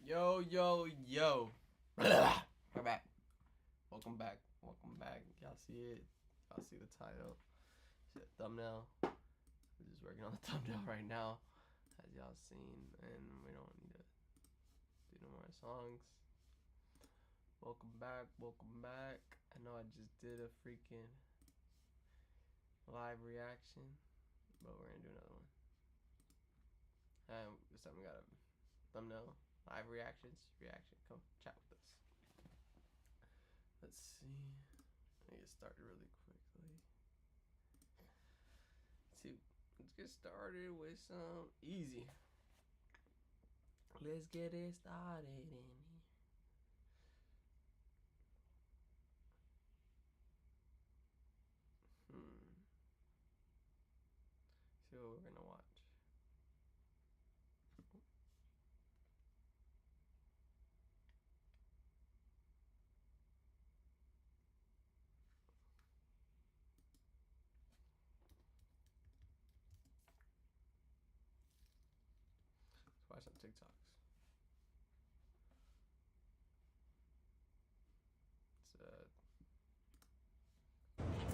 Yo, yo, yo. We're back. Welcome back. Welcome back. Y'all see it? Y'all see the title? See the thumbnail? We're just working on the thumbnail right now, as y'all seen, and we don't need to do no more songs. Welcome back. Welcome back. I know I just did a freaking live reaction, but we're gonna do another one. And this time we got a thumbnail. Live reactions, come chat with us. Let's see. Let me get started really quickly. Let's get started with some easy. Let's get it started in here. See what we're gonna watch. Watch some TikToks.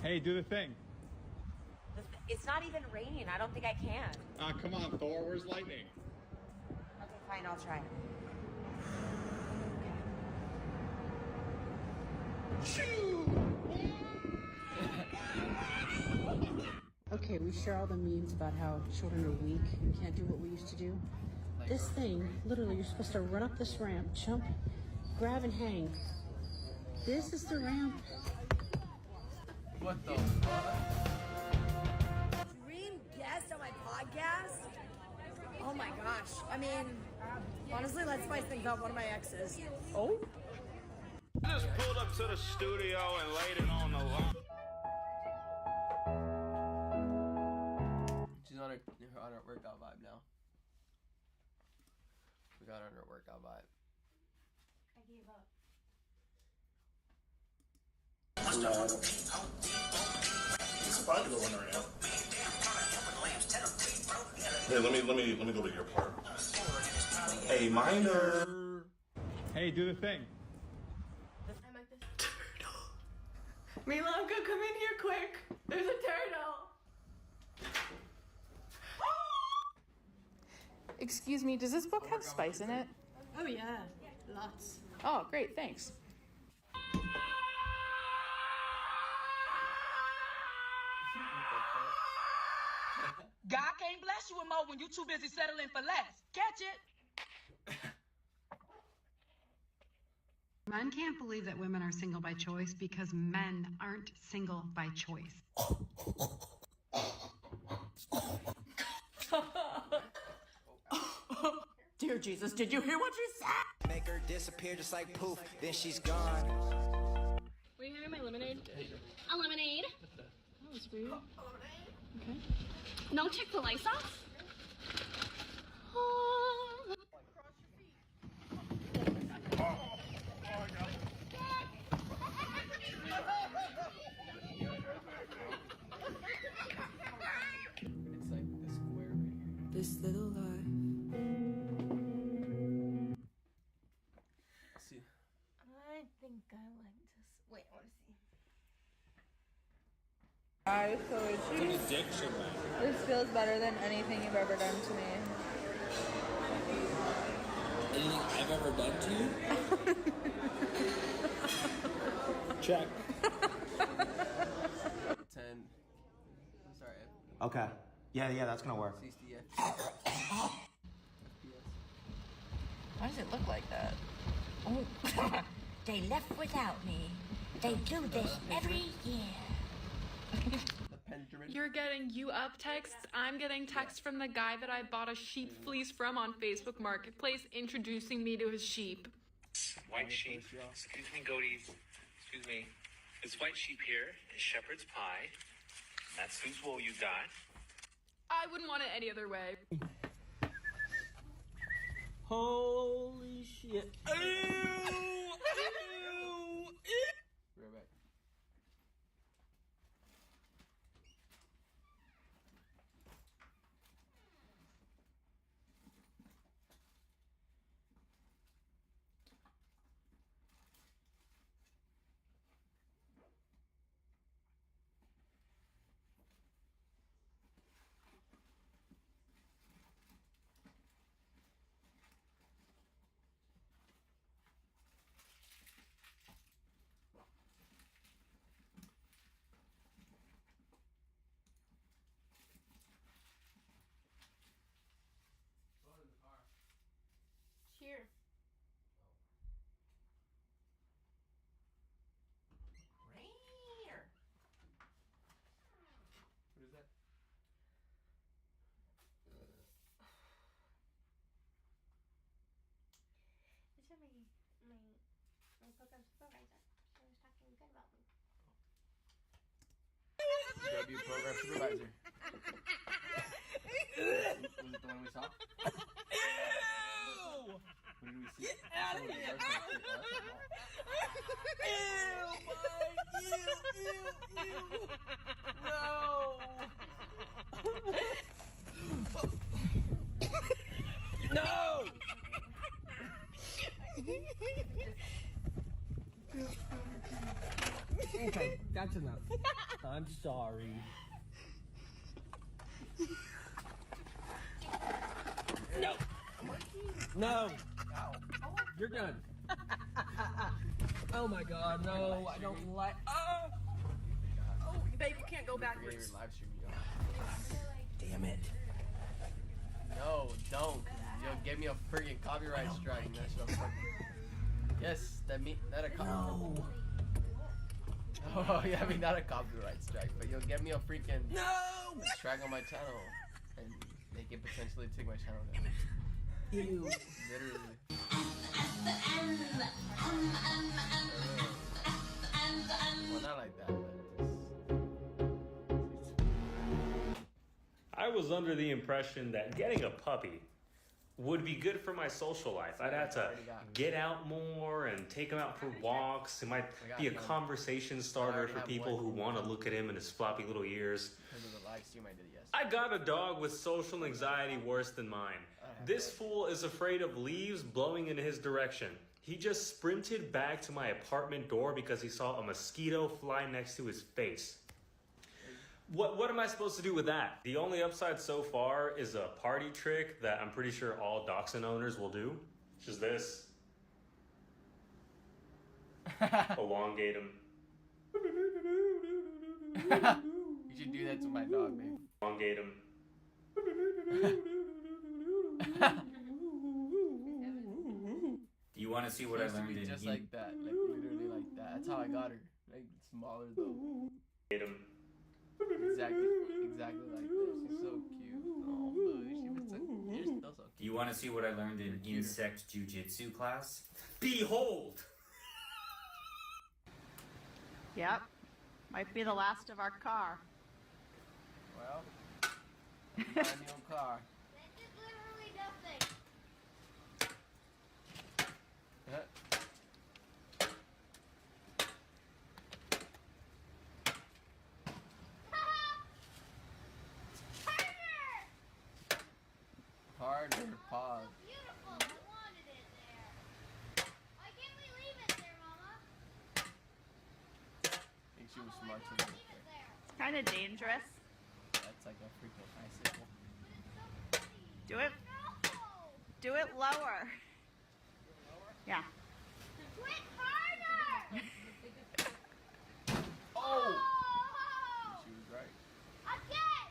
Hey, do the thing. It's not even raining. I don't think I can. Ah, come on, Thor. Where's lightning? Okay, fine. I'll try. Okay, we share all the memes about how children are weak and can't do what we used to do. This thing, literally, you're supposed to run up this ramp, jump, grab, and hang. This is the ramp. What the fuck? Dream guest on my podcast? Oh my gosh. I mean, honestly, let's spice things up. One of my exes. Oh? I just pulled up to the studio and laid it on the line. She's on her workout vibe now. We got her on her workout vibe. I gave up. It's about to go in right now. Hey, let me go to your part. Hey, minor. Hey, do the thing. I'm like this. Turtle. Milanka, come in here quick. There's a turtle. Excuse me, does this book have spice in it? Oh yeah, lots. Oh, great, thanks. God can't bless you with more when you too busy settling for less. Catch it? Men can't believe that women are single by choice because men aren't single by choice. Dear Jesus, did you hear what she said? Make her disappear just like poof, then she's gone. Will you have my lemonade? A lemonade? That was rude. Okay. No Chick-fil-A sauce? Oh. It's like the square right here. This little life. Let's see. I think I like this. Wait, I want to see. Hi, so itchy. It's an addiction, man. This feels better than anything you've ever done to me. Anything I've ever done to you? Check. 10. I'm sorry. Okay. Yeah, that's gonna work. 60 FPS. Why does it look like that? Oh, they left without me. They do this every year. The Benjamin. You're getting you up texts. I'm getting texts from the guy that I bought a sheep fleece from on Facebook Marketplace introducing me to his sheep. White sheep, excuse me, goatees, excuse me. This white sheep here is shepherd's pie. That's whose wool you got. I wouldn't want it any other way. Holy shit. Ew! Be right back. program supervisor. She was talking good about me. W program supervisor. Was it the one we saw? Ew! What did we see? Get out of here! Ew! No! No! Okay, that's enough. I'm sorry. No! No! You're done. Oh my god, no, I don't like. Oh! Oh, babe, you can't go backwards. Live stream, yo. Damn it. No, don't. You'll give me a freaking copyright strike. That shit yes, that a copyright. No. Oh yeah, I mean not a copyright strike, but you'll get me a freaking strike on my channel, and they can potentially take my channel down. Ew. Literally. Well, not like that, but I was under the impression that getting a puppy would be good for my social life. I'd have to get out more and take him out for walks. It might be a conversation starter for people who want to look at him and his floppy little ears. because of the live stream I did yesterday. I got a dog with social anxiety worse than mine. This fool is afraid of leaves blowing in his direction. He just sprinted back to my apartment door because he saw a mosquito fly next to his face. What am I supposed to do with that? The only upside so far is a party trick that I'm pretty sure all dachshund owners will do, which is this. Elongate him. You should do that to my dog, babe. Elongate him. Do you want to see what I learned in just like that, like literally like that. That's how I got her. Like smaller though. Elongate him. Exactly like that. She's so cute. Oh, she was so, you're still so cute. Do you want to see what I learned in insect jujitsu class? Behold! Yep. Might be the last of our car. Well, buy a new car. This is literally nothing. Harder, pause. Beautiful. I wanted it there. Why can't we leave it there, Mama? I think she was smart to leave it there. It's kind of dangerous. That's like a freaking icicle. Do it. Do it lower. Yeah. Quit harder! Oh! She was right. Again!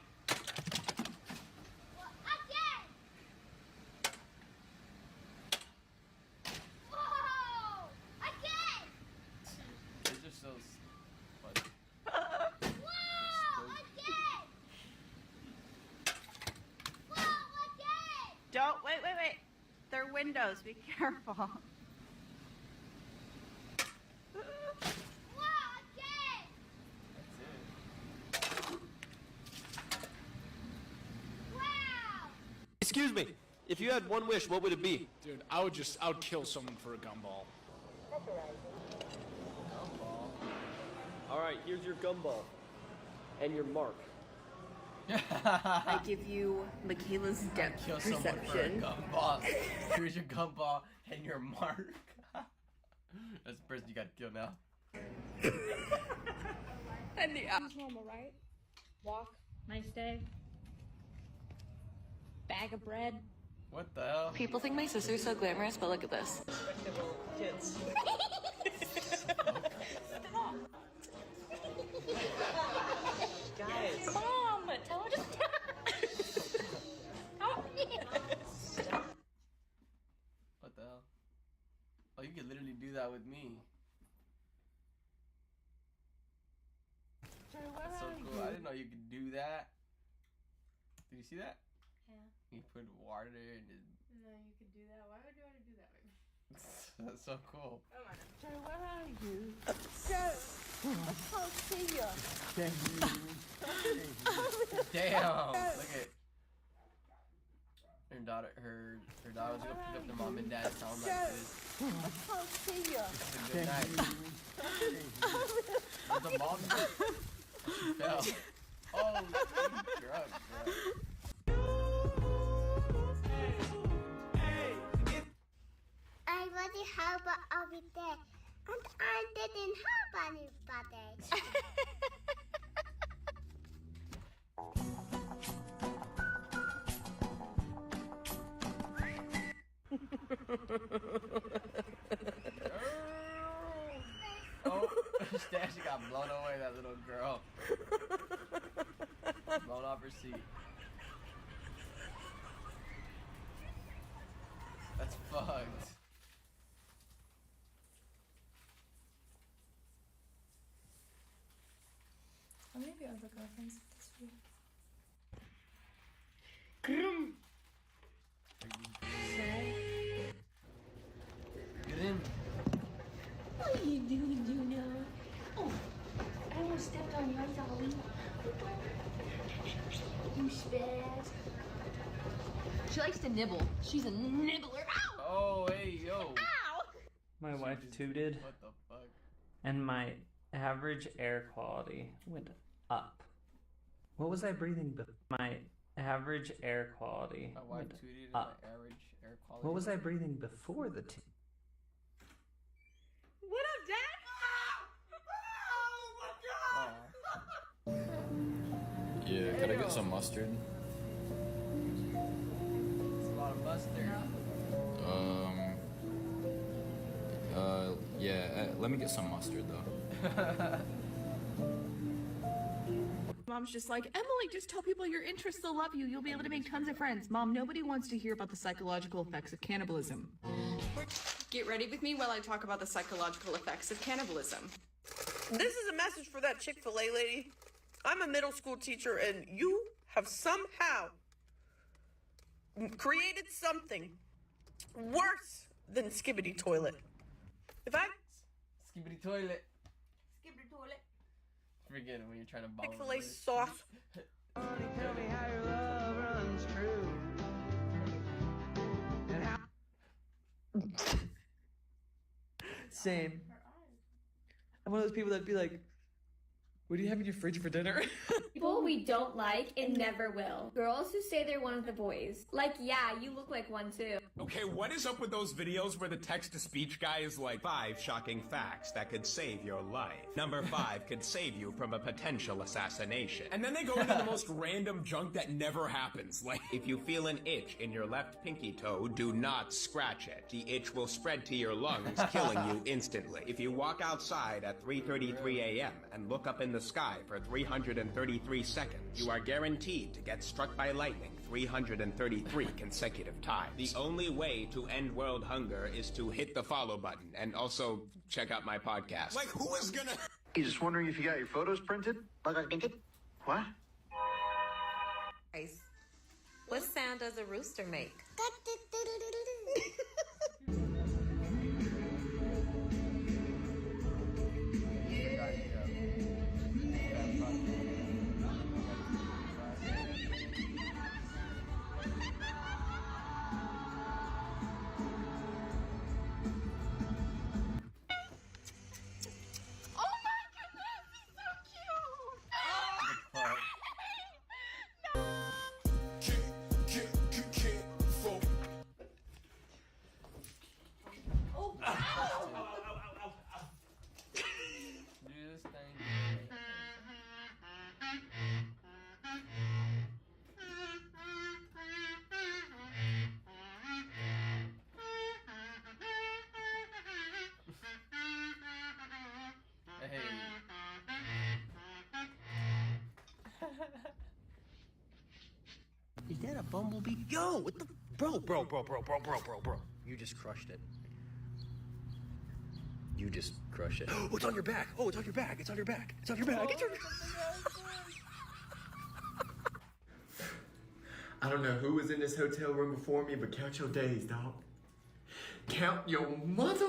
Again! Whoa! Again! They're just so funny. Whoa! Again! Whoa! Again! Don't. Wait. They're windows. Be careful. Whoa! Again! That's it. Wow! Excuse me. If you had one wish, what would it be? Dude, I would kill someone for a gumball. All right, here's your gumball and your mark. I give you Michaela's depth Kill someone for a perception. gumball. Here's your gumball and your mark. That's the person you gotta kill now. And the normal, right? Walk, nice day. Bag of bread. What the hell? People think my sister's so glamorous, but look at this. Respectable kids. Guys. Mom, tell her to stop. What the hell? Oh, you can literally do that with me. That's so cool. I didn't know you could do that. Did you see that? Yeah. You put water and it... No, you could do that. Why would you want to do that? That's so cool. Joe, where are you? Joe, I can't see you. Damn! Look at her daughter. Her daughter was gonna pick up the mom and dad. Tell them like this. I can't see you. Good night. The mom she fell. Oh, drugs, bro. I already have everything, and I didn't have anybody. Oh, she got blown away, that little girl. Blown off her seat. That's fucked. How many of you other girlfriends with this view? Get in. What are you doing, Juno? Oh, I almost stepped on your dolly. You spaz. She likes to nibble. She's a nibbler. Ow! Oh, hey, yo. Ow! My wife tooted, What the fuck? and my average air quality went up. What was I breathing? My average air quality My wife went tweeted and up. my average air quality. What was I breathing before the two? What up, Dad? Oh Yeah, could I get some mustard? It's a lot of mustard. Yeah, let me get some mustard though. Mom's just like, Emily, just tell people your interests, they'll love you. You'll be able to make tons of friends. Mom, nobody wants to hear about the psychological effects of cannibalism. Get ready with me while I talk about the psychological effects of cannibalism. This is a message for that Chick-fil-A lady. I'm a middle school teacher, and you have somehow created something worse than Skibbity Toilet. If I... Skibbity toilet. Skibbity Toilet. Forget it when you're trying to bomb. Chick-fil-A sauce. Tell me how your love runs true. And how... Same. I'm one of those people that'd be like, what do you have in your fridge for dinner? People we don't like and never will. Girls who say they're one of the boys. Like, yeah, you look like one too. Okay, what is up with those videos where the text-to-speech guy is like, 5 shocking facts that could save your life. Number 5 could save you from a potential assassination. And then they go into the most random junk that never happens. Like, if you feel an itch in your left pinky toe, do not scratch it. The itch will spread to your lungs, killing you instantly. If you walk outside at 3:33 a.m. and look up in the sky for 333 seconds, you are guaranteed to get struck by lightning 333 consecutive times. The only way to end world hunger is to hit the follow button and also check out my podcast. Like, who is gonna... You just wondering if you got your photos printed? Photos printed? What? Nice. What sound does a rooster make? Is that a bumblebee? Yo, what the... Bro. You just crushed it. You just crushed it. Oh, it's on your back. Oh, it's on your back. It's on your back. It's on your back. It's on your... I don't know who was in this hotel room before me, but count your days, dog. Count your mother.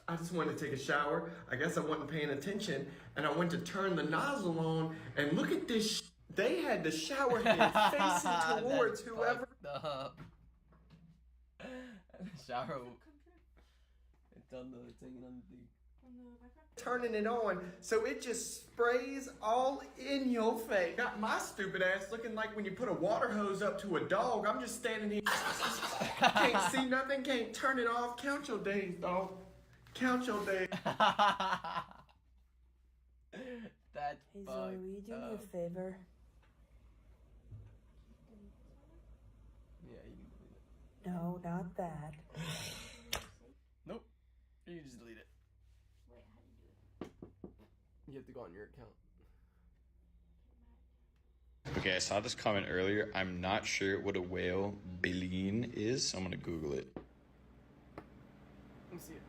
I just wanted to take a shower. I guess I wasn't paying attention, and I went to turn the nozzle on, and look at this. They had the shower head facing towards whoever. Up. Shower. It's on the thing on the. Turning it on, so it just sprays all in your face. Got my stupid ass looking like when you put a water hose up to a dog. I'm just standing here. Can't see nothing, can't turn it off. Count your days, dog. Count your days. That's Hey Zoe, will you do me a favor? Yeah, you can delete it. No, not that. Nope. You can just delete it. You have to go on your account. Okay, I saw this comment earlier. I'm not sure what a whale baleen is, so I'm gonna Google it. Let me see it.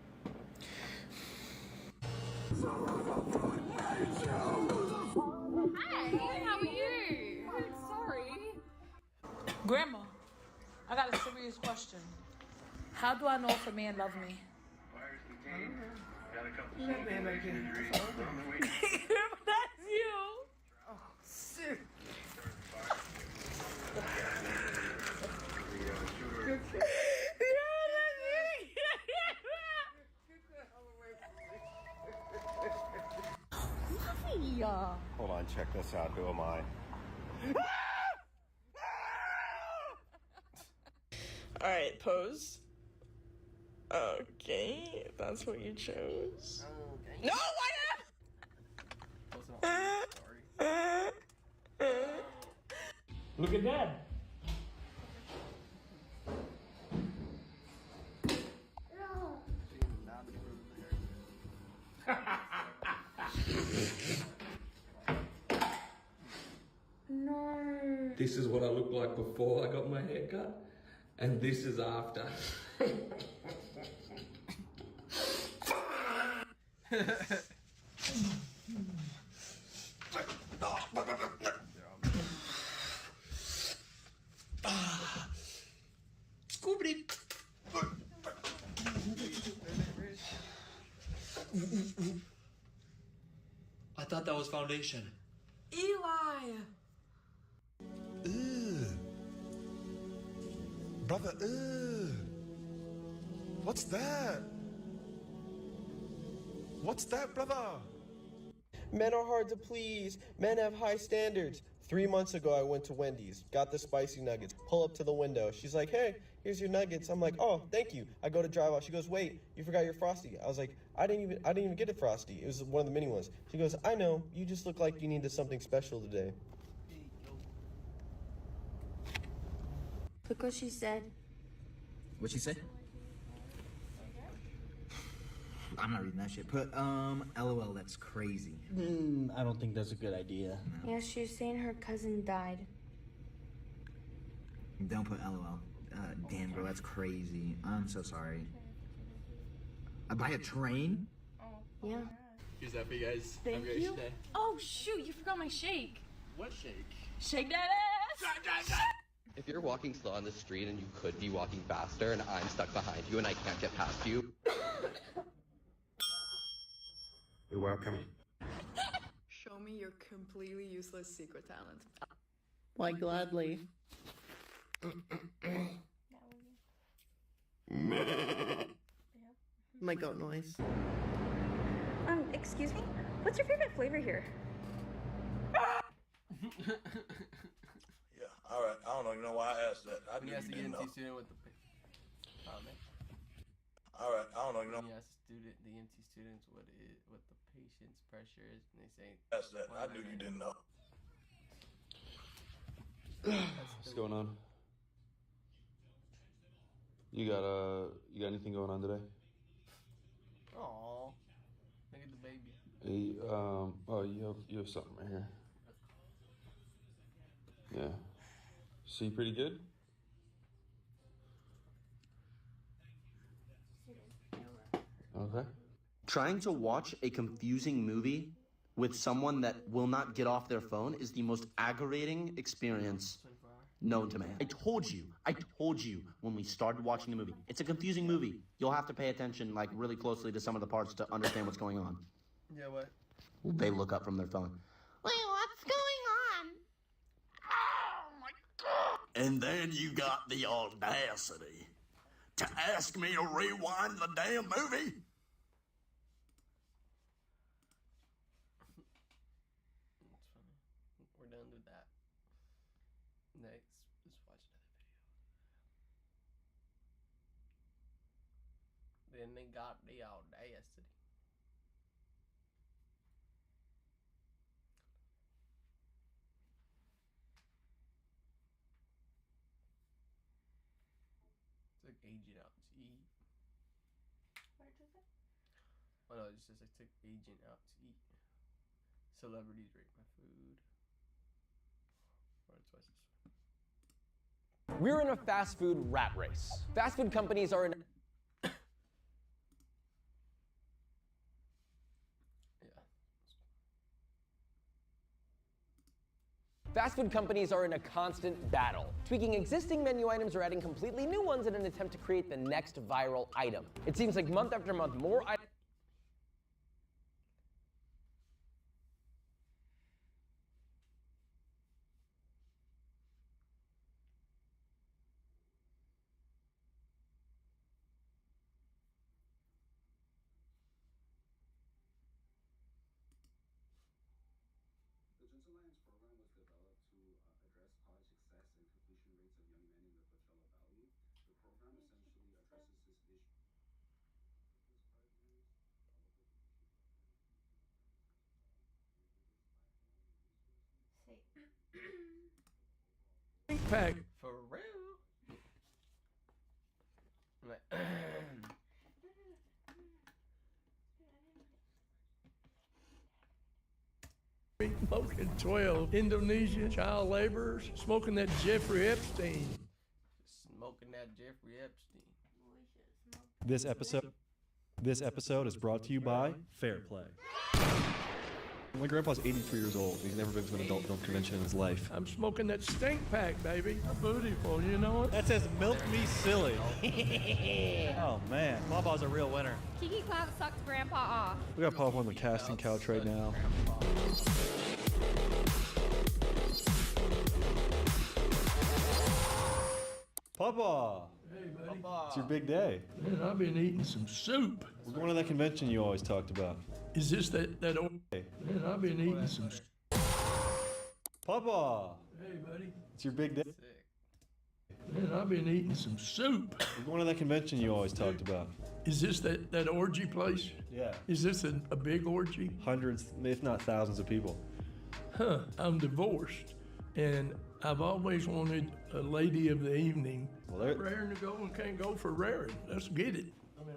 Hi, how are you? Sorry. Grandma, I got a serious question. How do I know if a man loves me? That's you. Oh, shit. Hold on, check this out. Who am I? Alright, pose. Okay, if that's what you chose. No, why not? Look at Dad. No. This is what I looked like before I got my hair cut, and this is after. Scoobity. I thought that was foundation. Eli. Brother, what's that? What's that, brother? Men are hard to please. Men have high standards. 3 months ago, I went to Wendy's, got the spicy nuggets, pull up to the window. She's like, hey, here's your nuggets. I'm like, oh, thank you. I go to drive off. She goes, wait, you forgot your Frosty. I was like, I didn't even get a Frosty. It was one of the mini ones. She goes, I know, you just look like you needed something special today. Look what she said. What'd she say? I'm not reading that shit. Put, LOL, that's crazy. I don't think that's a good idea. No. Yeah, she was saying her cousin died. Don't put LOL. Damn, bro, that's crazy. I'm so sorry. By a train? Yeah. Here's that for you guys. Thank Have a great you. day. Oh shoot, you forgot my shake. What shake? Shake that ass. If you're walking slow on the street and you could be walking faster and I'm stuck behind you and I can't get past you. You're welcome. Show me your completely useless secret talent. Why, gladly. My goat noise. Excuse me? What's your favorite flavor here? Yeah, all right. I don't even know why I asked that. I When knew you ask you the didn't EMT know. student what the All right, I don't even know. When you ask the EMT students what the patient's pressure is, and they say. That's that. I knew you didn't know. What's going on? You got anything going on today? Aww, look at the baby. Hey, oh, you have something right here. Yeah. See pretty good? Okay. Trying to watch a confusing movie with someone that will not get off their phone is the most aggravating experience known to man. I told you when we started watching the movie. It's a confusing movie. You'll have to pay attention like really closely to some of the parts to understand what's going on. Yeah, what? They look up from their phone. Wait, what's going on? Oh my God! And then you got the audacity to ask me to rewind the damn movie? That's funny. We're done with that. Next, let's watch another video. Then they got the audacity. Took agent out to eat. What did you say? Oh no, it just says I took agent out to eat. Celebrities rate my food. Alright, twice this way. We're in a fast food rat race. Fast food companies are in Fast food companies are in a constant battle, tweaking existing menu items or adding completely new ones in an attempt to create the next viral item. It seems like month after month, more items. Pack. For real? Like, Smoking 12 Indonesian child laborers, smoking that Jeffrey Epstein. Smoking that Jeffrey Epstein. This episode is brought to you by Fair Play. My grandpa's 83 years old. He's never been to an adult film convention in his life. I'm smoking that stink pack, baby. Beautiful, you know it? That says milk me silly. Oh man, Papa's a real winner. Kiki Clout sucked Grandpa off. We got Papa on the casting couch right now. Papa! Hey, buddy. It's your big day. Man, I've been eating some soup. We're going to that convention you always talked about. Is this that old? Man, I've been eating some. Papa! Hey, buddy. It's your big day. Man, I've been eating some soup. We're going to that convention you always talked about. Is this that orgy place? Yeah. Is this a big orgy? Hundreds, if not thousands of people. Huh, I'm divorced, and I've always wanted a lady of the evening. Well, raring to go and can't go for raring. Let's get it.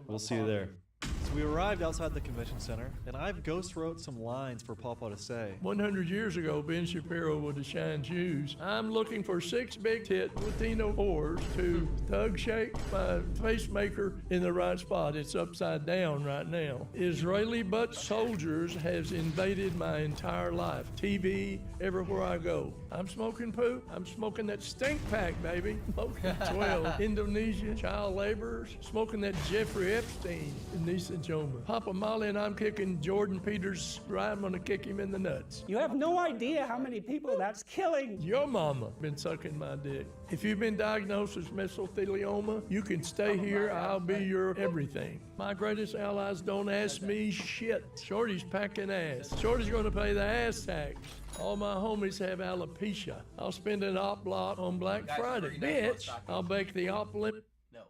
We'll see you there. So we arrived outside the convention center, and I've ghost wrote some lines for Papa to say. 100 years ago, Ben Shapiro would have shined shoes. I'm looking for 6 big tit Latino whores to thug shake my pacemaker in the right spot. It's upside down right now. Israeli butt soldiers has invaded my entire life. TV, everywhere I go. I'm smoking poop. I'm smoking that stink pack, baby. Smoking 12 Indonesian child laborers. Smoking that Jeffrey Epstein and Nisa Joma. Papa Molly and I'm kicking Jordan Peters. I'm gonna kick him in the nuts. You have no idea how many people that's killing. Your mama been sucking my dick. If you've been diagnosed with mesothelioma, you can stay here. I'll be your everything. My greatest allies don't ask me shit. Shorty's packing ass. Shorty's gonna pay the ass tax. All my homies have alopecia. I'll spend an op block on Black Friday. Bitch, I'll bake the op limit. No.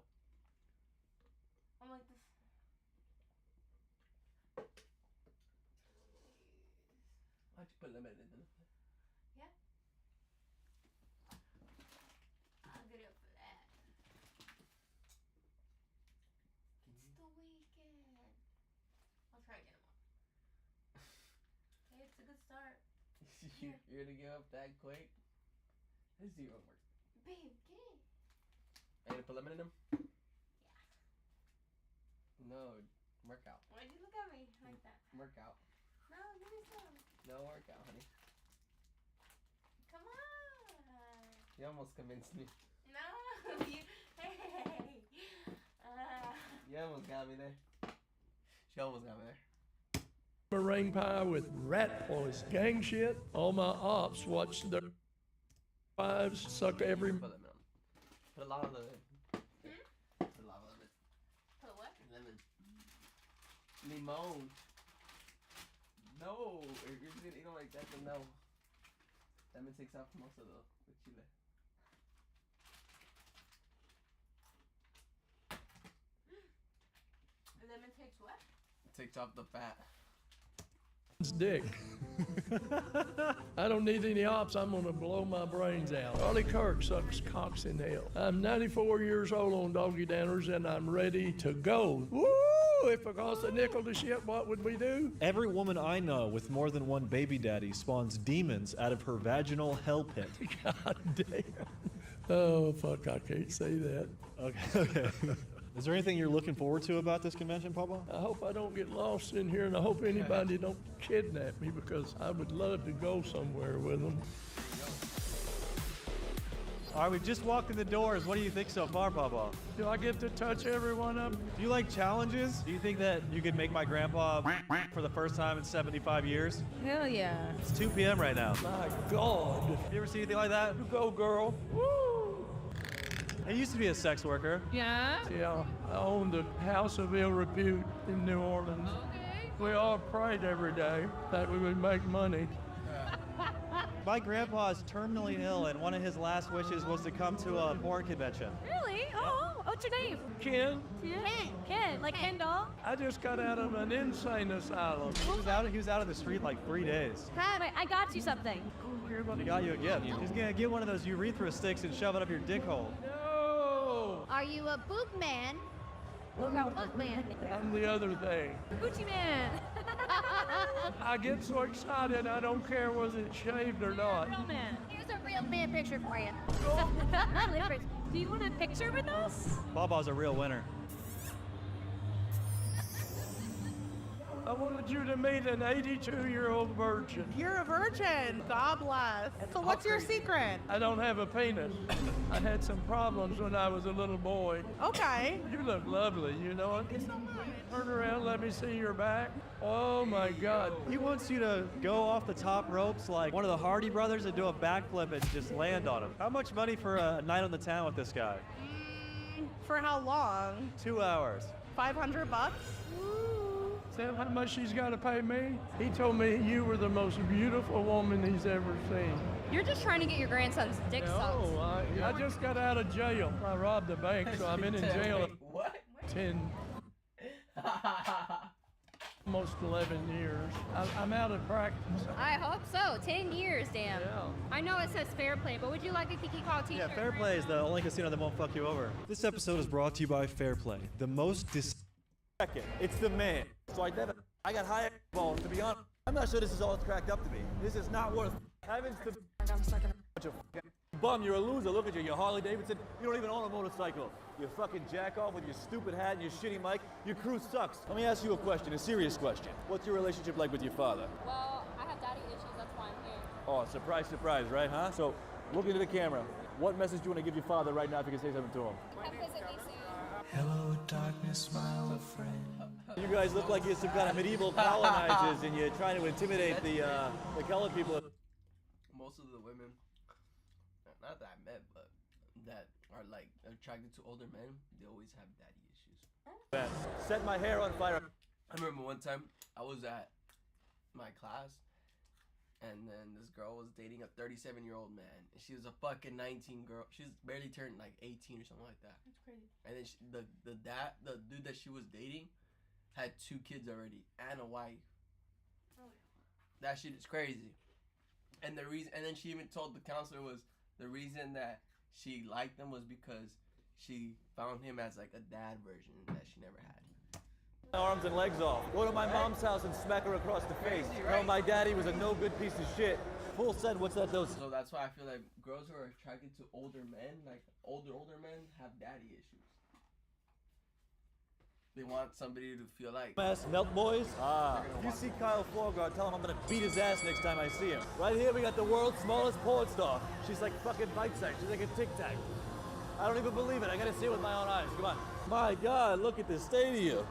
I'm like this. Why'd you put lemon in it? Yeah. I'll get up for that. It's the weekend. I'll try again tomorrow. Hey, it's a good start. You're gonna give up that quick? This is even worse. Babe, get it. Are you gonna put lemon in them? Yeah. No, work out. Why'd you look at me like that? Work out. No, give me some. No workout, honey. Come on. She almost convinced me. No, you, hey. You almost got me there. She almost got me there. Meringue pie with rat poison. Gang shit. All my ops watch their wives suck every. Put lemon on. Put a lot of lemon. Put a lot of lemon. Put what? Lemon. Limon. No. If you're gonna eat them like that, then no. Lemon takes out most of the chile. Lemon takes what? It takes off the fat. Dick. I don't need any ops. I'm gonna blow my brains out. Charlie Kirk sucks cocks in hell. I'm 94 years old on doggy downers and I'm ready to go. Woo! If it cost a nickel to shit, what would we do? Every woman I know with more than one baby daddy spawns demons out of her vaginal hell pit. God damn. Oh, fuck, I can't say that. Okay. Is there anything you're looking forward to about this convention, Papa? I hope I don't get lost in here, and I hope anybody don't kidnap me, because I would love to go somewhere with them. All right, we've just walked in the doors. What do you think so far, Papa? Do I get to touch everyone up? Do you like challenges? Do you think that you could make my grandpa for the first time in 75 years? Hell yeah. It's 2 p.m. right now. My God. You ever see anything like that? You go, girl. Woo! I used to be a sex worker. Yeah? Yeah, I owned the House of Ill Repute in New Orleans. Okay. We all prayed every day that we would make money. My grandpa is terminally ill, and one of his last wishes was to come to a porn convention. Really? Oh, what's your name? Ken, Ken. Like Ken doll? I just got out of an insane asylum. He was out of the street like 3 days. Hi, I got you something. He got you a gift. He's gonna get one of those urethra sticks and shove it up your dick hole. No! Are you a boob man? Look how boob man. I'm the other thing. Gucci man. I get so excited, I don't care was it shaved or not. Real man. Here's a real man picture for you. Do you want a picture with us? Papa's a real winner. I wanted you to meet an 82-year-old virgin. You're a virgin. God bless. So what's your secret? I don't have a penis. I had some problems when I was a little boy. Okay. You look lovely, you know it? Turn around, let me see your back. Oh my God. He wants you to go off the top ropes like one of the Hardy brothers and do a backflip and just land on him. How much money for a night on the town with this guy? For how long? 2 hours. $500? Is that how much she's got to pay me? He told me you were the most beautiful woman he's ever seen. You're just trying to get your grandson's dick sucked. No, I just got out of jail. I robbed a bank, so I've been in jail. What? 10, almost 11 years. I'm out of practice. I hope so. 10 years, damn. Yeah. I know it says fair play, but would you like a Kiki Call t-shirt? Yeah, Fair Play is the only casino that won't fuck you over. This episode is brought to you by Fair Play, the most It's the man. So I got high bone. To be honest, I'm not sure this is all it's cracked up to be. This is not worth having to bunch of bum. You're a loser. Look at you. You're Harley Davidson. You don't even own a motorcycle. You fucking jack off with your stupid hat and your shitty mic. Your crew sucks. Let me ask you a question, a serious question. What's your relationship like with your father? Well, I have daddy issues, that's why I'm here. Oh, surprise, surprise, right, huh? So, look into the camera. What message do you want to give your father right now if you can say something to him? Come visit me soon. Hello, darkness, my old friend. You guys look like you're some kind of medieval colonizers and you're trying to intimidate the colored people. Most of the women, not that I met, but that are like attracted to older men, they always have daddy issues. Set my hair on fire. I remember one time I was at my class, and then this girl was dating a 37-year-old man, and she was a fucking 19 girl. She's barely turned like 18 or something like that. That's crazy. And then the dude that she was dating had 2 kids already and a wife. Oh. That shit is crazy. And the reason, and then she even told the counselor was the reason that she liked him was because she found him as like a dad version that she never had. Arms and legs off. Go to my mom's house and smack her across the face. Tell my daddy was a no good piece of shit. Full send, what's that dose? So that's why I feel like girls who are attracted to older men, like older men, have daddy issues. They want somebody to feel like. Ass melt boys. If you see Kyle Forgard, tell him I'm gonna beat his ass next time I see him. Right here, we got the world's smallest porn star. She's like fucking bite-sized. She's like a Tic Tac. I don't even believe it. I gotta see it with my own eyes. Come on. My God, look at this stadium.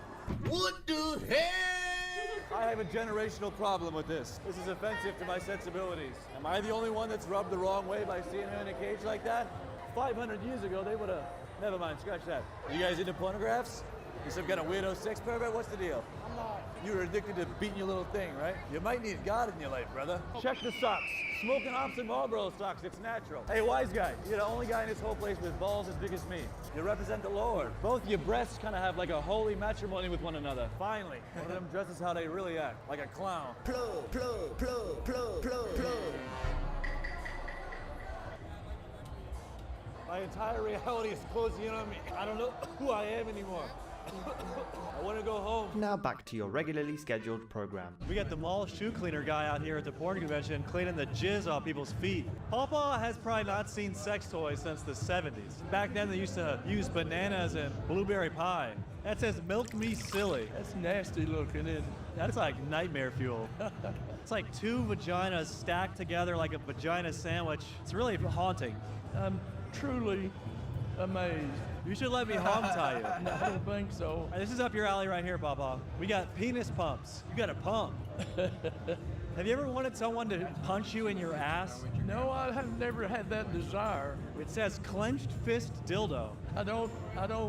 What the hell? I have a generational problem with this. This is offensive to my sensibilities. Am I the only one that's rubbed the wrong way by seeing her in a cage like that? 500 years ago, they would have. Never mind, scratch that. You guys into pornographs? You some kind of weirdo sex pervert? What's the deal? I'm not. You're addicted to beating your little thing, right? You might need God in your life, brother. Check the socks. Smoking ops and Marlboro socks, it's natural. Hey, wise guy, you're the only guy in this whole place with balls as big as me. You represent the Lord. Both your breasts kind of have like a holy matrimony with one another. Finally, one of them dresses how they really act, like a clown. Plug, plug, plug, plug, plug, plug. My entire reality is closing in on me. I don't know who I am anymore. I want to go home. Now back to your regularly scheduled program. We got the mall shoe cleaner guy out here at the porn convention cleaning the jizz off people's feet. Papa has probably not seen sex toys since the 70s. Back then they used to use bananas and blueberry pie. That says milk me silly. That's nasty looking, isn't it? That's like nightmare fuel. It's like two vaginas stacked together like a vagina sandwich. It's really haunting. I'm truly amazed. You should let me hog tie you. No, I don't think so. This is up your alley right here, Papa. We got penis pumps. You got a pump. Have you ever wanted someone to punch you in your ass? No, I have never had that desire. It says clenched fist dildo. I don't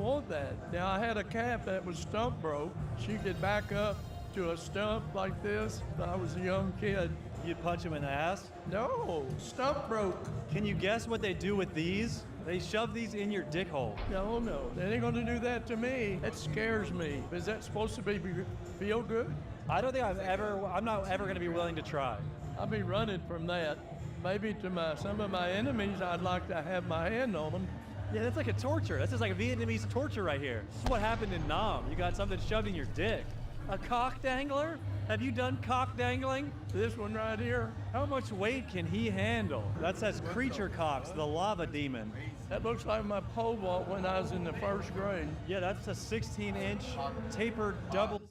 want that. Now, I had a cat that was stump broke. She could back up to a stump like this when I was a young kid. You'd punch him in the ass? No, stump broke. Can you guess what they do with these? They shove these in your dick hole. No, they ain't gonna do that to me. That scares me. Is that supposed to feel good? I don't think I'm not ever gonna be willing to try. I'll be running from that. Maybe to some of my enemies, I'd like to have my hand on them. Yeah, that's like a torture. That's just like a Vietnamese torture right here. This is what happened in Nam. You got something shoved in your dick. A cock dangler? Have you done cock dangling? This one right here. How much weight can he handle? That says creature cocks, the lava demon. That looks like my pole vault when I was in the first grade. Yeah, that's a 16-inch tapered double.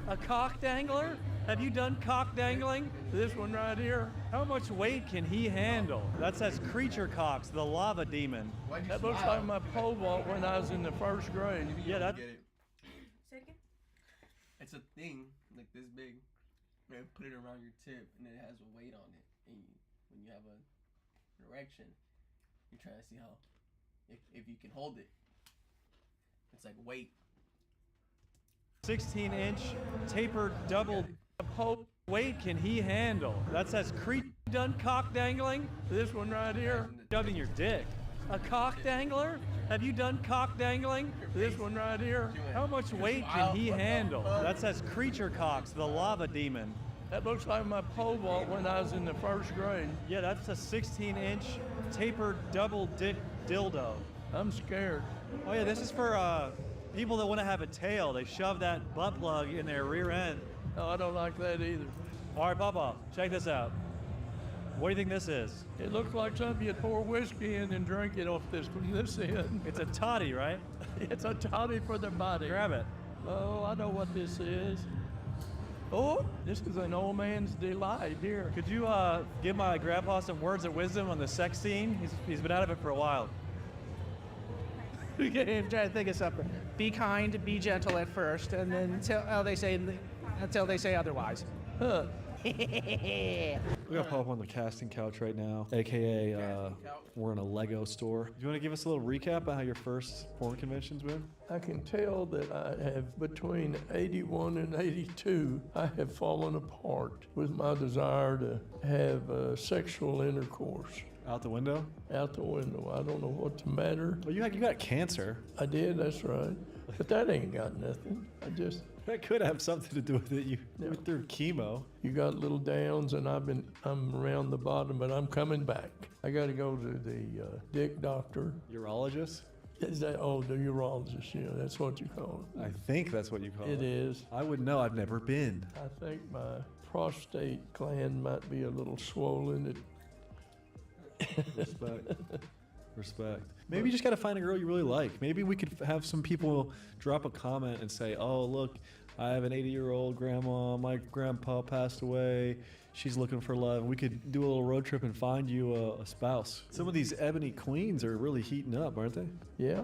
A cock dangler? Have you done cock dangling? This one right here. How much weight can he handle? That says creature cocks, the lava demon. That looks like my pole vault when I was in the first grade. Yeah, that's. It's a thing like this big. You put it around your tip, and it has a weight on it. And when you have an erection, you're trying to see how, if you can hold it. It's like weight. 16-inch tapered double. Weight can he handle? That says creature done cock dangling. This one right here. Shoving your dick. A cock dangler? Have you done cock dangling? This one right here. How much weight can he handle? That says creature cocks, the lava demon. That looks like my pole vault when I was in the first grade. Yeah, that's a 16-inch tapered double dick dildo. I'm scared. Oh yeah, this is for people that want to have a tail. They shove that butt plug in their rear end. No, I don't like that either. All right, Papa, check this out. What do you think this is? It looks like something you'd pour whiskey in and drink it off this end. It's a toddy, right? It's a toddy for the body. Grab it. Oh, I know what this is. Oh, this is an old man's delight here. Could you give my grandpa some words of wisdom on the sex scene? He's been out of it for a while. I'm trying to think of something. Be kind, be gentle at first, and then until they say otherwise. Huh. We got Pop on the casting couch right now, aka we're in a Lego store. Do you want to give us a little recap about how your first porn convention's been? I can tell that I have, between 81 and 82, I have fallen apart with my desire to have sexual intercourse. Out the window? Out the window. I don't know what's the matter. Well, you got cancer. I did, that's right. But that ain't got nothing. That could have something to do with it. You went through chemo. You got little downs, and I'm around the bottom, but I'm coming back. I got to go to the dick doctor. Urologist? Is that, oh, the urologist, yeah, that's what you call it. I think that's what you call it. It is. I wouldn't know, I've never been. I think my prostate gland might be a little swollen. Respect. Respect. Maybe you just gotta find a girl you really like. Maybe we could have some people drop a comment and say, oh, look, I have an 80-year-old grandma. My grandpa passed away. She's looking for love. We could do a little road trip and find you a spouse. Some of these ebony queens are really heating up, aren't they? Yeah,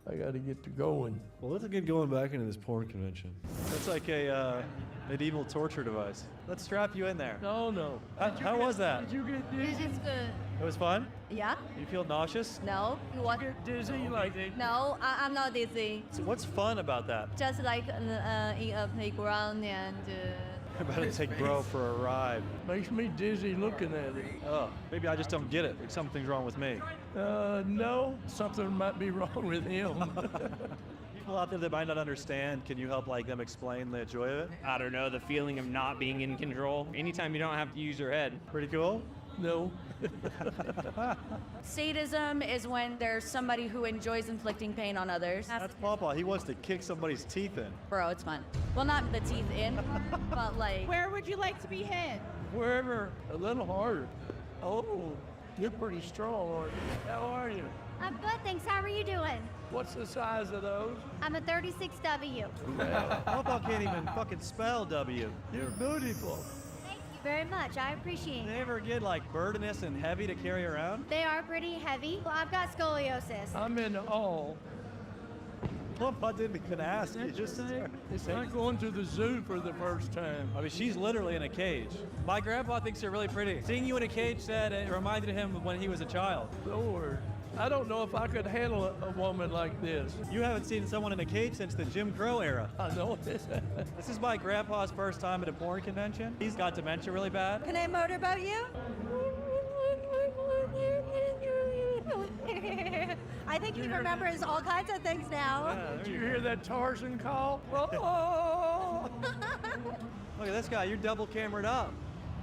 I got to get to going. Well, let's get going back into this porn convention. That's like a medieval torture device. Let's strap you in there. No. How was that? Did you get dizzy? It's good. It was fun? Yeah? You feel nauseous? No. You want? Get dizzy like that? No, I'm not dizzy. So what's fun about that? Just like in a playground and. I'm about to take bro for a ride. Makes me dizzy looking at it. Oh, maybe I just don't get it. Like something's wrong with me. No, something might be wrong with him. People out there that might not understand, can you help like them explain the joy of it? I don't know, the feeling of not being in control. Anytime you don't have to use your head. Pretty cool? No. Sadism is when there's somebody who enjoys inflicting pain on others. That's Papa. He wants to kick somebody's teeth in. Bro, it's fun. Well, not the teeth in, but like. Where would you like to be hit? Wherever, a little harder. Oh, you're pretty strong, aren't you? How are you? I'm good, thanks. How are you doing? What's the size of those? I'm a 36W. Papa can't even fucking spell W. You're beautiful. Thank you very much. I appreciate They it. ever get like burdenous and heavy to carry around? They are pretty heavy. Well, I've got scoliosis. I'm in awe. Papa didn't even ask. You just started. It's like going to the zoo for the first time. I mean, she's literally in a cage. My grandpa thinks you're really pretty. Seeing you in a cage said it reminded him of when he was a child. Lord, I don't know if I could handle a woman like this. You haven't seen someone in a cage since the Jim Crow era. I know this. This is my grandpa's first time at a porn convention. He's got dementia really bad. Can I motorboat you? I think he remembers all kinds of things now. Did you hear that Tarzan call? Oh! Look at this guy. You're double camered up.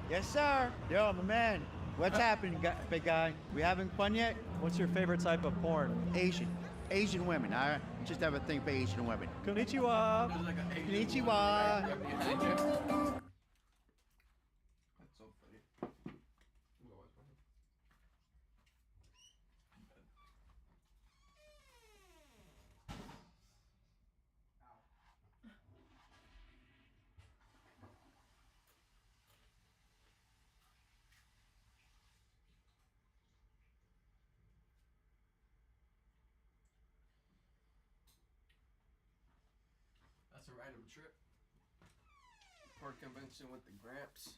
Yes, sir. Yo, my man. What's happening, big guy? We having fun yet? What's your favorite type of porn? Asian women. I just have a thing for Asian women. Konnichiwa. Konnichiwa. That's so funny. That's a random trip. Porn convention with the Gramps.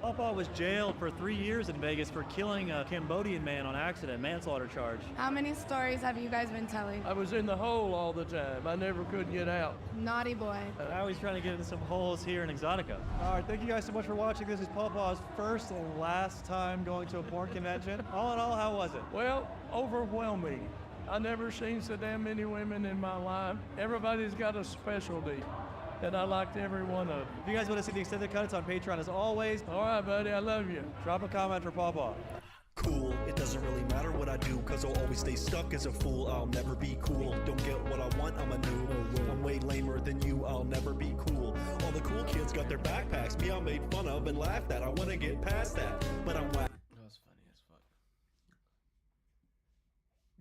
Papa was jailed for 3 years in Vegas for killing a Cambodian man on accident, manslaughter charge. How many stories have you guys been telling? I was in the hole all the time. I never could get out. Naughty boy. Now he's trying to get into some holes here in Exotica. All right, thank you guys so much for watching. This is Papa's first and last time going to a porn convention. All in all, how was it? Well, overwhelming. I never seen so damn many women in my life. Everybody's got a specialty, and I liked every one of them. If you guys want to see the extended cut, it's on Patreon as always. All right, buddy, I love you. Drop a comment for Papa. Cool, it doesn't really matter what I do, cause I'll always stay stuck as a fool. I'll never be cool. Don't get what I want, I'm a noob. I'm way lamer than you, I'll never be cool. All the cool kids got their backpacks. Me, I'm made fun of and laughed at. I wanna get past that, but I'm whack. That was funny as fuck.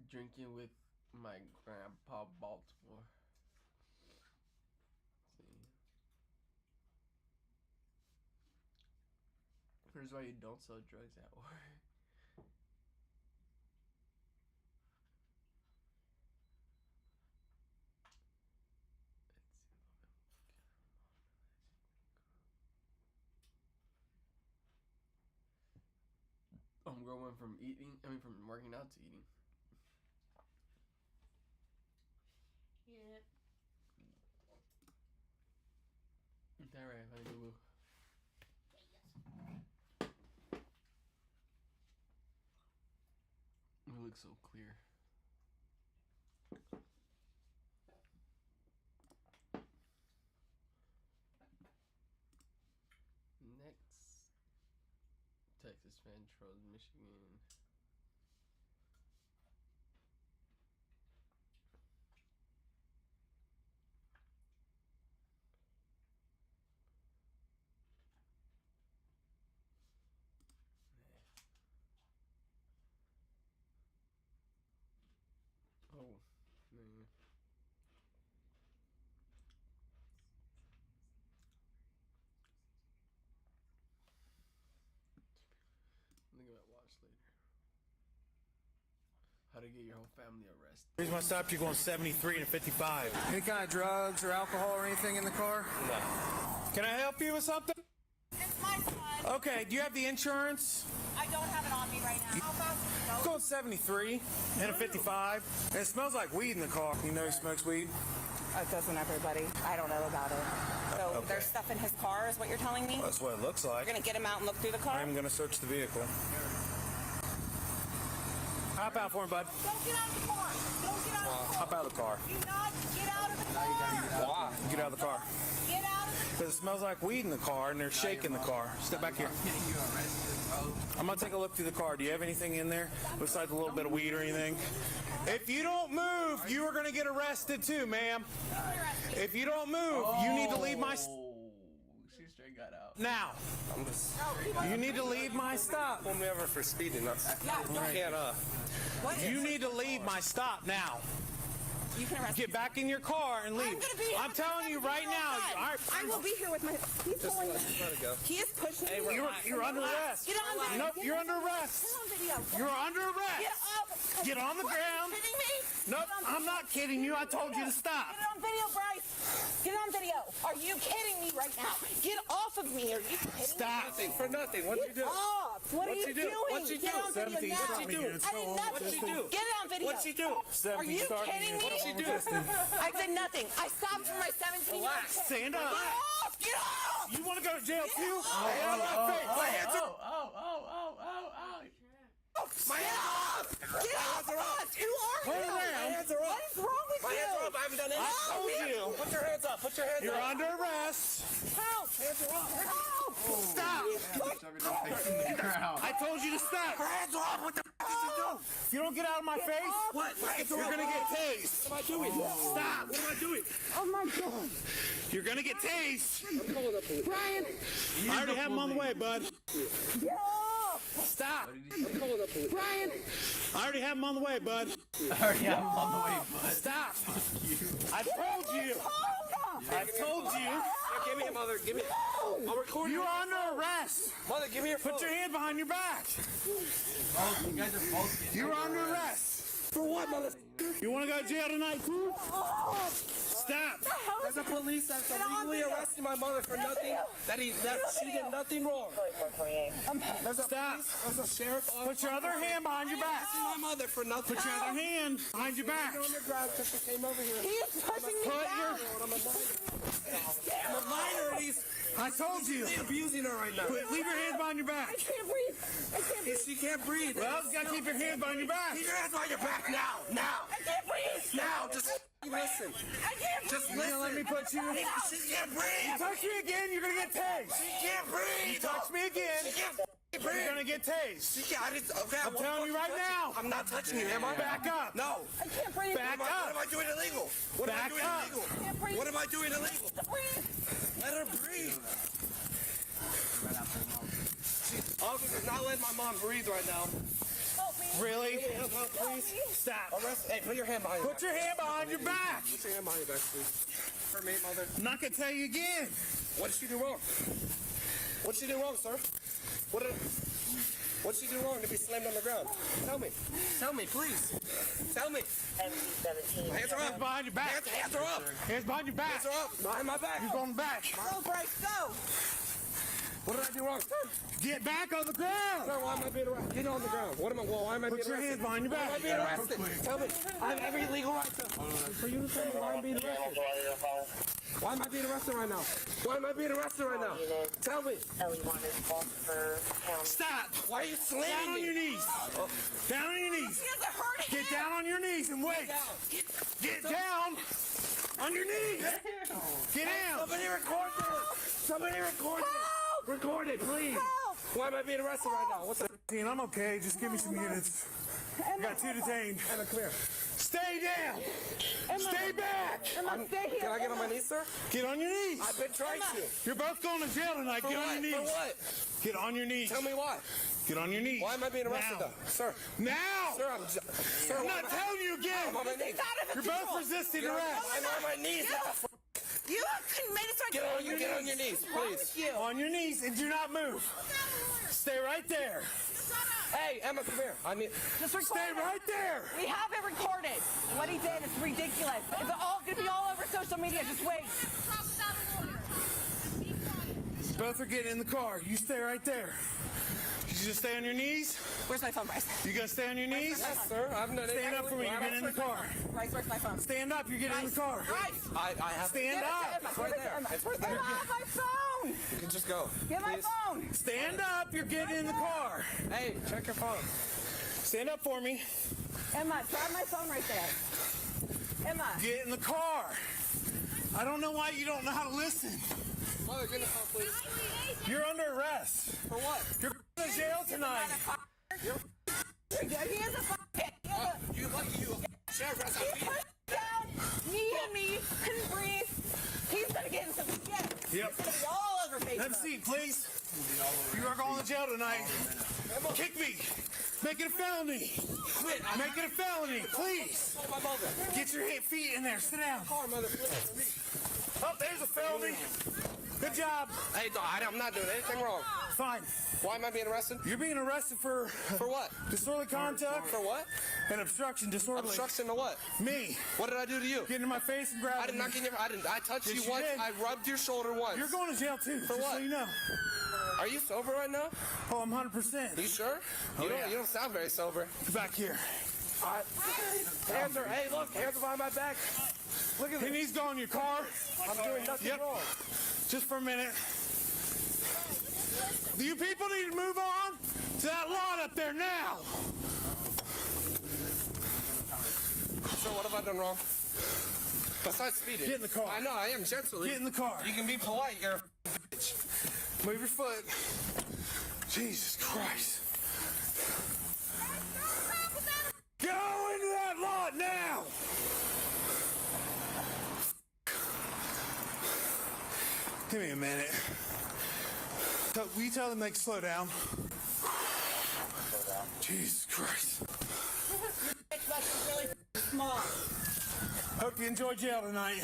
Drinking with my grandpa Baltimore. See. Here's why you don't sell drugs at work. I'm going from from working out to eating. Yep. Alright, honey boo boo. It looks so clear. Next, Texas fan trolls Michigan. How to get your whole family arrested. The reason why I stopped you going 73 and 55. Any kind of drugs or alcohol or anything in the car? No. Can I help you with something? It's my son. Okay, do you have the insurance? I don't have it on me right now. How fast is it It's going 73 and a 55. And it smells like weed in the car. You know he smokes weed? It doesn't everybody. I don't know about it. So there's stuff in his car is what you're telling me? Well, that's what it looks like. You're going to get him out and look through the car? I'm going to search the vehicle. Hop out for him, bud. Don't get out of the car. Don't get out of the car. Hop out of the car. Do not get out of the car. Why? Get out of the car. Get out of the Because it smells like weed in the car and they're shaking the car. Step back here. I'm going to take a look through the car. Do you have anything in there besides a little bit of weed or anything? If you don't move, you are going to get arrested too, ma'am. If you don't move, you need to leave my... She straight got out. Now. I'm just... You need to leave my stop. Pull me over for speeding. That's... You can't, You need to leave my stop now. You can arrest Get back in your car and leave. I'm telling you right now. I will be here with my... He's pulling... He is pushing me. You're under arrest. Get on video. Nope, you're under arrest. Get on video. You're under arrest. Get up. Get on the What? ground. Are you kidding me? Nope, I'm not kidding you. I told you to stop. Get it on video, Bryce. Get it on video. Are you kidding me right now? Get off of me. Are you kidding me? Stop. For nothing. What'd you do? Get off. What are you doing? What'd you do? Get on video now. What'd you do? I did nothing. What'd you do? Get it on video. What'd you do? Are you kidding me? What'd you do? I did nothing. I stopped for my 17-year-old kid. Stand up. Get off. Get off. You want to go to jail too? My hands are... My hands up! Get off of us! Who are you? My hands are up. What is wrong with My you? hands are up. I haven't done anything. I told you. Put your hands up. Put your hands You're up. under arrest. Help! Hands are up. Help! Stop. I told you to stop. Her hands are up. What the f*** did you do? If you don't get out of my face, What? you're going to get tased. What am I doing? Stop. What am I doing? Oh my God! You're going to get tased. I'm calling the police. Brian! I already have him on the way, bud. Get off! Stop. I'm calling the police. Brian! I already have him on the way, bud. I already have him on the way, bud. Stop. I told you. I told you. Give me a mother. Give me. I'll record You are under arrest. Mother, give me your phone. Put your hand behind your back. Oh, you guys are both. You're under arrest. For what, mother? You want to go to jail tonight, too? Stop. There's a police that's illegally arresting my mother for nothing. That she did nothing wrong. There's a police. There's a sheriff. Put your other hand behind your back. Arresting my mother for nothing. Put your other hand behind your back. On the ground because she came over here. He is pushing me down! I'm a minor and he's I told you. abusing her right now. Leave your hands behind your back. I can't breathe! I can't breathe! She can't breathe. Well, you gotta keep your hands behind your back. Keep your hands behind your back now. Now. I can't breathe! Now. Just listen. I can't breathe! Just You gonna let me listen. put you? She can't breathe. Touch me again, you're gonna get tased. She can't breathe. You touch me again, She can't you're breathe. gonna get tased. She can't. Okay, I'm telling you right now. I'm not touching you, am I? Back up. No. I can't breathe! Back What up. am I doing illegal? What am I Back doing up. illegal? can't breathe. What am I doing illegal? Breathe! Let her breathe. Officer's not letting my mom breathe right now. Help me! Really? Help, please. Stop. Arrest. Hey, put your hand behind your Put your hand behind your back. Put your hand behind your back, please. For me, mother. I'm not gonna tell you again. What did she do wrong? What did she do wrong, sir? What did she do wrong to be slammed on the ground? Tell me. Tell me, please. Tell me. Hands are Hands up. behind your back. Hands are up. Hands behind your back. Hands are up. Behind my back. You're going back. Go, Bryce, go! What did I do wrong, sir? Get back on the ground. Sir, why am I being arrested? Get on the ground. Why am I being Put your arrested? hands behind your Why am I back. being arrested? Tell me. I have every legal right to. For you to tell me why I'm being arrested. Why am I being arrested right now? Why am I being arrested right now? Tell me. Stop. Why are you slamming Down on me? your knees. Down on your knees. Get down on your knees and wait. Get down on your knees. Get down. Somebody record this. Somebody record this. Record it, please. Why am I being arrested right now? What's the... I'm okay. Just give me some units. I got 2 detained. Emma, come here. Stay down. Stay back. Emma, stay here! Can I get on my knees, sir? Get on your knees. I've been trying to. You're both going to jail tonight. For Get on what? your knees. For what? Get on your knees. Tell me why. Get on your knees. Why am I being arrested, Now. though? Sir. Now. Sir, I'm not telling you again. I'm on my knees. You're both resisting arrest. I'm on my knees. You made it so I Get on your knees, please. You? On your knees and do not move. Stay right there. Hey, Emma, come here. I mean, Just record Stay it. right there. We have it recorded. What he did is ridiculous. It's all gonna be all over social media. Just wait. Both are getting in the car. You stay right there. You just stay on your knees. Where's my phone, Bryce? You gonna stay on your knees? yes, sir. I'm not. Stand up for me. You're getting in the car. Bryce, where's my phone? Stand up. You're getting in the car. Bryce! I have. Stand up. It's right there. It's right there. Emma, my phone! You can just go. Get my please. phone! Stand up. You're getting in the car. Hey, check your phone. Stand up for me. Emma, grab my phone right there. Emma. Get in the car. I don't know why you don't know how to listen. Mother, get in the car, please. You're under arrest. For what? You're going to jail tonight. He is a fucking. You lucky you. Sheriff, that's He put down me couldn't breathe. He's gonna get in some shit. Yep. It's gonna be all over Facebook. Have a seat, please. You are going to jail tonight. Kick me. Make it a felony. Quit. Make it a felony, please. My mother. Get your feet in there. Sit down. Car, mother, please. Oh, there's a felony. Good job. Hey, I'm not doing anything wrong. Fine. Why am I being arrested? You're being arrested for what? Disorderly conduct. For what? And obstruction disorderly. Obstruction to what? Me. What did I do to you? Get in my face and grab I did not get in your. I touched Yes, you you once. did. I rubbed your shoulder once. You're going to jail too. For just what? So you know. Are you sober right now? Oh, I'm 100%. You sure? Oh, You yeah. don't sound very sober. Get back here. Hands are. Hey, look. Hands are behind my back. Look at He me. needs to go in your car. I'm doing nothing wrong. Just for a minute. You people need to move on to that lot up there now. So what have I done wrong? Besides speeding. Get in the car. I know, I am gently. Get in the car. You can be polite, you're a bitch. Move your foot. Jesus Christ. Go into that lot now. Give me a minute. Will you tell them they can slow down? Jesus Christ. Bitch must be really small. Hope you enjoy jail tonight.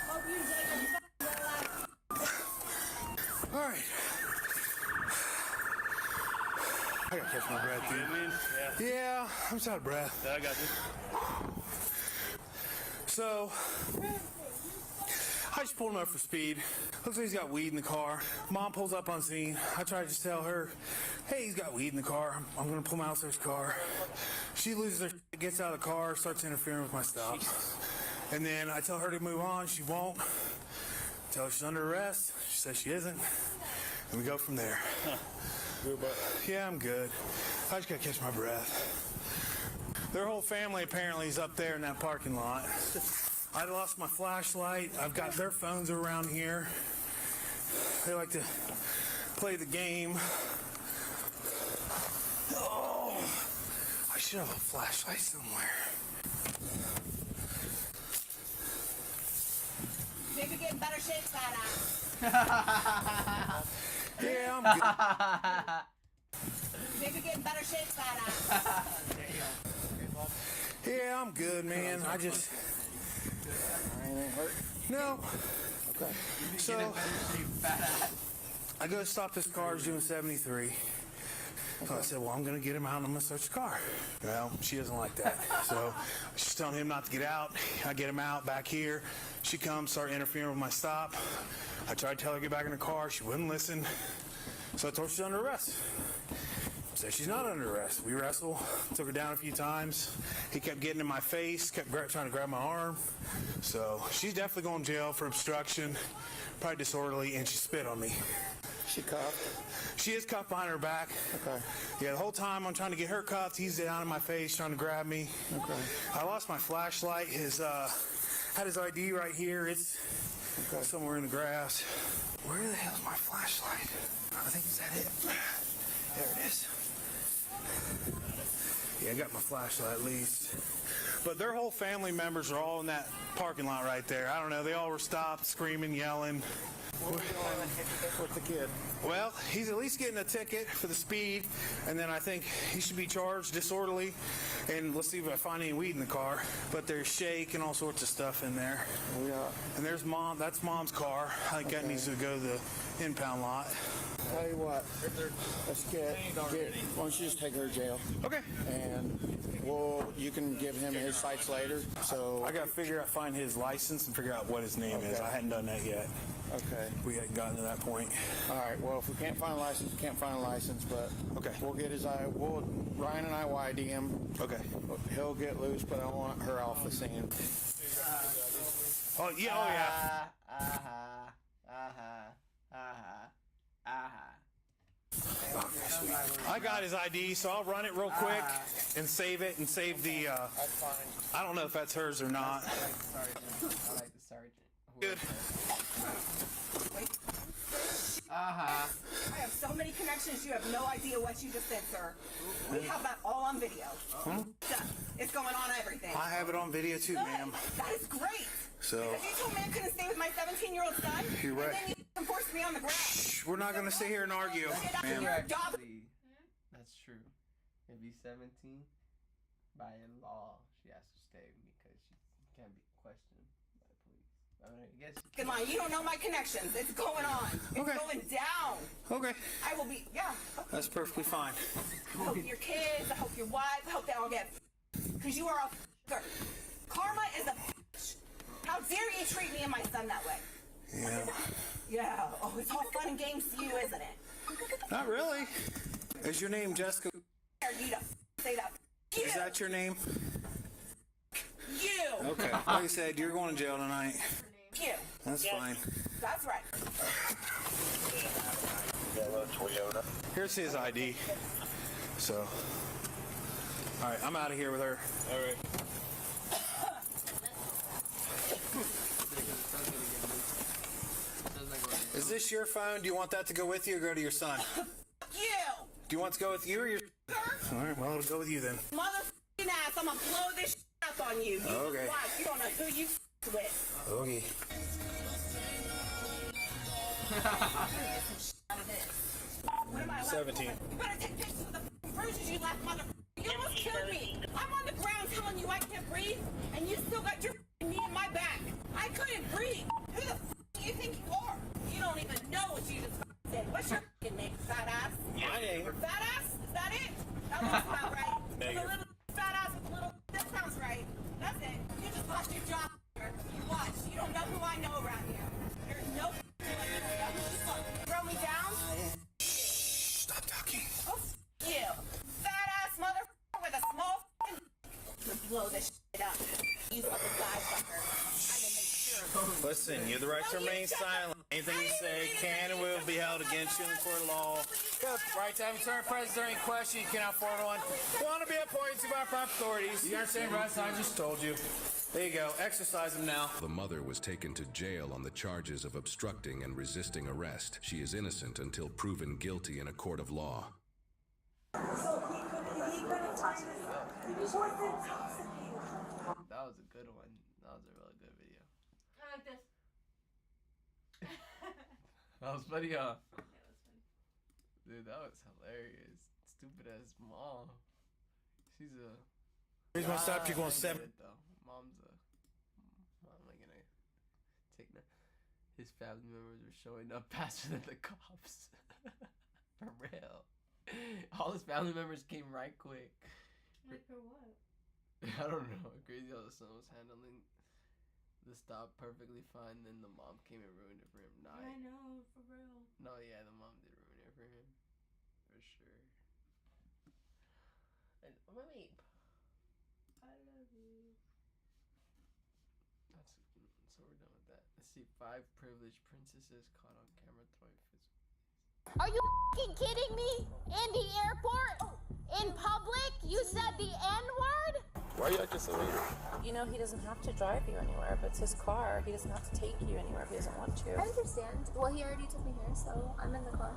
Hope you enjoy your All right. I gotta catch my breath, dude. Yeah, I'm just out of breath. Yeah, I got you. So, I just pulled him up for speed. Looks like he's got weed in the car. Mom pulls up on scene. I try to just tell her, hey, he's got weed in the car. I'm gonna pull him out of his car. She loses her shit, gets out of the car, starts interfering with my stop. And then I tell her to move on. She won't. Tell her she's under arrest. She says she isn't. And we go from there. Yeah, I'm good. I just gotta catch my breath. Their whole family apparently is up there in that parking lot. I lost my flashlight. I've got their phones around here. They like to play the game. Oh, I should have a flashlight somewhere. Maybe get in better shape, badass. Yeah, I'm good. Maybe get in better shape, badass. Yeah, I'm good, man. I just... No. Okay. So, I go to stop this car. It's doing 73. So I said, well, I'm going to get him out and I'm going to search the car. Well, she doesn't like that. So she's telling him not to get out. I get him out back here. She comes, start interfering with my stop. I tried to tell her to get back in the car. She wouldn't listen. So I told her she's under arrest. Said she's not under arrest. We wrestle. Took her down a few times. He kept getting in my face, kept trying to grab my arm. So she's definitely going to jail for obstruction, probably disorderly, and she spit on me. She cuffed? She is cuffed behind her back. Okay. Yeah, the whole time I'm trying to get her cuffed, he's down in my face trying to grab me. Okay. I lost my flashlight. Had his ID right here. It's somewhere in the grass. Where the hell's my flashlight? I think, is that it? There it is. Yeah, I got my flashlight at least. But their whole family members are all in that parking lot right there. I don't know. They all were stopped, screaming, yelling. What's the kid? Well, he's at least getting a ticket for the speed, and then I think he should be charged disorderly. And let's see if I find any weed in the car. But there's shake and all sorts of stuff in there. Yeah. And there's mom. That's mom's car. I think that needs to go to the impound lot. Tell you what, let's why don't you just take her to jail? Okay. And you can give him his sites later. So I gotta find his license and figure out what his name is. I hadn't done that yet. Okay. We hadn't gotten to that point. All right. Well, if we can't find a license, we can't find a license. But okay, we'll get Ryan and I will ID him. Okay. He'll get loose, but I want her off the scene. Oh yeah. Oh yeah. Okay, sweet. I got his ID, so I'll run it real quick and save it and save the. I don't know if that's hers or not. I like the sergeant. Good. I have so many connections, you have no idea what you just said, sir. We have that all on video. It's going on everything. I have it on video too, ma'am. That is great. So. Because you told me I couldn't stay with my 17-year-old son. You're right. And then you forced me on the ground. Shh, we're not going to sit here and argue, ma'am. That's true. If he's 17, by law, she has to stay because she can't be questioned by the police. I mean, I guess. Come on, you don't know my connections. It's going on. It's going down. Okay. I will be, That's perfectly fine. I hope your kids, I hope your wife, I hope they all get because you are a f***er. Karma is a bitch. How dare you treat me and my son that way? Yeah. Yeah. Oh, it's all fun and games to you, isn't it? Not really. Is your name Jessica? You to say that. Is that your name? You. Okay. Like I said, you're going to jail tonight. You. That's fine. That's right. Yellow Toyota. Here's his ID. So. All right, I'm out of here with her. All right. Is this your phone? Do you want that to go with you or go to your son? You. Do you want it to go with you or your? All right, well, it'll go with you then. Mother ass, I'm gonna blow this up on you. Okay. Watch, you don't know who you with. Okay. 17. You better take pictures of the bruises you left, mother. You almost killed me. I'm on the ground telling you I can't breathe, and you still got your knee in my back. I couldn't breathe. Who the do you think you are? You don't even know what you just said. What's your name, fat ass? My name. Fat ass? Is that it? That looks about right. With a little fat ass with a little. That sounds right. That's it. You just lost your job. You watch. You don't know who I know around here. There's no. Throw me down. Stop talking. Oh, you. Fat ass motherfucker with a small to blow this shit up. You fucking die fucker. I will make sure. Listen, you have the right to remain silent. Anything you say can and will be held against you in the court of law. You have the right to have a turn presence during question. You cannot forward one. You want to be appointed to by proper authorities. You understand, Russ? I just told you. There you go. Exercise them now. The mother was taken to jail on the charges of obstructing and resisting arrest. She is innocent until proven guilty in a court of law. That was a good one. That was a really good video. I like this. That was funny, huh? Dude, that was hilarious. Stupid ass mom. She's a. Here's my stop. You're going 7. Mom's a. I'm like gonna take that. His family members were showing up faster than the cops. For real. All his family members came right quick. Like for what? I don't know. Crazy how the son was handling the stop perfectly fine. Then the mom came and ruined it for him. Nah, I know, for real. No, yeah, the mom did ruin it for him. For sure. And mommy, I love you. So we're done with that. Let's see. 5 privileged princesses caught on camera throwing fists. Are you f***ing kidding me? In the airport? In public? You said the N-word? Why are you acting so weird? You know, he doesn't have to drive you anywhere. If it's his car, he doesn't have to take you anywhere if he doesn't want to. I understand. Well, he already took me here, so I'm in the car.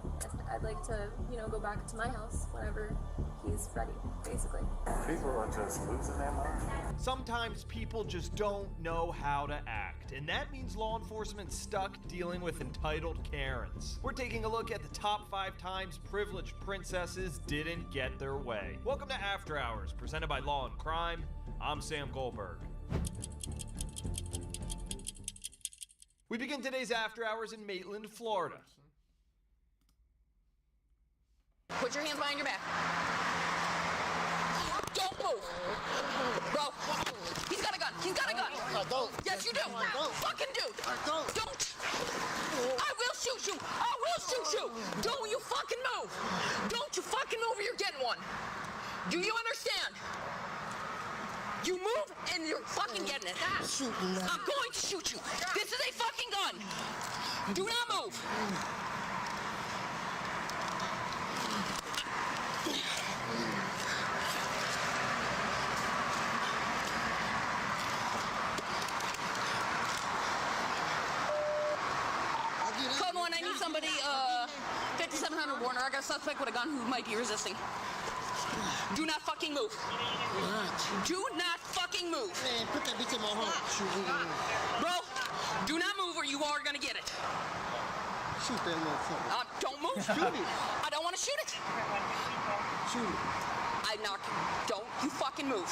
I'd like to, go back to my house whenever he's ready, basically. People are just losing their mind. Sometimes people just don't know how to act, and that means law enforcement's stuck dealing with entitled Karens. We're taking a look at the top 5 times privileged princesses didn't get their way. Welcome to After Hours, presented by Law and Crime. I'm Sam Goldberg. We begin today's After Hours in Maitland, Florida. Put your hands behind your back. Don't move. Bro, he's got a gun. He's got a gun. I don't. Yes, you do. I don't. Fucking do. I don't. Don't. I will shoot you. I will shoot you. Don't you fucking move. Don't you fucking move or you're getting one. Do you understand? You move and you're fucking getting it. I'm going to shoot you. This is a fucking gun. Do not move. Code 1, I need somebody, 5700 Warner. I got a suspect with a gun who might be resisting. Do not fucking move. Do not fucking move. Man, put that bitch in my heart. Bro, do not move or you are gonna get it. Shoot that motherfucker. Don't move. Shoot it. I don't want to shoot it. Shoot it. I knock. Don't you fucking move.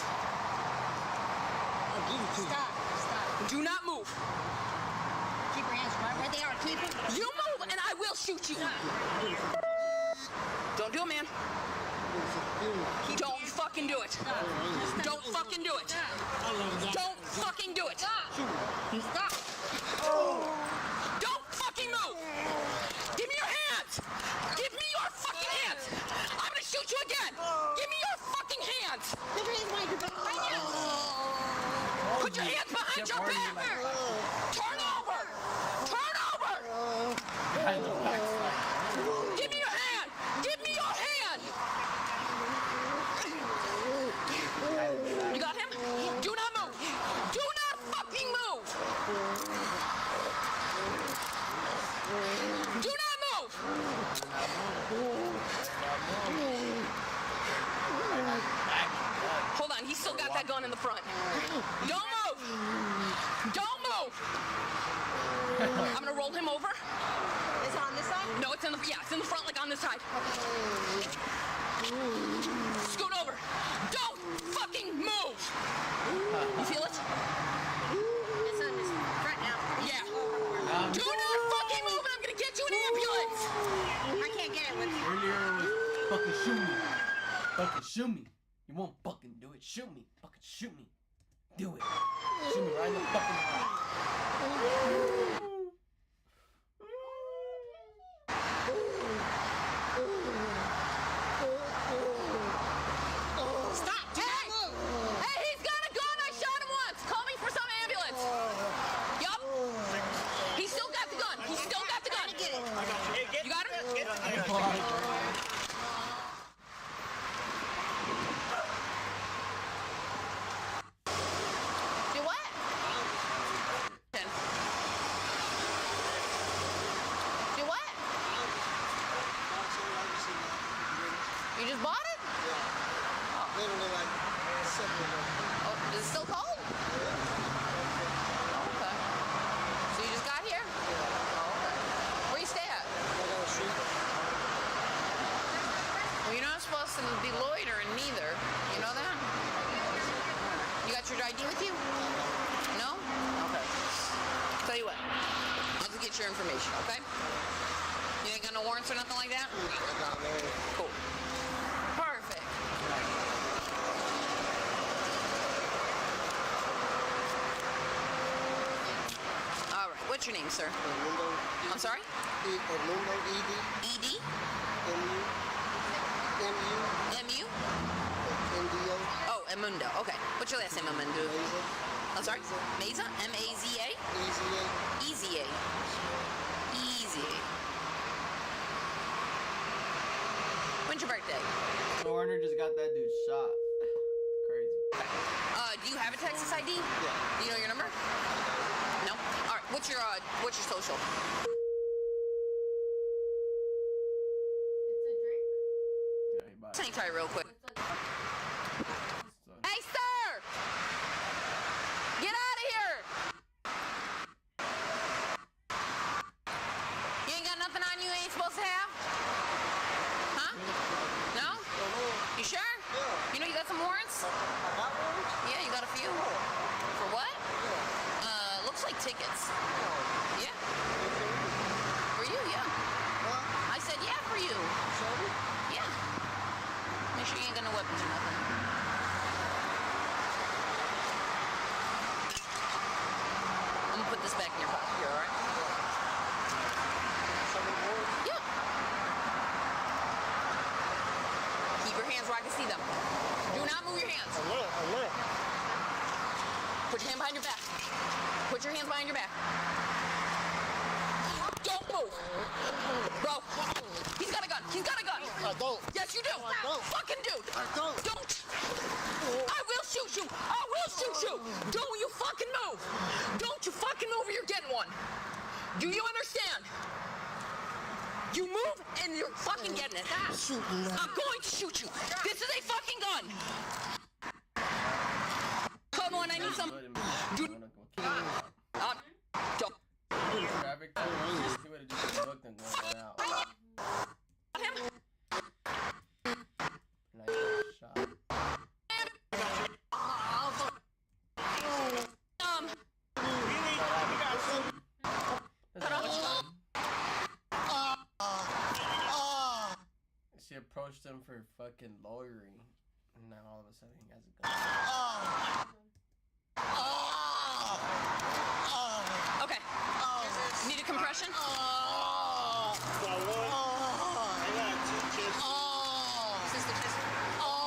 I'll give it to you. Stop. Do not move. Keep your hands right where they are. Keep it. You move and I will shoot you. Don't do it, man. Don't fucking do it. Don't fucking do it. Don't fucking do it. Stop. Don't fucking move. Give me your hands. Give me your fucking hands. I'm gonna shoot you again. Give me your fucking hands. Put your hands behind your back. Turn over. Turn over. Give me your hand. Give me your hand. You got him? Do not move. Do not fucking move. Do not move. Hold on, he's still got that gun in the front. Don't move. Don't move. I'm gonna roll him over. Is it on this side? No, it's in the it's in the front, like on this side. Scoot over. Don't fucking move. You feel it? It's on this front now. Yeah. Do not fucking move, and I'm gonna get you an ambulance. I can't get it with you. Earlier was fucking shoot me. Fucking shoot me. You won't fucking do it. Shoot me. Fucking shoot me. Do it. Shoot me right in the fucking eye. Stop. Hey! Hey, he's got a gun. I shot him once. Call me for some ambulance. Yup. He still got the gun. He still got the gun. You got him? Do what? Do what? You just bought it? Oh, is it still cold? Oh, okay. So you just got here? Oh, okay. Where you stay at? Well, you're not supposed to be loitering neither. You know that? You got your ID with you? No? Okay. Tell you what. I'll just get your information, okay? You ain't got no warrants or nothing like that? Cool. Perfect. All right. What's your name, sir? I'm sorry? E.D.? M.U.? Oh, Emundo. Okay. What's your last name, Emundo? I'm sorry? Meza? M-A-Z-A? E-Z-A. E-Z-A. When's your birthday? Warner just got that dude shot. Crazy. Do you have a Texas ID? Yeah. Do you know your number? No? All right. What's your social? Hang tight real quick. tickets. Yeah. For you, yeah. I said, yeah, for you. Yeah. Make sure you ain't got no weapons or nothing. I'm gonna put this back in your pocket here, alright? Yeah. Keep your hands where I can see them. Do not move your hands. I will. Put your hand behind your back. Put your hands behind your back. Don't move. Bro, he's got a gun. He's got a gun. I don't. Yes, you do. I don't. Fucking do. I don't. Don't. I will shoot you. I will shoot you. Don't you fucking move. Don't you fucking move or you're getting one. Do you understand? You move and you're fucking getting it. I'm going to shoot you. This is a fucking gun. Come on, I need some. Dude. Don't. Traffic. He would have just looked and went out. Him. Nice shot. She approached him for fucking lawyering, and then all of a sudden he has a gun. Okay. Need a compression? No,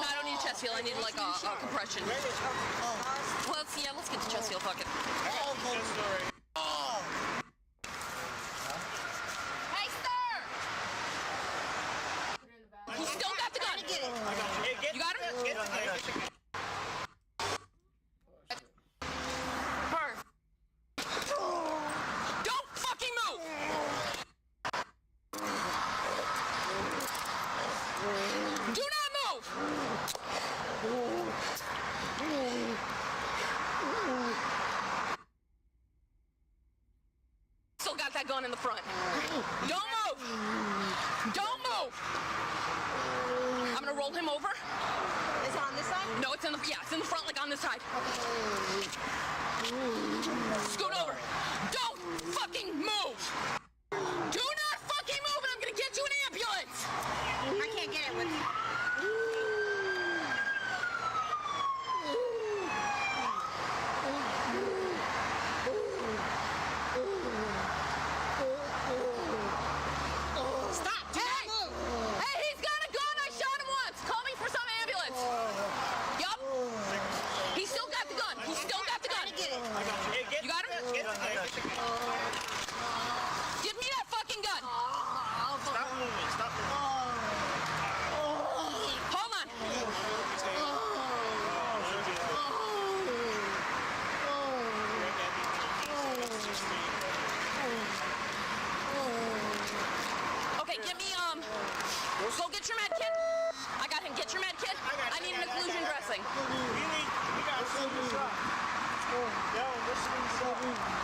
I don't need a chest feel. I need like a compression. Well, let's get the chest feel. Fuck it. Hey, sir! He still got the gun. You got him? Don't fucking move! Do not move! Still got that gun in the front. Don't move! Don't move! I'm gonna roll him over. Is it on this side? No, it's in the it's in the front, like on this side. Scoot over. Don't fucking move! Do not fucking move, and I'm gonna get you an ambulance! I can't get it with you. Stop! Hey! Hey, he's got a gun! I shot him once! Call me for some ambulance! Yup! He still got the gun! He still got the gun! You got him? Give me that fucking gun! Stop moving. Stop moving. Hold on! Okay, get me, go get your med kit. I got him. Get your med kit. I need an occlusion dressing.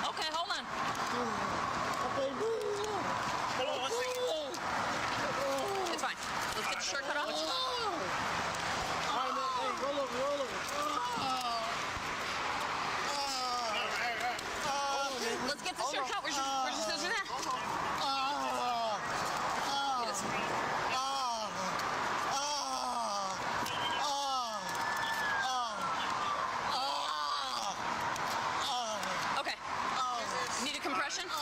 Okay, hold on. It's fine. Let's get the shirt cut off. Let's get the shirt cut. Where's your scissors at? Get us. Okay. Need a compression? No,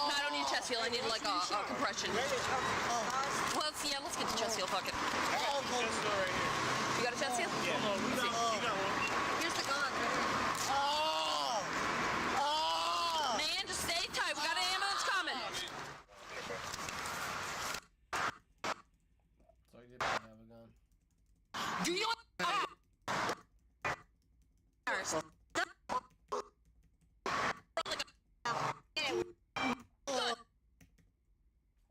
I don't need a chest feel. I need like a compression. Well, let's get the chest feel. Fuck it. You got a chest feel? Yeah. Here's the gun. Man, just stay tight. We got an ambulance coming. So you didn't have a gun. Do you want?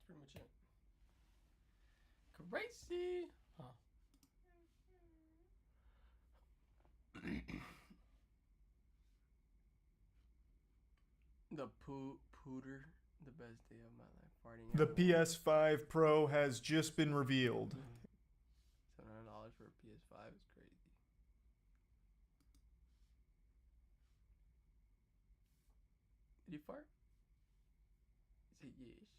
Pretty much it. Crazy. Huh. The pooter, the best day of my life. Farting. The PS5 Pro has just been revealed. $700 for a PS5 is crazy. Did he fart? Say yes.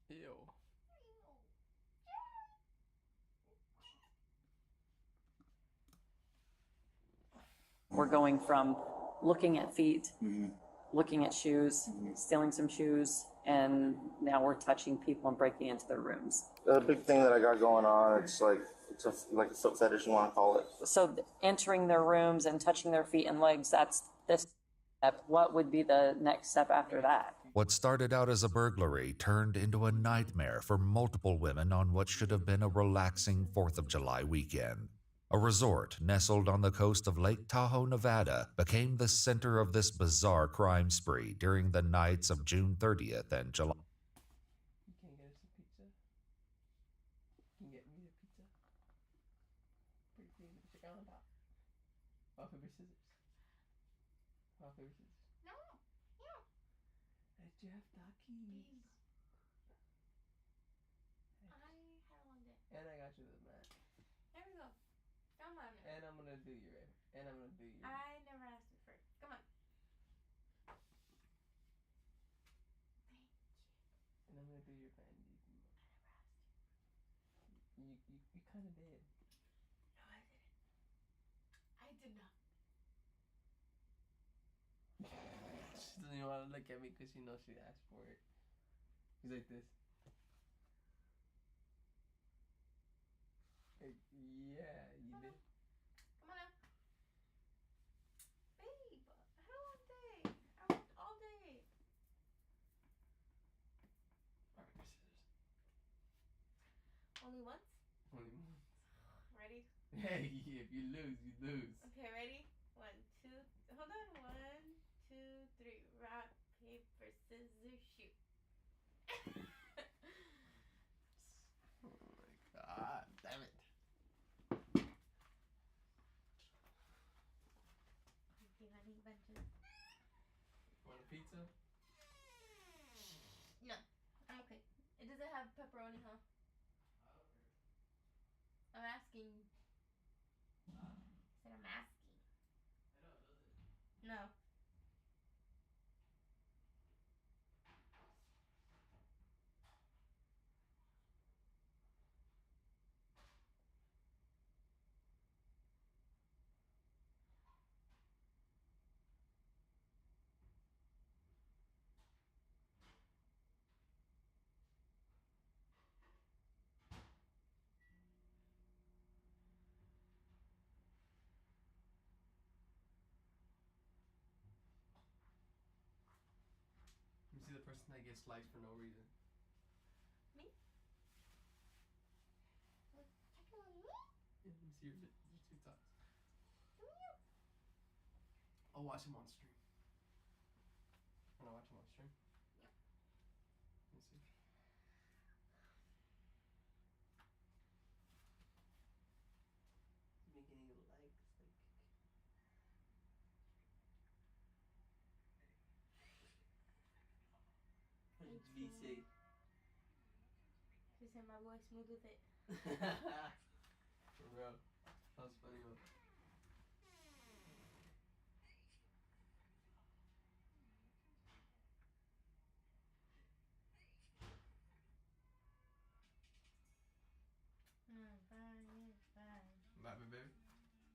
Ew. We're going from looking at feet, looking at shoes, stealing some shoes, and now we're touching people and breaking into their rooms. The big thing that I got going on, it's like a foot fetish, you want to call it. So entering their rooms and touching their feet and legs, that's this step. What would be the next step after that? What started out as a burglary turned into a nightmare for multiple women on what should have been a relaxing 4th of July weekend. A resort nestled on the coast of Lake Tahoe, Nevada, became the center of this bizarre crime spree during the nights of June 30th and July. You can't get us a pizza? Can you get me a pizza? Pretty please with the chicken on top. Rock, paper, scissors. Rock, paper, scissors. No. Yeah. Hey, Jeff, Takis. I had a long day. And I got you the mat. There we go. Come on. And I'm gonna do your hair. And I'm gonna do your hair. I never asked you first. Come on. And I'm gonna do your panties. You kind of did. No, I didn't. I did not. She doesn't even want to look at me because she knows she asked for it. He's like this. Hey, yeah, you did. Come on now. Babe, I had a long day. I worked all day. Alright, scissors. Only once? Only one. Ready? Hey, if you lose, you lose. Okay, ready? 1, 2. Hold on. 1, 2, 3. Rock, paper, scissors, shoot. Oh my god, damn it. Honey bunches. Want a pizza? No, I'm okay. It doesn't have pepperoni, huh? I'm asking. I said I'm asking. No. Let me see the person that gets sliced for no reason. Me? Yeah, let me see your TikToks. I'll watch him on stream. Wanna watch him on stream? Yep. Let me see. Making any likes, like. What did V say? She said my voice smooth with it. For real. That was funny one. Fine, it's fine. Bite me, baby.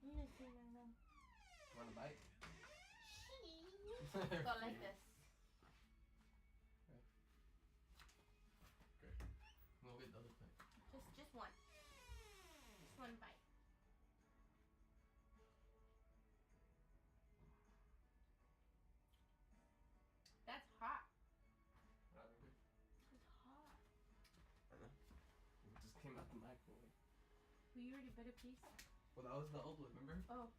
Let me see my mom. Want a bite? Go like this. Okay. We'll get the other plate. Just one. Just one bite. That's hot. It's hot. I know. It just came out the microwave. Well, you already bit a piece? Well, that was the old one, remember? Oh.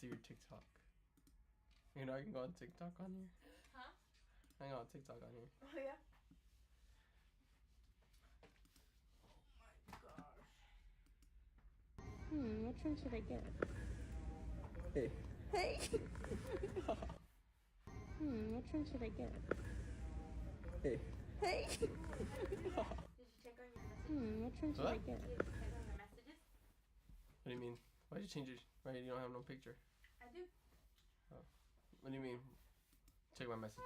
see your TikTok. You know I can go on TikTok on here? Huh? I can go on TikTok on here. Oh, yeah? Which one should I get? Hey. Hey! Which one should I get? Hey. Hey! Did you check on your messages? Which one should What? I get? Did you check on your messages? What do you mean? Why'd you change it? Right, you don't have no picture. I do. Oh. What do you mean? Check my message.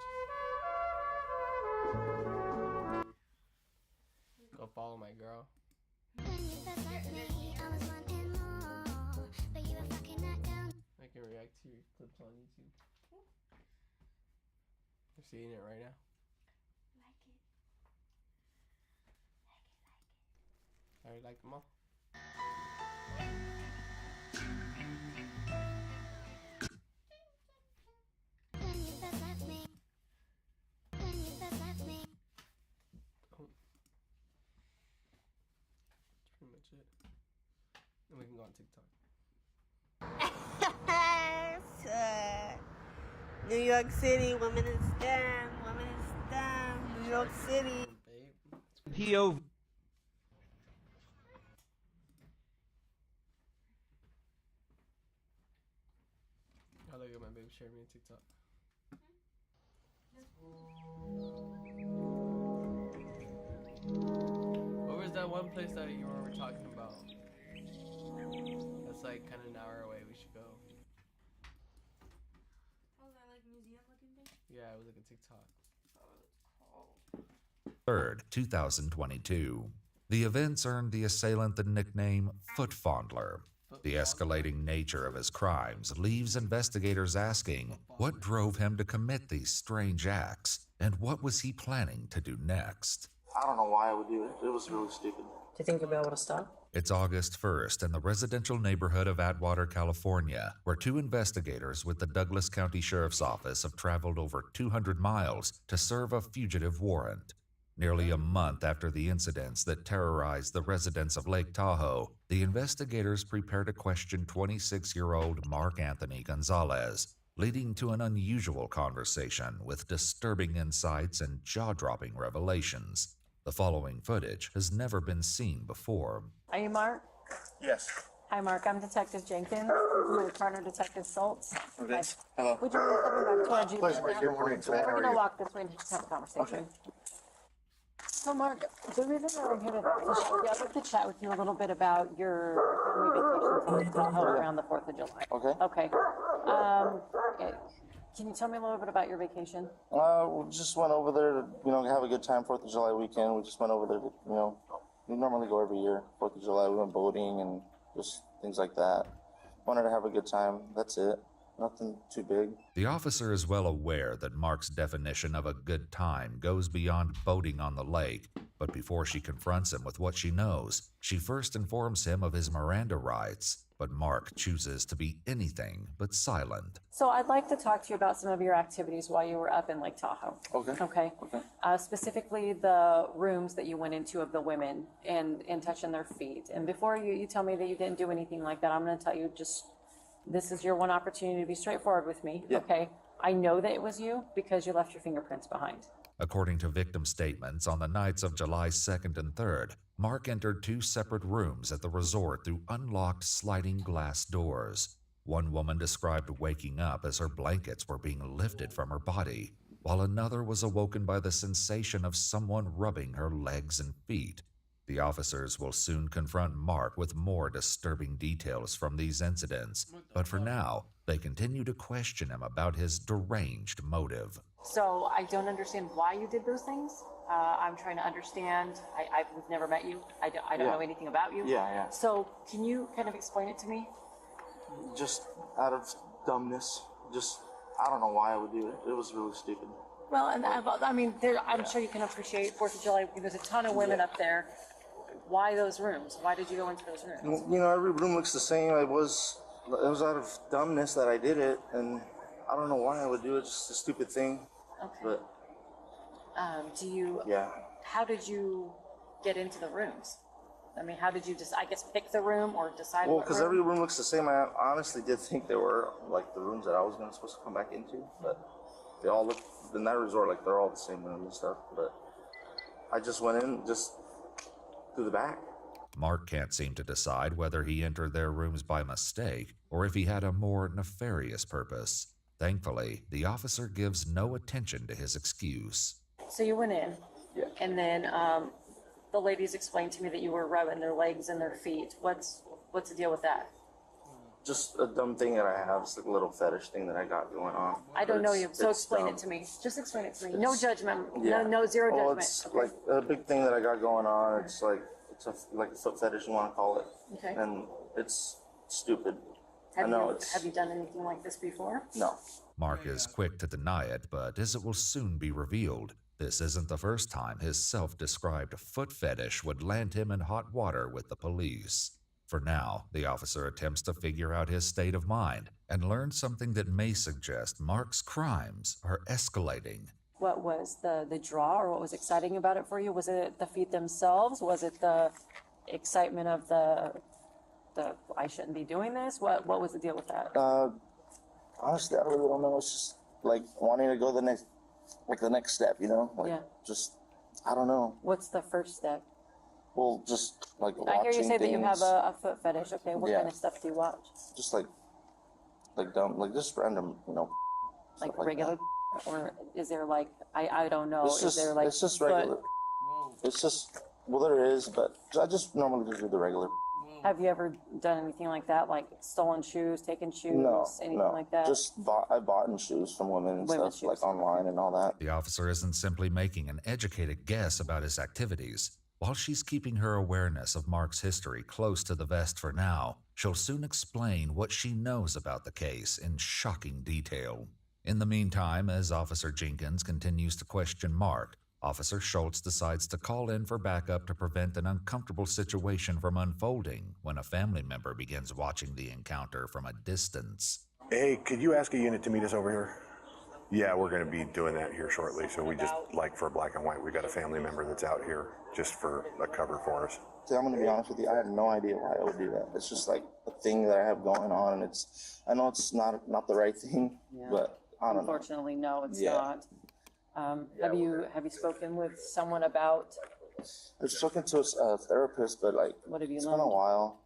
Go follow my girl. I can react to your clips on YouTube. You're seeing it right now. Like it. I already like them all. Oh. That's pretty much it. Then we can go on TikTok. New York City, women in STEM, women in STEM, New York City. POV. Oh, look at my baby sharing me on TikTok. What was that one place that you were talking about? That's like kind of an hour away. We should go. Oh, that like museum looking thing? Yeah, it was like a TikTok. Oh, it's cold. 3rd, 2022. The events earned the assailant the nickname Foot Fondler. The escalating nature of his crimes leaves investigators asking what drove him to commit these strange acts and what was he planning to do next. I don't know why I would do it. It was really stupid. Do you think you'll be able to stop? It's August 1st in the residential neighborhood of Atwater, California, where 2 investigators with the Douglas County Sheriff's Office have traveled over 200 miles to serve a fugitive warrant. Nearly a month after the incidents that terrorized the residents of Lake Tahoe, the investigators prepare to question 26-year-old Mark Anthony Gonzalez, leading to an unusual conversation with disturbing insights and jaw-dropping revelations. The following footage has never been seen before. Are you Mark? Yes. Hi, Mark. I'm Detective Jenkins. You're with partner Detective Schultz. Okay. Hi. Hello. Would you mind stepping back towards you? Pleasure. Good morning. How We're are going to you? walk this way and just have a conversation. So, Mark, the reason that I'm here I'd like to chat with you a little bit about your family vacation to Lake Tahoe around the 4th of July. Okay. Okay. Can you tell me a little bit about your vacation? We just went over there to, have a good time 4th of July weekend. We just went over there to, we normally go every year, 4th of July. We went boating and just things like that. Wanted to have a good time. That's it. Nothing too big. The officer is well aware that Mark's definition of a good time goes beyond boating on the lake, but before she confronts him with what she knows, she first informs him of his Miranda rights. But Mark chooses to be anything but silent. So I'd like to talk to you about some of your activities while you were up in Lake Tahoe. Okay. Okay. Specifically the rooms that you went into of the women and touching their feet. And before you tell me that you didn't do anything like that, I'm going to tell you this is your one opportunity to be straightforward with me. Yeah. Okay. I know that it was you because you left your fingerprints behind. According to victim statements, on the nights of July 2nd and 3rd, Mark entered 2 separate rooms at the resort through unlocked sliding glass doors. One woman described waking up as her blankets were being lifted from her body, while another was awoken by the sensation of someone rubbing her legs and feet. The officers will soon confront Mark with more disturbing details from these incidents, but for now, they continue to question him about his deranged motive. So I don't understand why you did those things. I'm trying to understand. I've never met you. I don't know anything about you. Yeah. So can you kind of explain it to me? Just out of dumbness. I don't know why I would do it. It was really stupid. Well, and I'm sure you can appreciate 4th of July. There's a ton of women up there. Why those rooms? Why did you go into those rooms? Every room looks the same. It was out of dumbness that I did it, and I don't know why I would do it. Just a stupid thing. Okay. But Yeah. How did you get into the rooms? I mean, how did you just, I guess, pick the room or decide Well, what because room? every room looks the same. I honestly did think they were like the rooms that I was supposed to come back into, but they all look in that resort like they're all the same room and stuff. But I just went in just through the back. Mark can't seem to decide whether he entered their rooms by mistake or if he had a more nefarious purpose. Thankfully, the officer gives no attention to his excuse. So you went in, and then the ladies explained to me that you were rubbing their legs and their feet. What's the deal with that? Just a dumb thing that I have. It's like a little fetish thing that I got going on. I don't know It's- you, so it's explain dumb. it to me. Just explain it to me. No It's- judgment. Yeah. No zero Well, judgment. it's Okay. like a big thing that I got going on. It's like like a foot fetish, you want to call it. Okay. And it's stupid. Have I know you it's have you done anything like this before? no. Mark is quick to deny it, but as it will soon be revealed, this isn't the first time his self-described foot fetish would land him in hot water with the police. For now, the officer attempts to figure out his state of mind and learns something that may suggest Mark's crimes are escalating. What was the draw, or what was exciting about it for you? Was it the feet themselves? Was it the excitement of the I shouldn't be doing this? What was the deal with that? Honestly, I really don't know. It's just like wanting to go the next step, you know? Like, Yeah. just, I don't know. What's the first step? Well, just like watching I hear you say that you have things, a foot fetish. Okay, what Yeah. kind of stuff do you watch? just like dumb, like just random, you know. Like stuff like regular, or is there like I don't know? It's Is just, there like it's just foot- regular. It's just, well, there is, but I just normally just do the regular. Have you ever done anything like that, like stolen shoes, taken shoes, No, anything no. like that? Just I bought in shoes from women and Women's stuff, like online and all that. The officer isn't simply making an educated guess about his activities. While she's keeping her awareness of Mark's history close to the vest for now, she'll soon explain what she knows about the case in shocking detail. In the meantime, as Officer Jenkins continues to question Mark, Officer Schultz decides to call in for backup to prevent an uncomfortable situation from unfolding when a family member begins watching the encounter from a distance. Hey, could you ask a unit to meet us over here? Yeah, we're going to be doing that here shortly. So we just, like for black and white, we got a family member that's out here just for a cover for us. See, I'm going to be honest with you. I have no idea why I would do that. It's just like a thing that I have going on, and I know it's not the right thing, Yeah. but I don't know. Unfortunately, no, it's Yeah. not. Have you spoken with someone about I was talking to a therapist, but like, what have you it's learned? been a while.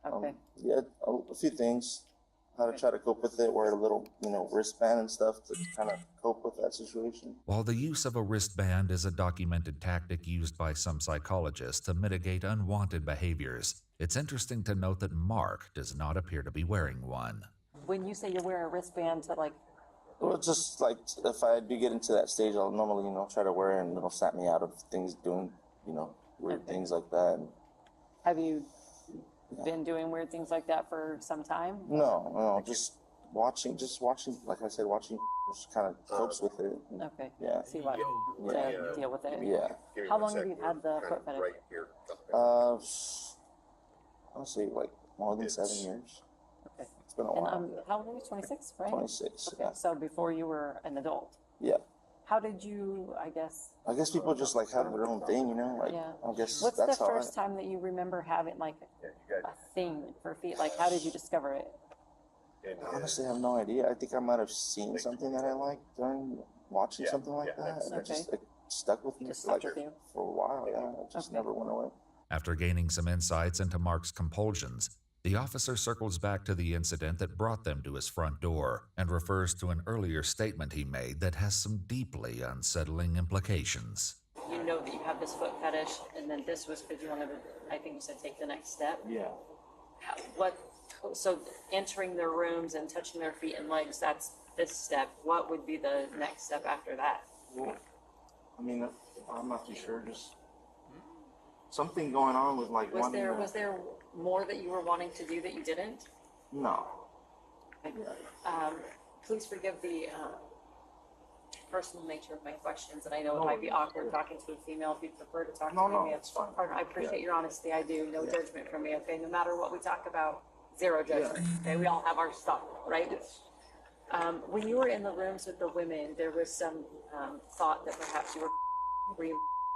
Okay. Yeah, a few things. How to try to cope with it, wear a little, wristband and stuff to kind of cope with that situation. While the use of a wristband is a documented tactic used by some psychologists to mitigate unwanted behaviors, it's interesting to note that Mark does not appear to be wearing one. When you say you wear a wristband to like, Well, just like if I do get into that stage, I'll normally, try to wear it and it'll snap me out of things doing, weird things like that. have you been doing weird things like that for some time? No, just watching, like I said, watching just kind of copes with it. Okay. Yeah. See what Yeah. to deal with it. Yeah. How long have you had the foot fetish? Honestly, like more than 7 years. Okay. It's been a And while. how old are you? 26, right? 26. Okay. So before you were an adult. Yeah. How did you? I guess people just like have their own thing, Like Yeah. I guess What's that's the how first time that you remember having like a thing for feet? Like, how did you discover it? I honestly have no idea. I think I might have seen something that I liked during watching something like that, and it just stuck with me Just stuck with you. for a while. Yeah, it just never went away. After gaining some insights into Mark's compulsions, the officer circles back to the incident that brought them to his front door and refers to an earlier statement he made that has some deeply unsettling implications. You know that you have this foot fetish, and then this was because you wanted to, I think you said, take the next step. Yeah. So entering their rooms and touching their feet and legs, that's this step. What would be the next step after that? Well, I mean, I'm not too sure. Just something going on with like wanting to- Was there more that you were wanting to do that you didn't? No. Please forgive the personal nature of my questions, and I know it might be awkward talking to a female. If you prefer to talk to me, it's fine. I appreciate your honesty. I do. No judgment from me. Okay, no matter what we talk about, zero judgment. Okay, we all have our stuff, right? When you were in the rooms with the women, there was some thought that perhaps you were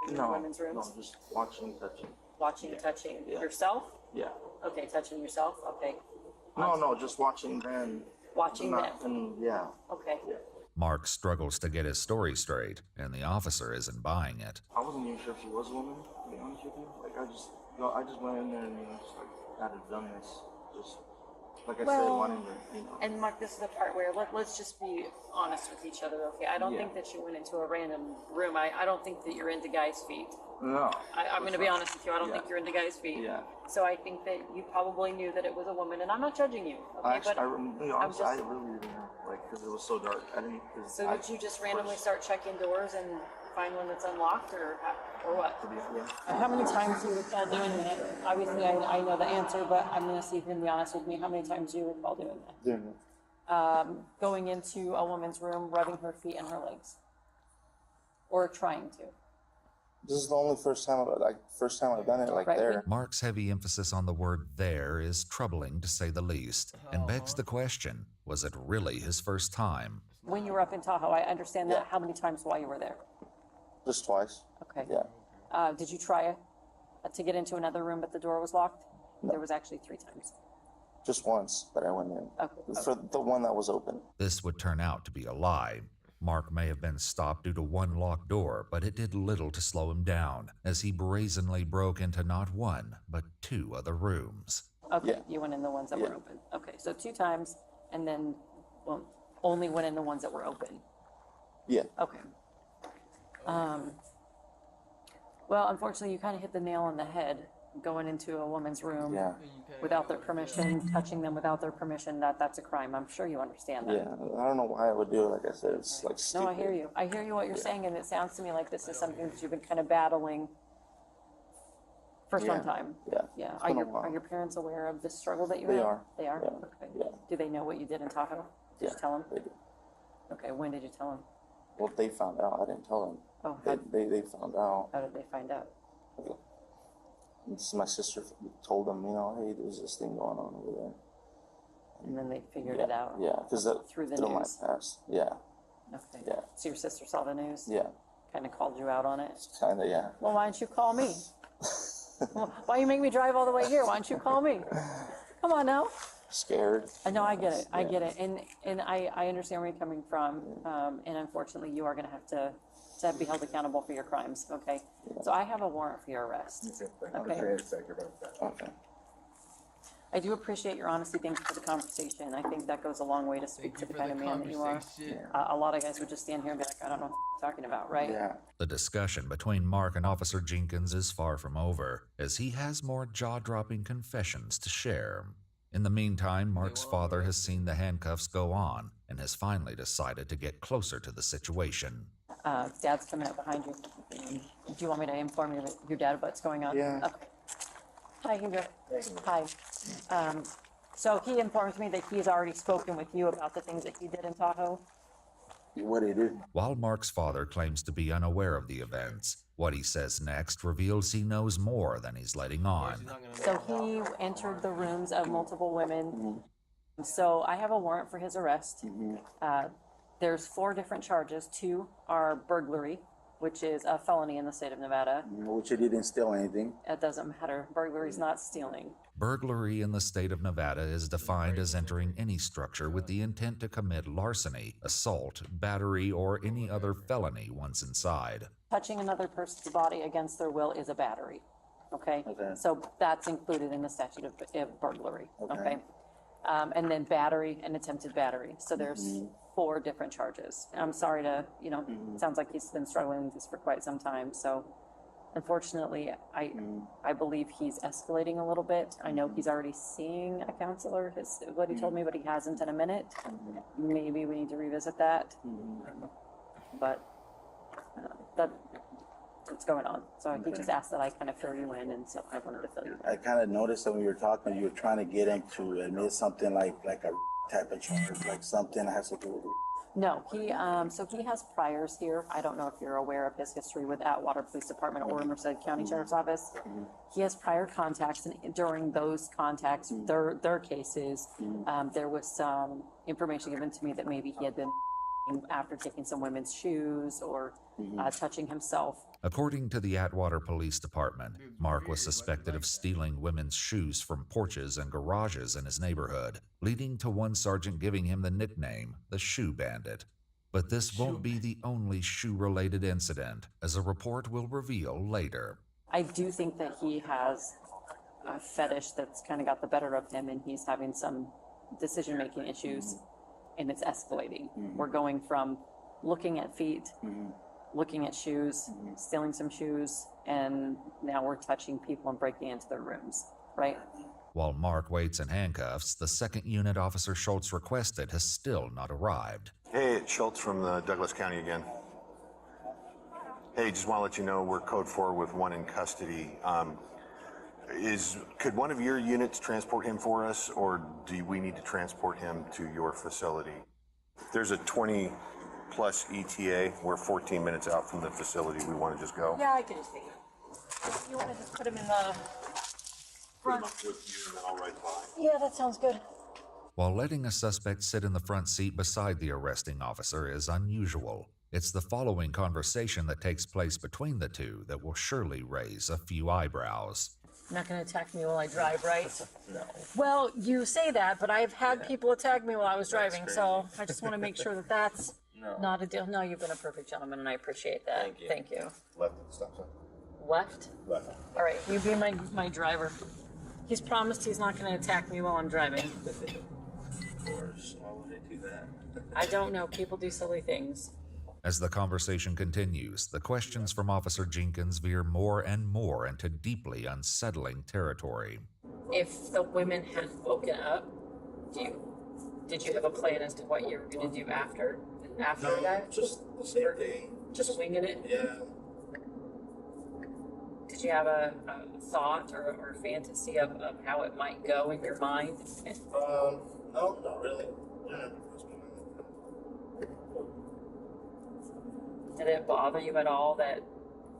in the women's rooms. No, just watching, touching. Watching, touching yourself? Yeah. Okay, touching yourself? Okay. No, just watching them. Watching them. And yeah. Okay. Yeah. Mark struggles to get his story straight, and the officer isn't buying it. I wasn't even sure if she was a woman, to be honest with you. Like, I just went in there and, just like, had done this. Just, like I said, wanting to, And Mark, this is the part where let's just be honest with each other, okay? I don't think that you went into a random room. I don't think that you're into guys' feet. No. I'm going to be honest with you. I don't think you're into guys' feet. Yeah. So I think that you probably knew that it was a woman, and I'm not judging you, okay? Actually, but I really didn't know, like, because it was so dark. I didn't. So did you just randomly start checking doors and find one that's unlocked, or what? How many times do you recall doing that? Obviously, I know the answer, but I'm going to see if you can be honest with me. How many times do you recall doing that? Doing it. Going into a woman's room, rubbing her feet and her legs, or trying to. This is the only first time I've done it like there. Mark's heavy emphasis on the word there is troubling to say the least, and begs the question, was it really his first time? When you were up in Tahoe, I understand that. How many times while you were there? Just twice. Okay. Yeah. Did you try to get into another room but the door was locked? No. There was actually 3 times. Just once that I went in. Okay. For the one that was open. This would turn out to be a lie. Mark may have been stopped due to one locked door, but it did little to slow him down, as he brazenly broke into not one, but 2 other rooms. Okay, you went in the ones that were open. Okay, so 2 times, and then only went in the ones that were open. Yeah. Okay. Well, unfortunately, you kind of hit the nail on the head. Going into a woman's room without their permission, touching them without their permission, that's a crime. I'm sure you understand that. Yeah, I don't know why I would do it. Like I said, it's like stupid. No, I hear you. I hear you what you're saying, and it sounds to me like this is something that you've been kind of battling for some time. Yeah. Yeah. Are your parents aware of the struggle that you had? They are. They are? Yeah. Okay. Yeah. Do they know what you did in Tahoe? Did you tell them? They do. Okay, when did you tell them? Well, they found out. I didn't tell them. Oh, they found out. How did they find out? Okay. My sister told them, hey, there's this thing going on over there. And then they figured it out? Yeah, because through the news. My past. Yeah. Okay. Yeah. So your sister saw the news? Yeah. Kind of called you out on it? Kind of, yeah. Well, why don't you call me? Why you make me drive all the way here? Why don't you call me? Come on now. Scared. I know, I get it. I get it. And I understand where you're coming from. And unfortunately, you are going to have to be held accountable for your crimes, okay? So I have a warrant for your arrest. Okay. Okay. I do appreciate your honesty. Thank you for the conversation. I think that goes a long way to speak to the kind of man that you are. A lot of guys would just stand here and be like, I don't know what you're talking about, right? Yeah. The discussion between Mark and Officer Jenkins is far from over, as he has more jaw-dropping confessions to share. In the meantime, Mark's father has seen the handcuffs go on and has finally decided to get closer to the situation. Dad's coming up behind you. Do you want me to inform your dad of what's going on? Yeah. Okay. Hi, Hugo. Hi. So he informs me that he's already spoken with you about the things that he did in Tahoe. What he did? While Mark's father claims to be unaware of the events, what he says next reveals he knows more than he's letting on. So he entered the rooms of multiple women. So I have a warrant for his arrest. There's 4 different charges. 2 are burglary, which is a felony in the state of Nevada. Which he didn't steal anything. It doesn't matter. Burglary is not stealing. Burglary in the state of Nevada is defined as entering any structure with the intent to commit larceny, assault, battery, or any other felony once inside. Touching another person's body against their will is a battery. Okay? So that's included in the statute of burglary. Okay? And then battery and attempted battery. So there's 4 different charges. I'm sorry to, it sounds like he's been struggling with this for quite some time. So unfortunately, I believe he's escalating a little bit. I know he's already seeing a counselor, what he told me, but he hasn't in a minute. Maybe we need to revisit that. But what's going on. So he just asked that I kind of fill you in, and so I wanted to fill you in. I kind of noticed that when you were talking, you were trying to get him to admit something like a type of charge, like something that has to do with it. No, so he has priors here. I don't know if you're aware of his history with Atwater Police Department or Merced County Sheriff's Office. He has prior contacts, and during those contacts, their cases, there was some information given to me that maybe he had been after taking some women's shoes or touching himself. According to the Atwater Police Department, Mark was suspected of stealing women's shoes from porches and garages in his neighborhood, leading to one sergeant giving him the nickname the Shoe Bandit. But this won't be the only shoe-related incident, as a report will reveal later. I do think that he has a fetish that's kind of got the better of him, and he's having some decision-making issues, and it's escalating. We're going from looking at feet, looking at shoes, stealing some shoes, and now we're touching people and breaking into their rooms, right? While Mark waits in handcuffs, the second unit Officer Schultz requested has still not arrived. Hey, it's Schultz from the Douglas County again. Hey, just want to let you know we're code 4 with one in custody. Could one of your units transport him for us, or do we need to transport him to your facility? There's a 20-plus ETA. We're 14 minutes out from the facility. We want to just go. Yeah, I can just take it. You want to just put him in the front? Yeah, that sounds good. While letting a suspect sit in the front seat beside the arresting officer is unusual, it's the following conversation that takes place between the two that will surely raise a few eyebrows. You're not going to attack me while I drive, right? No. Well, you say that, but I've had people attack me while I was driving, so I just want to make sure that that's not a deal. No, you've been a perfect gentleman, and I appreciate that. Thank you. Thank you. Left at the stop sign. Left? Left. All right, you be my driver. He's promised he's not going to attack me while I'm driving. Of course, why would I do that? I don't know. People do silly things. As the conversation continues, the questions from Officer Jenkins veer more and more into deeply unsettling territory. If the women had woken up, did you have a plan as to what you were going to do after that? Just the same thing. Just winging it? Yeah. Did you have a thought or fantasy of how it might go in your mind? No, not really. Did it bother you at all that,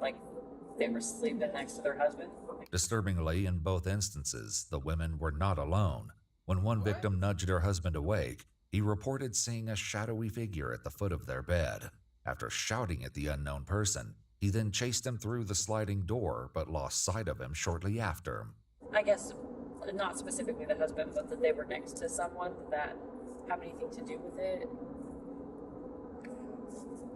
like, they were sleeping next to their husband? Disturbingly, in both instances, the women were not alone. When one victim nudged her husband awake, he reported seeing a shadowy figure at the foot of their bed. After shouting at the unknown person, he then chased him through the sliding door, but lost sight of him shortly after. I guess not specifically the husband, but that they were next to someone. Did that have anything to do with it?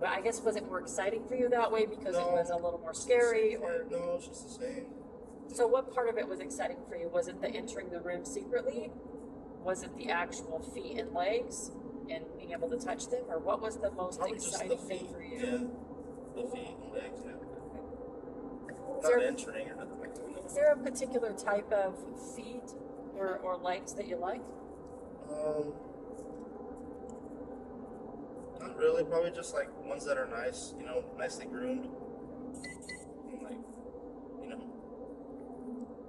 But I guess, was it more exciting for you that way because it was a little more scary? Or no, it's just the same. So what part of it was exciting for you? Was it the entering the room secretly? Was it the actual feet and legs and being able to touch them? Or what was the most exciting thing for you? Yeah, the feet and legs, yeah. Not entering or nothing like that. Is there a particular type of feet or legs that you like? Not really. Probably just like ones that are nice, nicely groomed. And like,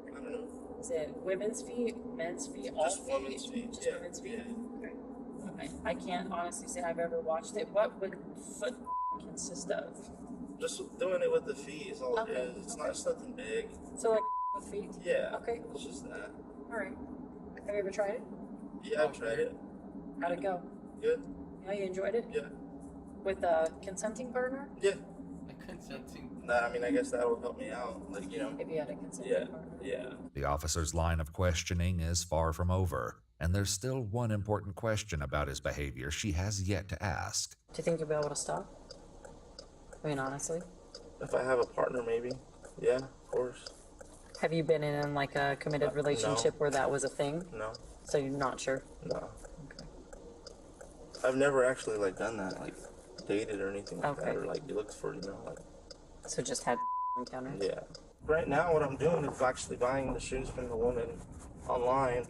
I don't know. Is it women's feet, men's feet, all Just feet? women's feet. Just women's feet? Okay. I can't honestly say I've ever watched it. What would foot consist of? Just doing it with the feet is all it is. It's nothing big. So like with feet? Yeah. Okay. It's just that. All right. Have you ever tried it? Yeah, I've tried it. How'd it go? Good. Yeah, you enjoyed it? Yeah. With a consenting partner? Yeah. Consenting. Nah, I mean, I guess that would help me out. Like, If you had a consenting partner. Yeah. The officer's line of questioning is far from over, and there's still one important question about his behavior she has yet to ask. Do you think you'll be able to stop? I mean, honestly. If I have a partner, maybe. Yeah, of course. Have you been in like a committed relationship where that was a thing? No. So you're not sure? No. Okay. I've never actually like done that, like dated or anything like that, or like looked for, like. So just had encounters? Yeah. Right now, what I'm doing is actually buying the shoes from the woman online,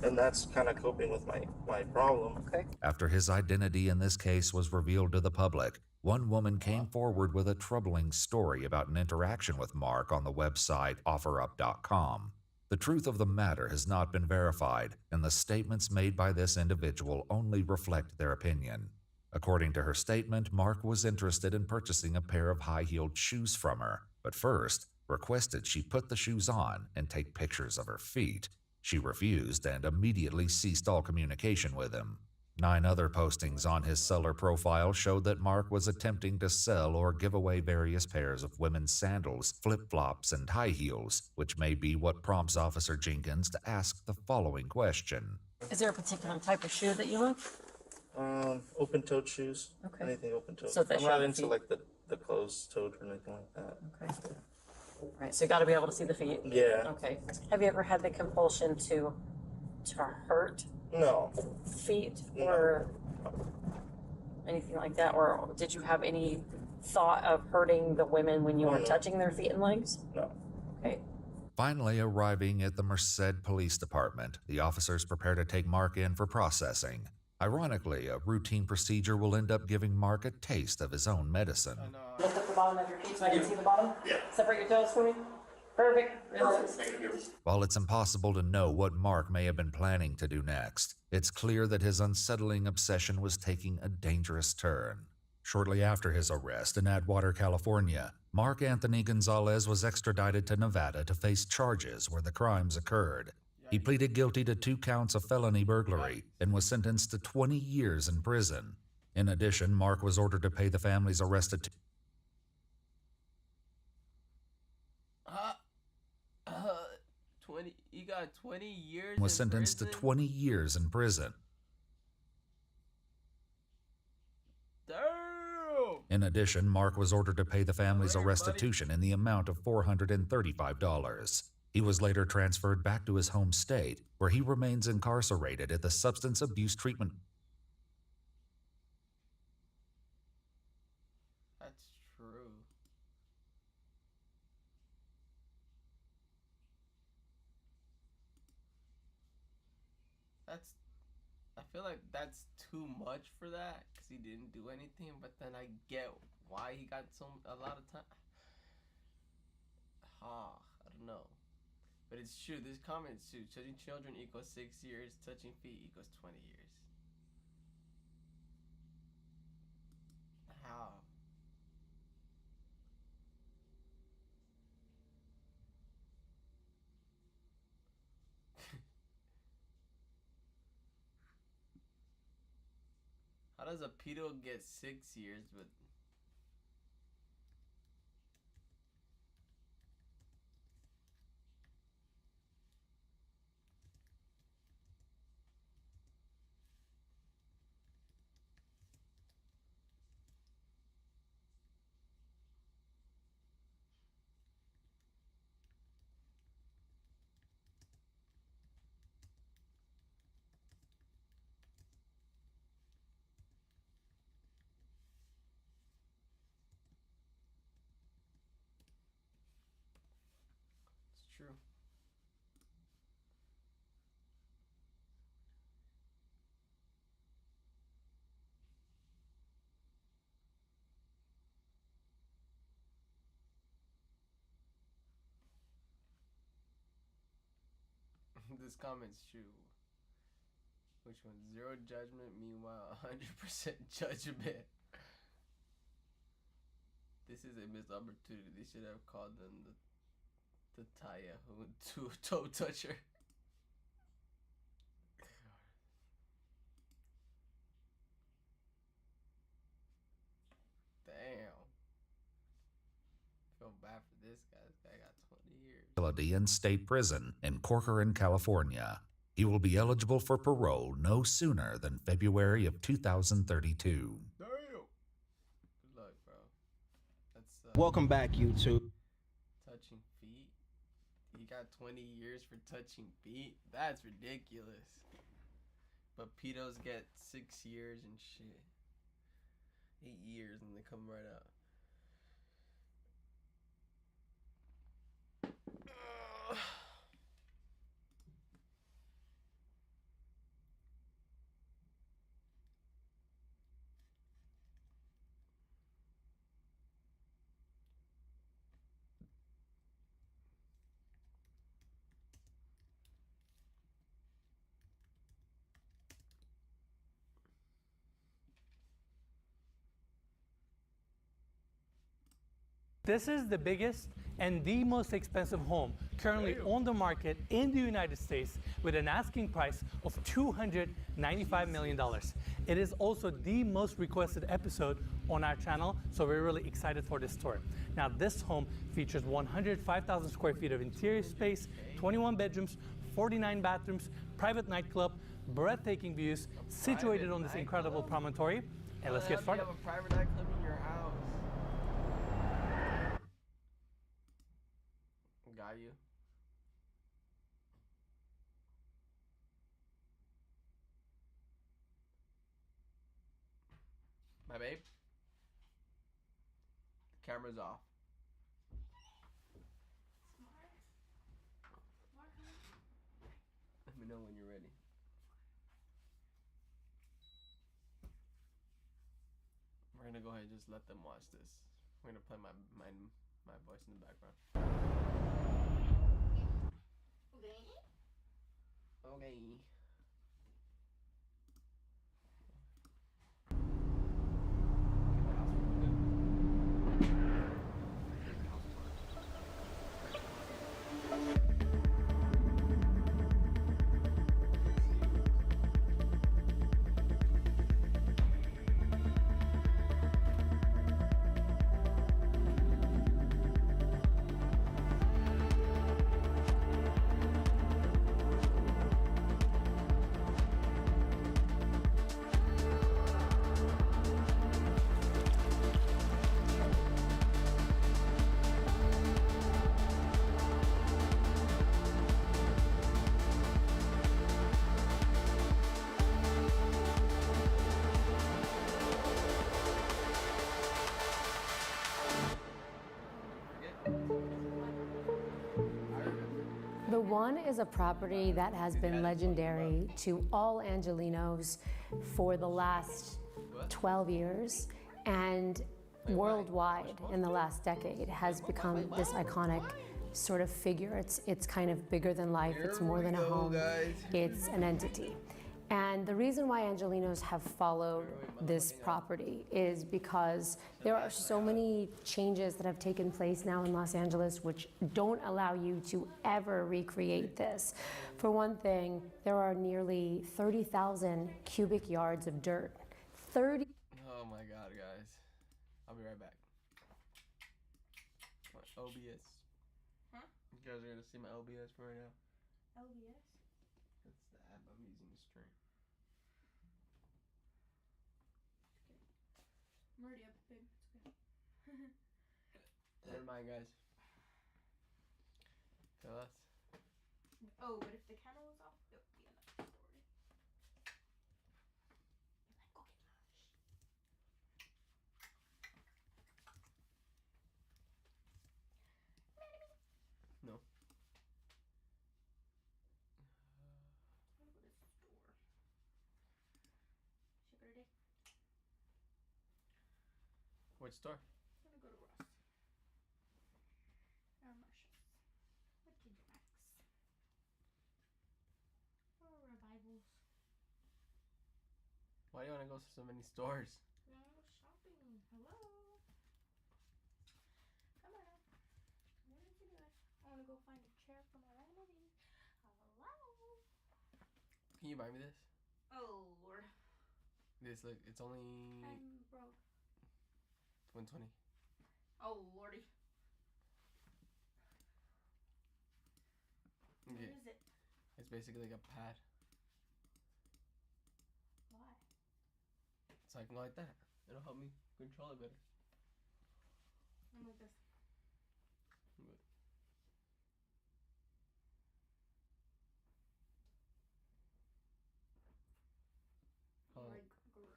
and that's kind of coping with my problem. Okay. After his identity in this case was revealed to the public, one woman came forward with a troubling story about an interaction with Mark on the website OfferUp.com. The truth of the matter has not been verified, and the statements made by this individual only reflect their opinion. According to her statement, Mark was interested in purchasing a pair of high-heeled shoes from her, but first requested she put the shoes on and take pictures of her feet. She refused and immediately ceased all communication with him. 9 other postings on his seller profile showed that Mark was attempting to sell or give away various pairs of women's sandals, flip-flops, and high heels, which may be what prompts Officer Jenkins to ask the following question. Is there a particular type of shoe that you like? Open-toed shoes. Okay. Anything open-toed. So they I'm show not the into feet? like the closed-toed or anything like that. Okay. Right, so you got to be able to see the feet. Yeah. Okay. Have you ever had the compulsion to hurt No. feet or anything like that, or did you have any thought of hurting the women when you were no. touching their feet and legs? No. Okay. Finally arriving at the Merced Police Department, the officers prepare to take Mark in for processing. Ironically, a routine procedure will end up giving Mark a taste of his own medicine. Lift up the bottom of your feet so I can see the bottom. Yeah. Separate your toes for me. Perfect. Relax. While it's impossible to know what Mark may have been planning to do next, it's clear that his unsettling obsession was taking a dangerous turn. Shortly after his arrest in Atwater, California, Mark Anthony Gonzalez was extradited to Nevada to face charges where the crimes occurred. He pleaded guilty to 2 counts of felony burglary and was sentenced to 20 years in prison. In addition, Mark was ordered to pay the families arrested 20. You got 20 years. was sentenced to 20 years in prison. Damn. In addition, Mark was ordered to pay the families a restitution in the amount of $435. He was later transferred back to his home state, where he remains incarcerated at the Substance Abuse Treatment. That's true. I feel like that's too much for that because he didn't do anything. But then I get why he got a lot of time. I don't know. But it's true. This comment is true. Touching children equals 6 years. Touching feet equals 20 years. How? How does a pedo get 6 years but... It's true. This comment's true. Which one? Zero judgment, meanwhile 100% judgment. This is a missed opportunity. They should have called them the Taya who toe toucher. Damn. Feel bad for this guy. This guy got 20 years. Facility in state prison in Corcoran, California. He will be eligible for parole no sooner than February of 2032. Damn. Good luck, bro. That's Welcome back, YouTube. touching feet. He got 20 years for touching feet. That's ridiculous. But pedos get 6 years and shit. 8 years and they come right out. This is the biggest and the most expensive home currently on the market in the United States with an asking price of $295 million. It is also the most requested episode on our channel, so we're really excited for this tour. Now, this home features 105,000 square feet of interior space, 21 bedrooms, 49 bathrooms, private nightclub, breathtaking views, situated on this incredible promontory. And let's get started. You have a private nightclub in your house. Got you. My babe. Camera's off. Let me know when you're ready. We're gonna go ahead and just let them watch this. We're gonna play my voice in the background. Okay. The One is a property that has been legendary to all Angelinos for the last 12 years, and worldwide in the last decade has become this iconic sort of figure. It's kind of bigger than life. It's more than a home. It's an entity. And the reason why Angelinos have followed this property is because there are so many changes that have taken place now in Los Angeles which don't allow you to ever recreate this. For one thing, there are nearly 30,000 cubic yards of dirt. Oh my God, guys. I'll be right back. My OBS. Huh? You guys are gonna see my OBS for right now. OBS? That's the app I'm using to stream. I'm already up, babe. It's okay. Never mind, guys. Tell us. Oh, but if the camera was off, it would be another story. Go get lunch. No. I'm gonna go to the store. Sugar today. Which store? I'm gonna go to Ross. Or Marshalls. Or TJ Maxx. Or Revivals. Why do you want to go to so many stores? No, shopping. Hello. Come on now. What did you do? I want to go find a chair for my remedy. Hello. Can you buy me this? Oh, Lord. This, look, it's only I'm broke. 120. Oh, Lordy. What Yeah. is it? It's basically like a pad. Why? So I can go like that. It'll help me control it better. I'm like this. Good. How long, Like, great.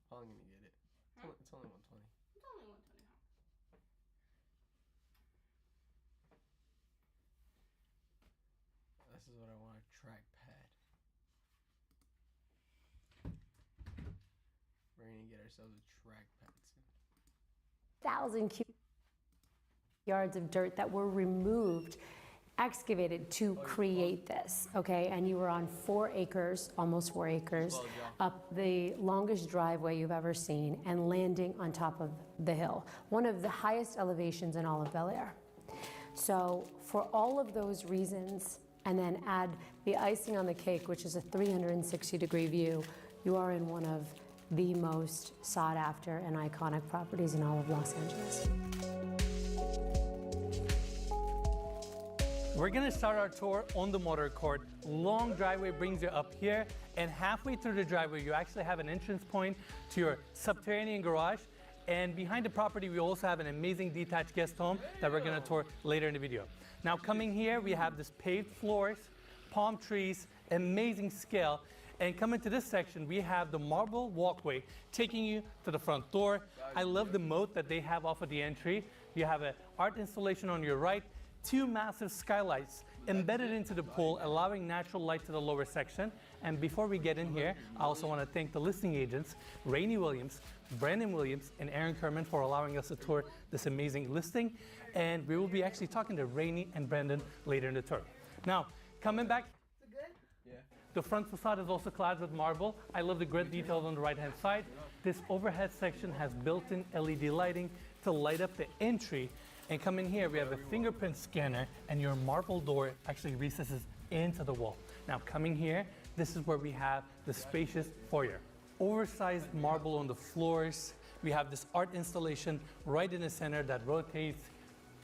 how long can you get it? Huh? It's only 120. It's only 120, huh? This is what I want, a trackpad. We're gonna get ourselves a trackpad soon. 1,000 cubic yards of dirt that were removed excavated to create this, okay? And you were on 4 acres, almost 4 acres, up the longest driveway you've ever seen and landing on top of the hill. One of the highest elevations in all of Bel Air. So for all of those reasons, and then add the icing on the cake, which is a 360-degree view, you are in one of the most sought after and iconic properties in all of Los Angeles. We're gonna start our tour on the motor court. Long driveway brings you up here, and halfway through the driveway, you actually have an entrance point to your subterranean garage. And behind the property, we also have an amazing detached guest home that we're gonna tour later in the video. Now coming here, we have this paved floors, palm trees, amazing scale. And coming to this section, we have the marble walkway taking you to the front door. I love the moat that they have off of the entry. You have an art installation on your right, 2 massive skylights embedded into the pool, allowing natural light to the lower section. And before we get in here, I also want to thank the listing agents, Rainey Williams, Brandon Williams, and Aaron Kerman for allowing us to tour this amazing listing. And we will be actually talking to Rainey and Brandon later in the tour. Now, coming back, the front facade is also clad with marble. I love the grid details on the right-hand side. This overhead section has built-in LED lighting to light up the entry. And come in here, we have a fingerprint scanner, and your marble door actually recesses into the wall. Now coming here, this is where we have the spacious foyer. Oversized marble on the floors. We have this art installation right in the center that rotates.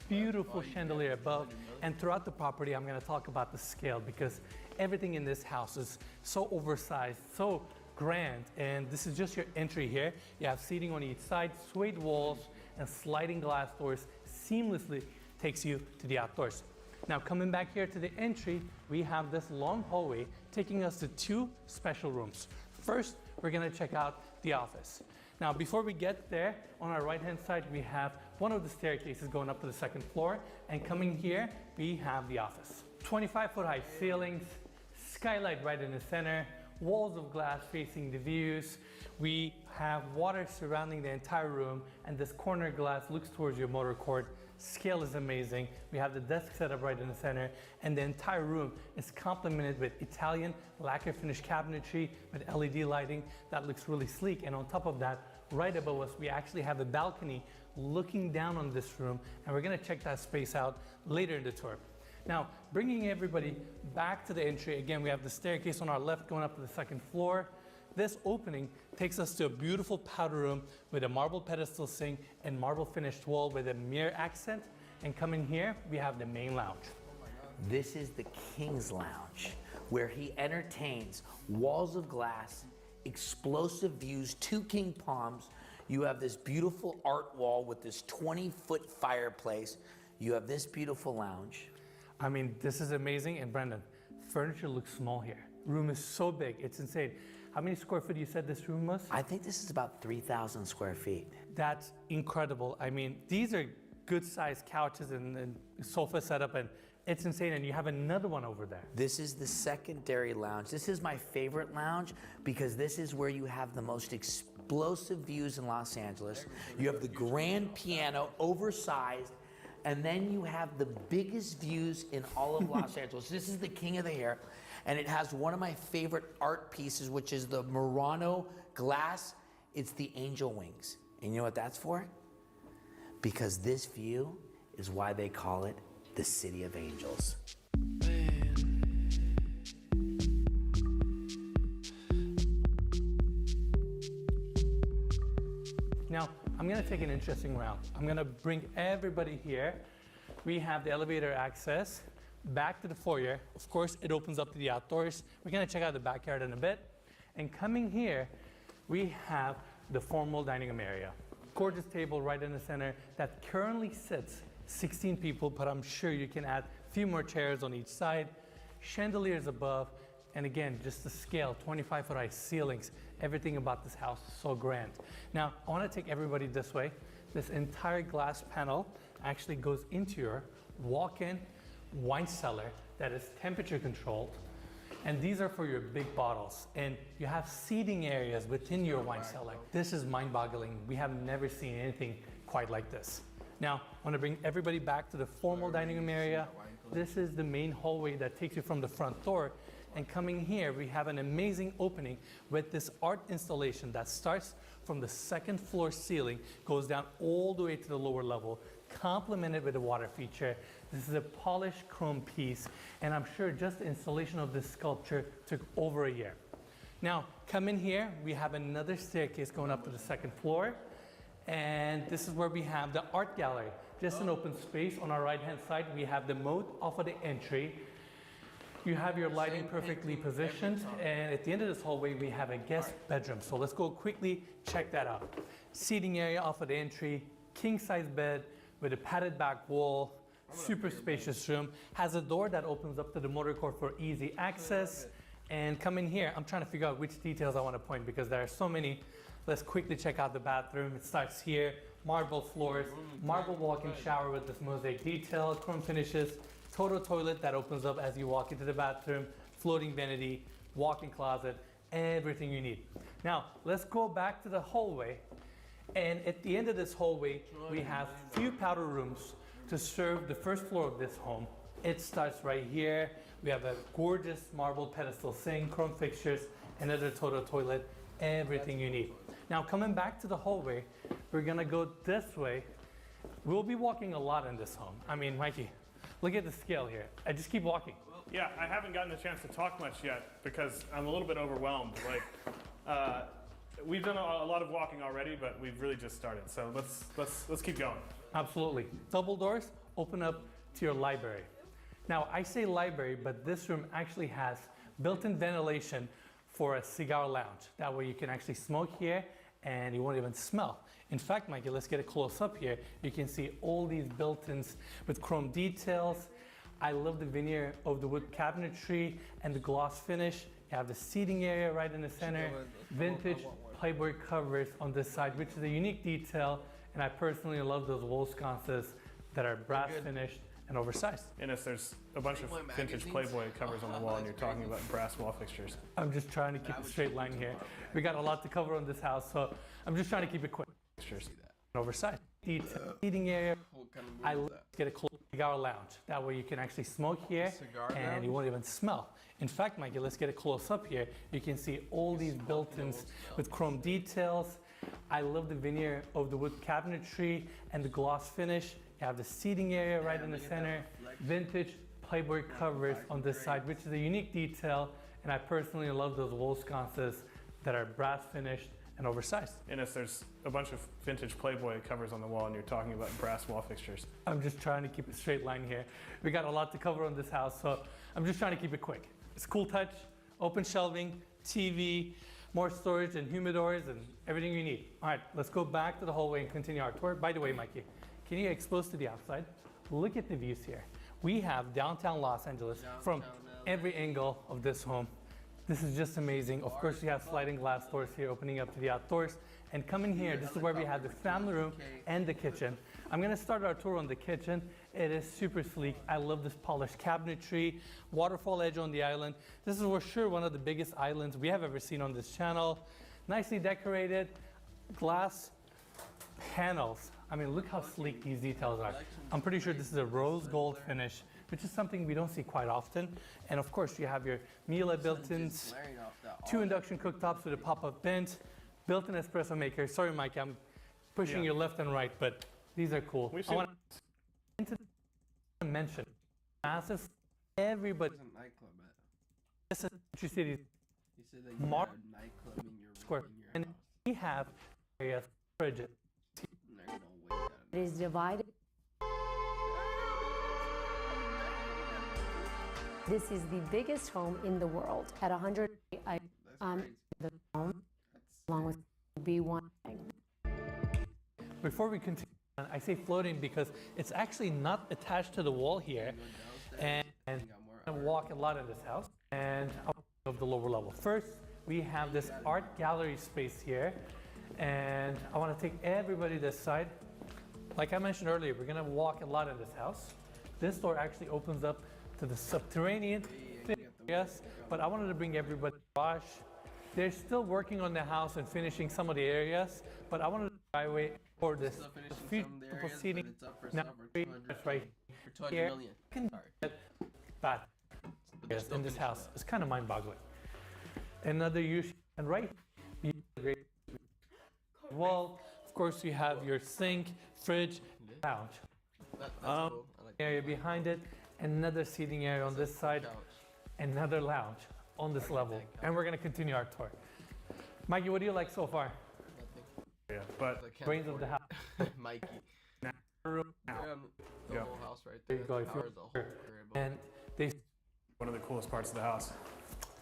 Beautiful chandelier above. And throughout the property, I'm gonna talk about the scale because everything in this house is so oversized, so grand. And this is just your entry here. You have seating on each side, suede walls, and sliding glass doors seamlessly takes you to the outdoors. Now coming back here to the entry, we have this long hallway taking us to 2 special rooms. First, we're gonna check out the office. Now before we get there, on our right-hand side, we have one of the staircases going up to the 2nd floor, and coming here, we have the office. 25-foot high ceilings, skylight right in the center, walls of glass facing the views. We have water surrounding the entire room, and this corner glass looks towards your motor court. Scale is amazing. We have the desk set up right in the center, and the entire room is complemented with Italian lacquer finish cabinetry with LED lighting that looks really sleek. And on top of that, right above us, we actually have a balcony looking down on this room, and we're gonna check that space out later in the tour. Now, bringing everybody back to the entry, again, we have the staircase on our left going up to the 2nd floor. This opening takes us to a beautiful powder room with a marble pedestal sink and marble finished wall with a mirror accent. And coming here, we have the main lounge. This is the King's Lounge, where he entertains. Walls of glass, explosive views, 2 king palms. You have this beautiful art wall with this 20-foot fireplace. You have this beautiful lounge. I mean, this is amazing. And Brendan, furniture looks small here. Room is so big, it's insane. How many square feet you said this room was? I think this is about 3,000 square feet. That's incredible. I mean, these are good sized couches and sofa setup, and it's insane. And you have another one over there. This is the secondary lounge. This is my favorite lounge because this is where you have the most explosive views in Los Angeles. You have the grand piano, oversized, and then you have the biggest views in all of Los Angeles. This is the king of the hair, and it has one of my favorite art pieces, which is the Murano glass. It's the angel wings. And you know what that's for? Because this view is why they call it the City of Angels. Now, I'm gonna take an interesting route. I'm gonna bring everybody here. We have the elevator access back to the foyer. Of course, it opens up to the outdoors. We're gonna check out the backyard in a bit. And coming here, we have the formal dining room area. Gorgeous table right in the center that currently sits 16 people, but I'm sure you can add a few more chairs on each side. Chandeliers above, and again, just the scale, 25-foot high ceilings. Everything about this house is so grand. Now, I want to take everybody this way. This entire glass panel actually goes into your walk-in wine cellar that is temperature controlled. And these are for your big bottles. And you have seating areas within your wine cellar. This is mind-boggling. We have never seen anything quite like this. Now, I want to bring everybody back to the formal dining room area. this is the main hallway that takes you from the front door. And coming here, we have an amazing opening with this art installation that starts from the second floor ceiling, goes down all the way to the lower level, complemented with a water feature. This is a polished chrome piece, and I'm sure just the installation of this sculpture took over a year. Now, come in here, we have another staircase going up to the second floor, and this is where we have the art gallery. Just an open space. On our right-hand side, we have the moat off of the entry. You have your lighting perfectly positioned, and at the end of this hallway, we have a guest bedroom. So let's go quickly check that out. Seating area off of the entry, king-size bed with a padded back wall, super spacious room, has a door that opens up to the motor court for easy access. And come in here, I'm trying to figure out which details I want to point because there are so many. Let's quickly check out the bathroom. It starts here, marble floors, marble walk-in shower with this mosaic detail, chrome finishes, total toilet that opens up as you walk into the bathroom, floating vanity, walk-in closet, everything you need. Now, let's go back to the hallway. And at the end of this hallway, we have few powder rooms to serve the first floor of this home. It starts right here. We have a gorgeous marble pedestal sink, chrome fixtures, another total toilet, everything you need. Now, coming back to the hallway, we're gonna go this way. We'll be walking a lot in this home. I mean, Mikey, look at the scale here. I just keep walking. Yeah, I haven't gotten a chance to talk much yet because I'm a little bit overwhelmed. Like, we've done a lot of walking already, but we've really just started. So let's keep going. Absolutely. Double doors open up to your library. Now, I say library, but this room actually has built-in ventilation for a cigar lounge. That way you can actually smoke here and you won't even smell. In fact, Mikey, let's get a close up here. You can see all these built-ins with chrome details. I love the veneer of the wood cabinetry and the gloss finish. You have the seating area right in the center, vintage Playboy covers on this side, which is a unique detail. And I personally love those wall sconces that are brass finished and oversized. Ines, there's a bunch of vintage Playboy covers on the wall, and you're talking about brass wall fixtures. I'm just trying to keep a straight line here. We got a lot to cover on this house, so I'm just trying to keep it quick. Fixtures. Oversized. Seating area. I get a close cigar lounge. That way you can actually smoke here and you won't even smell. In fact, Mikey, let's get a close up here. You can see all these built-ins with chrome details. I love the veneer of the wood cabinetry and the gloss finish. You have the seating area right in the center, vintage Playboy covers on this side, which is a unique detail. And I personally love those wall sconces that are brass finished and oversized. Ines, there's a bunch of vintage Playboy covers on the wall, and you're talking about brass wall fixtures. I'm just trying to keep a straight line here. We got a lot to cover on this house, so I'm just trying to keep it quick. It's cool touch, open shelving, TV, more storage and humidors and everything you need. All right, let's go back to the hallway and continue our tour. By the way, Mikey, can you get exposed to the outside? Look at the views here. We have downtown Los Angeles from every angle of this home. This is just amazing. Of course, we have sliding glass doors here opening up to the outdoors. And come in here, this is where we have the family room and the kitchen. I'm gonna start our tour on the kitchen. It is super sleek. I love this polished cabinetry, waterfall edge on the island. This is for sure one of the biggest islands we have ever seen on this channel. Nicely decorated, glass panels. I mean, look how sleek these details are. I'm pretty sure this is a rose gold finish, which is something we don't see quite often. And of course, you have your Miele built-ins, 2 induction cooktops with a pop-up vent, built-in espresso maker. Sorry, Mike, I'm pushing you left and right, but these are cool. I want to mention, massive, everybody. This is what you see, these square, and we have areas, fridges. It is divided. This is the biggest home in the world at 100. The home, along with B1. Before we continue, I say floating because it's actually not attached to the wall here, and I walk a lot in this house. And of the lower level. First, we have this art gallery space here, and I want to take everybody this side. Like I mentioned earlier, we're gonna walk a lot in this house. This door actually opens up to the subterranean areas, but I wanted to bring everybody to the garage. They're still working on the house and finishing some of the areas, but I wanted to driveway or this Still finishing some future of the areas, but seating. it's up for Now, sale for right 200 for 200 here. million. You can Sorry. get that But they're still in this finishing house. up. It's kind of mind-boggling. Another use, and right here, great. Well, of course, you have your sink, fridge, lounge. That's cool. I like Area behind it, another seating area on this side, another lounge on this level, and we're gonna continue our tour. Mikey, what do you like so far? Yeah, but Brains of the house. Mikey. room now. The whole house right There there. you go. If Towers the whole you're, crib. and they, one of the coolest parts of the house.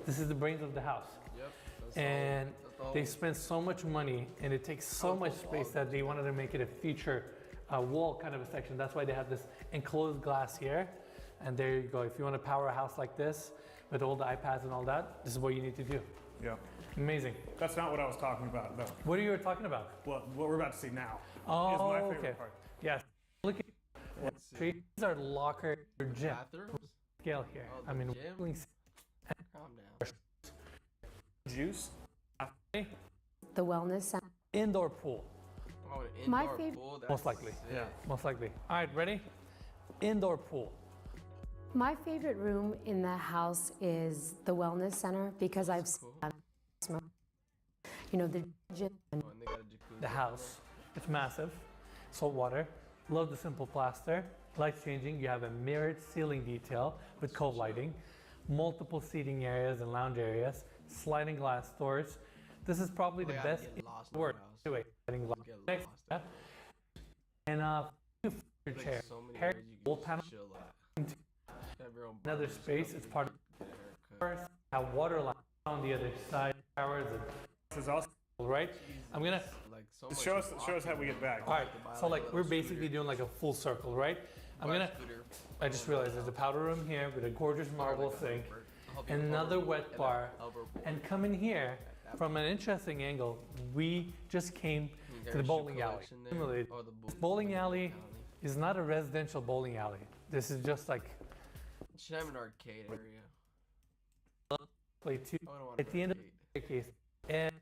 this is the brains of the house. Yep. That's And all. they spent so much money, and it takes so much space that they wanted to make it a feature wall kind of a section. That's why they have this enclosed glass here. And there you go. If you want to power a house like this with all the iPads and all that, this is what you need to do. Yeah. Amazing. That's not what I was talking about, though. What are you talking about? What we're about to see now Oh, is my favorite okay. part. Yes. Look at these are locker or gym Bathrooms? scale here. Oh, I the mean, gym? willing- Calm down. Juice. The wellness center. indoor pool. Oh, an My indoor favorite- pool? That's Most likely. sick. Yeah, most likely. All right, ready? Indoor pool. My favorite room in the house is the wellness center because I've seen the gym. Oh, and they got a jacuzzi. The house. It's massive. Salt water. Love the simple plaster. Lights changing. You have a mirrored ceiling detail with cove lighting. Multiple seating areas and lounge areas. Sliding glass doors. This is probably the I best gotta get lost in word. the house. Anyway, sliding glass. Get Next, lost. and your Like chair. so many Hair, ways you wall can panel. just chill at. Have your own Another barber, space. just It's come part in, of get a haircut. have water lines on the other side. Showers and This is awesome. right. I'm gonna. Like so Just much show us how we get back. All right. So like we're basically doing like a full circle, right? I'm gonna. I just realized there's a powder room here with a gorgeous marble sink, another wet bar, and come in here from an interesting angle. We just came to the bowling alley. Similarly, this bowling alley is not a residential bowling alley. This is just like Should have an arcade area. play two I wouldn't want at the end of the staircase. And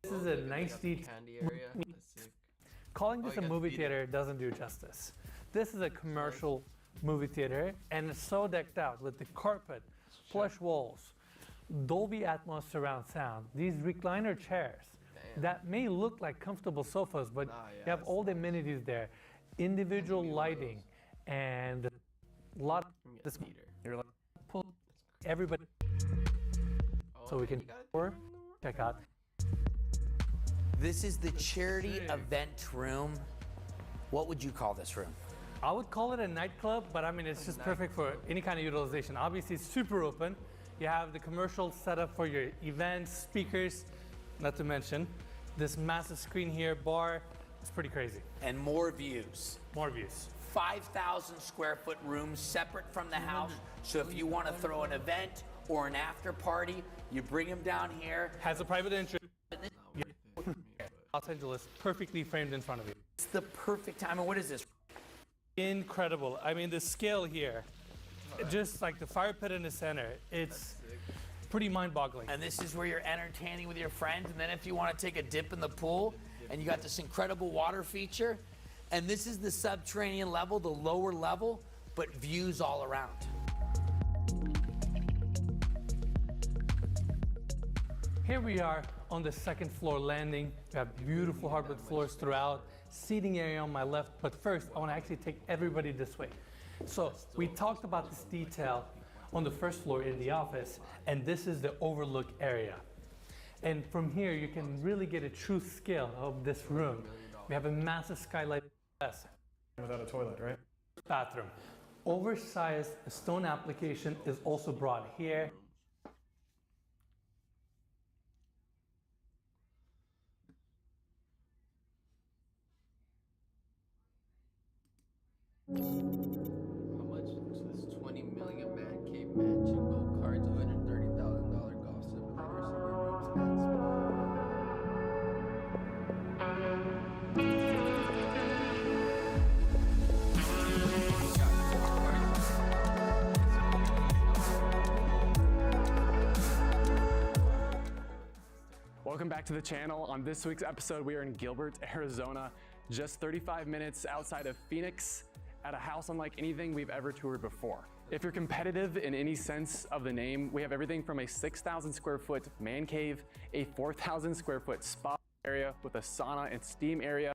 this is a nice detail. Candy area. That's sick. Calling Oh, this you a got the movie theater. theater doesn't do justice. This is a commercial movie theater, and it's so decked out with the carpet, plush walls, Dolby Atmos surround sound, these recliner chairs that may look like comfortable sofas, but you have all the amenities there, individual lighting, and a lot of this pull everybody so we can check out. This is the charity event room. What would you call this room? I would call it a nightclub, but I mean, it's just perfect for any kind of utilization. Obviously, it's super open. You have the commercial setup for your events, speakers, not to mention this massive screen here, bar. It's pretty crazy. And more views. More views. 5,000 square foot rooms separate from the house. So if you want to throw an event or an after party, you bring them down here. Has a private entrance. Los Angeles, perfectly framed in front of you. It's the perfect time. And what is this? Incredible. I mean, the scale here, just like the fire pit in the center, it's pretty mind-boggling. And this is where you're entertaining with your friends. And then if you want to take a dip in the pool, and you got this incredible water feature. And this is the subterranean level, the lower level, but views all around. Here we are on the second floor landing. We have beautiful hardwood floors throughout, seating area on my left. But first, I want to actually take everybody this way. So we talked about this detail on the first floor in the office, and this is the overlook area. And from here, you can really get a true scale of this room. We have a massive skylight Without a toilet, right? bathroom. Oversized stone application is also brought here. How much is this 20 million man cave mansion, gold car, $230,000 golf simulator, Welcome back to the channel. On this week's episode, we are in Gilbert, Arizona, just 35 minutes outside of Phoenix, at a house unlike anything we've ever toured before. If you're competitive in any sense of the name, we have everything from a 6,000 square foot man cave, a 4,000 square foot spa area with a sauna and steam area,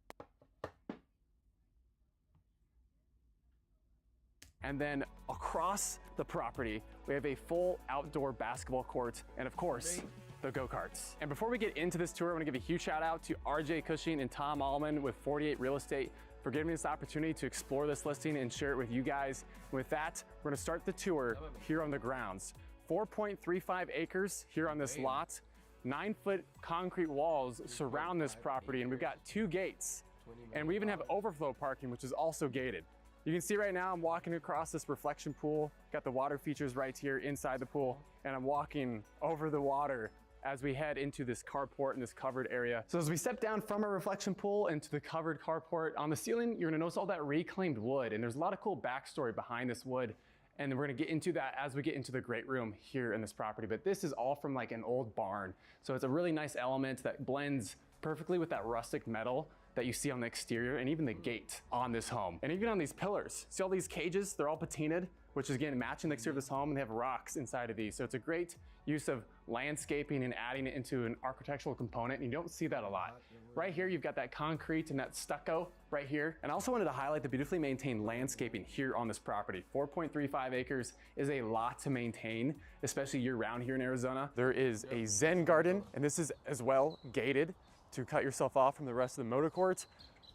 and then across the property, we have a full outdoor basketball court and, of course, the go-karts. And before we get into this tour, I want to give a huge shout out to RJ Cushing and Tom Allman with 48 Real Estate for giving me this opportunity to explore this listing and share it with you guys. With that, we're going to start the tour here on the grounds. 4.35 acres here on this lot. 9-foot concrete walls surround this property, and we've got 2 gates. And we even have overflow parking, which is also gated. You can see right now I'm walking across this reflection pool, got the water features right here inside the pool, and I'm walking over the water as we head into this carport in this covered area. So as we step down from our reflection pool into the covered carport, on the ceiling, you're gonna notice all that reclaimed wood, and there's a lot of cool backstory behind this wood. And we're gonna get into that as we get into the great room here in this property. But this is all from like an old barn. So it's a really nice element that blends perfectly with that rustic metal that you see on the exterior and even the gate on this home. And even on these pillars, see all these cages? They're all patinaed, which is again matching the exterior of this home, and they have rocks inside of these. So it's a great use of landscaping and adding it into an architectural component, and you don't see that a lot. Right here, you've got that concrete and that stucco right here. And I also wanted to highlight the beautifully maintained landscaping here on this property. 4.35 acres is a lot to maintain, especially year round here in Arizona. There is a Zen garden, and this is as well gated to cut yourself off from the rest of the motor court.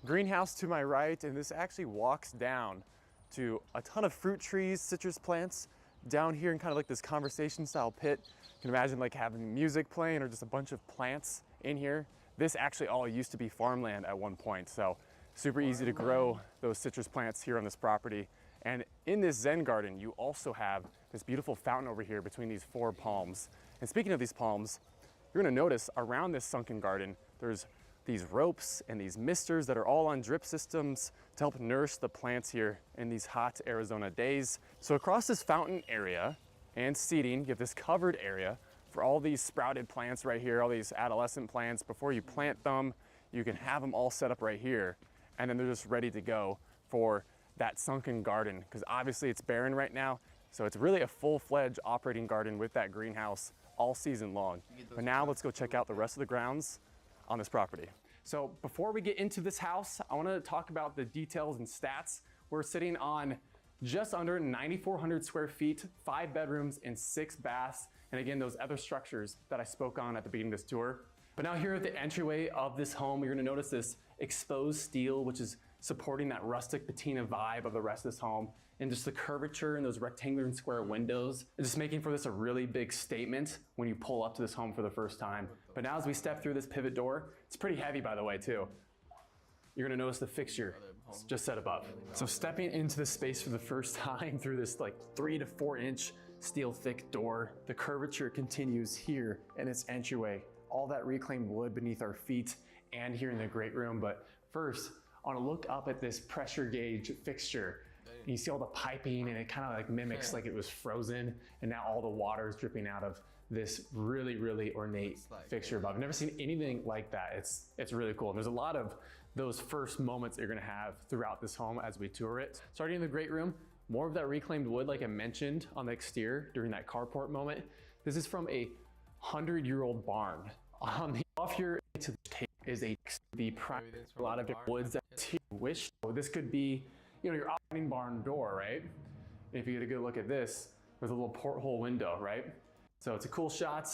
Greenhouse to my right, and this actually walks down to a ton of fruit trees, citrus plants down here in kind of like this conversation style pit. You can imagine like having music playing or just a bunch of plants in here. This actually all used to be farmland at one point, so super easy to grow those citrus plants here on this property. And in this Zen garden, you also have this beautiful fountain over here between these 4 palms. And speaking of these palms, you're gonna notice around this sunken garden, there's these ropes and these misters that are all on drip systems to help nourish the plants here in these hot Arizona days. So across this fountain area and seating, you have this covered area for all these sprouted plants right here, all these adolescent plants. Before you plant them, you can have them all set up right here, and then they're just ready to go for that sunken garden, because obviously it's barren right now. So it's really a full-fledged operating garden with that greenhouse all season long. But now let's go check out the rest of the grounds on this property. So before we get into this house, I want to talk about the details and stats. We're sitting on just under 9,400 square feet, 5 bedrooms and 6 baths. And again, those other structures that I spoke on at the beginning of this tour. But now here at the entryway of this home, you're gonna notice this exposed steel, which is supporting that rustic patina vibe of the rest of this home, and just the curvature and those rectangular and square windows, and just making for this a really big statement when you pull up to this home for the first time. But now as we step through this pivot door, it's pretty heavy by the way too. You're gonna notice the fixture just set above. So stepping into the space for the first time through this like 3 to 4 inch steel thick door, the curvature continues here in its entryway. All that reclaimed wood beneath our feet and here in the great room. But first, I want to look up at this pressure gauge fixture. You see all the piping, and it kind of like mimics like it was frozen, and now all the water is dripping out of this really, really ornate fixture above. I've never seen anything like that. It's really cool. And there's a lot of those first moments that you're gonna have throughout this home as we tour it. Starting in the great room, more of that reclaimed wood like I mentioned on the exterior during that carport moment. This is from a 100-year-old barn. On the off here to the tape is the prime, a lot of different woods that you wish. So this could be, you know, your operating barn door, right? And if you get a good look at this, there's a little porthole window, right? So it's a cool shot.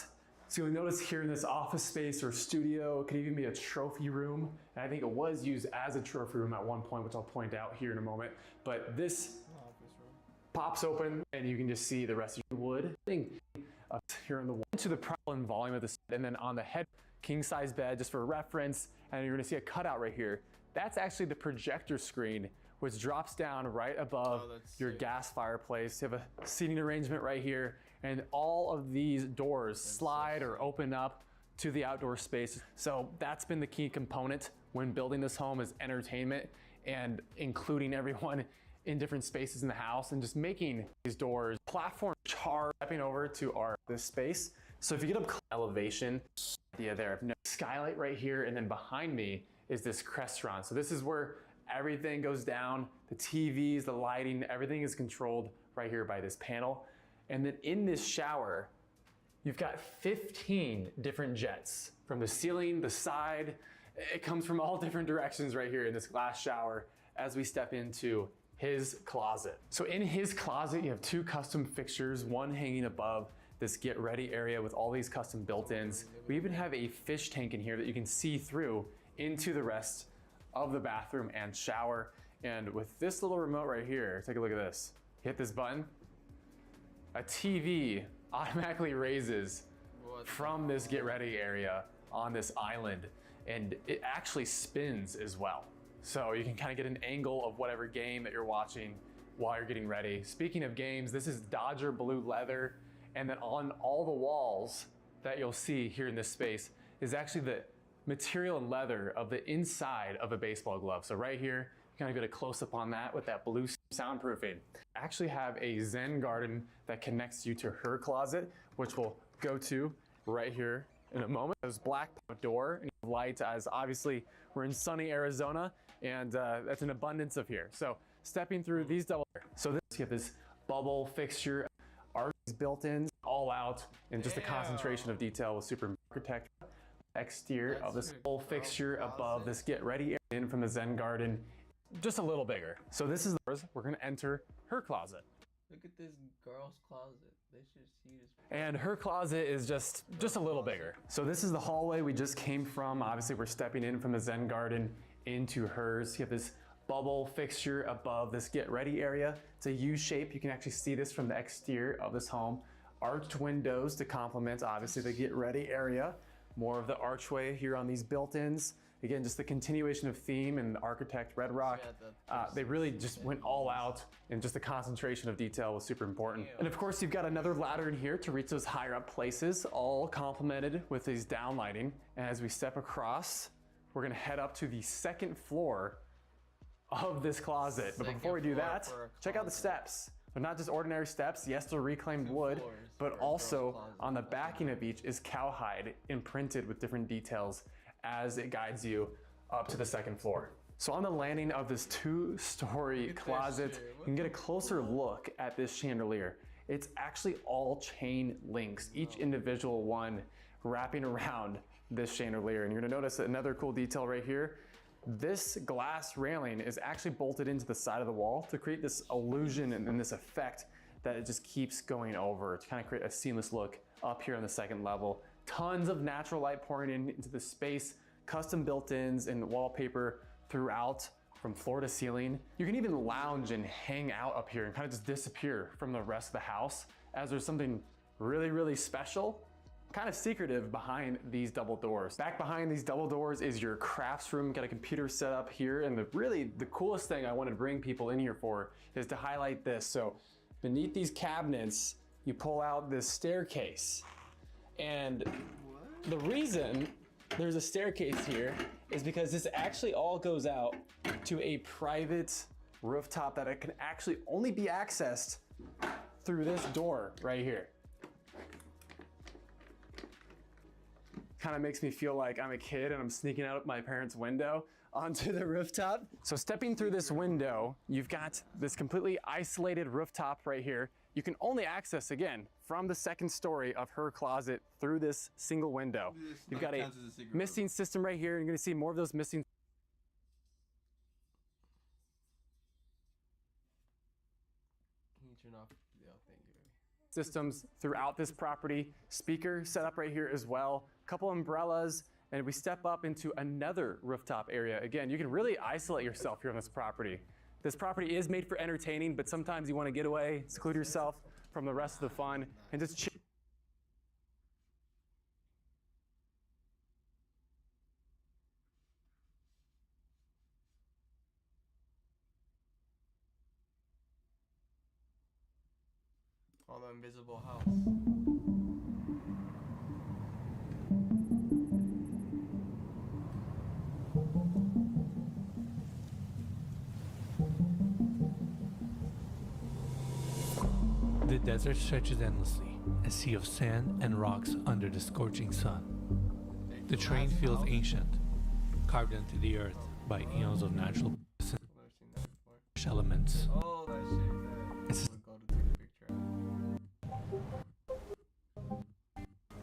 So you'll notice here in this office space or studio, it could even be a trophy room. And I think it was used as a trophy room at one point, which I'll point out here in a moment. But this pops open and you can just see the rest of your wood. Up here on the wall to the problem volume of this, and then on the head, king size bed, just for reference. And you're gonna see a cutout right here. That's actually the projector screen, which drops down right above your gas fireplace. You have a seating arrangement right here, and all of these doors slide or open up to the outdoor space. So that's been the key component when building this home, is entertainment and including everyone in different spaces in the house, and just making these doors platform char stepping over to this space. So if you get up elevation, idea there. Skylight right here, and then behind me is this restaurant. So this is where everything goes down. The TVs, the lighting, everything is controlled right here by this panel. And then in this shower, you've got 15 different jets from the ceiling, the side. It comes from all different directions right here in this glass shower as we step into his closet. So in his closet, you have two custom fixtures, one hanging above this get ready area with all these custom built-ins. We even have a fish tank in here that you can see through into the rest of the bathroom and shower. And with this little remote right here, take a look at this. Hit this button, a TV automatically raises from this get ready area on this island, and it actually spins as well. So you can kind of get an angle of whatever game that you're watching while you're getting ready. Speaking of games, this is Dodger blue leather, and then on all the walls that you'll see here in this space is actually the material and leather of the inside of a baseball glove. So right here, you kind of get a close up on that with that blue soundproofing. I actually have a Zen garden that connects you to her closet, which we'll go to right here in a moment. There's black door and light, as obviously we're in sunny Arizona, and that's an abundance of here. So stepping through these double, so this, you have this bubble fixture, built-ins all out, and just a concentration of detail with super architect. Exterior of this whole fixture above this get ready area in from the Zen garden, just a little bigger. So this is ours. We're gonna enter her closet. Look at this girl's closet. They should see this. And her closet is just a little bigger. So this is the hallway we just came from. Obviously we're stepping in from the Zen garden into hers. You have this bubble fixture above this get ready area. It's a U shape. You can actually see this from the exterior of this home. Arched windows to complement obviously the get ready area. More of the archway here on these built-ins. Again, just the continuation of theme and the architect Red Rock. They really just went all out, and just the concentration of detail was super important. And of course, you've got another ladder in here to reach those higher up places, all complemented with these down lighting. And as we step across, we're gonna head up to the second floor of this closet. But before we do that, check out the steps. They're not just ordinary steps. Yes, they're reclaimed wood, but also on the backing of each is cowhide imprinted with different details as it guides you up to the second floor. So on the landing of this two-story closet, you can get a closer look at this chandelier. It's actually all chain links, each individual one wrapping around this chandelier. And you're gonna notice another cool detail right here. This glass railing is actually bolted into the side of the wall to create this illusion and this effect that it just keeps going over to kind of create a seamless look up here on the second level. Tons of natural light pouring into the space, custom built-ins and wallpaper throughout from floor to ceiling. You can even lounge and hang out up here and kind of just disappear from the rest of the house, as there's something really, really special, kind of secretive behind these double doors. Back behind these double doors is your crafts room. Got a computer set up here, and the coolest thing I wanted to bring people in here for is to highlight this. So beneath these cabinets, you pull out this staircase. And the reason there's a staircase here is because this actually all goes out to a private rooftop that it can actually only be accessed through this door right here. Kind of makes me feel like I'm a kid and I'm sneaking out my parents' window onto the rooftop. So stepping through this window, you've got this completely isolated rooftop right here. You can only access, again, from the second story of her closet through this single window. You've got a misting system right here. You're gonna see more of those misting. Can you turn off? Yeah, thank you. Systems throughout this property. Speaker set up right here as well. Couple umbrellas, and we step up into another rooftop area. Again, you can really isolate yourself here on this property. This property is made for entertaining, but sometimes you want to get away, seclude yourself from the rest of the fun, and just chill. On the invisible house. The desert stretches endlessly, a sea of sand and rocks under the scorching sun. The train feels ancient, carved into the earth by eons of natural elements. Oh, that shit. It's Go to take a picture.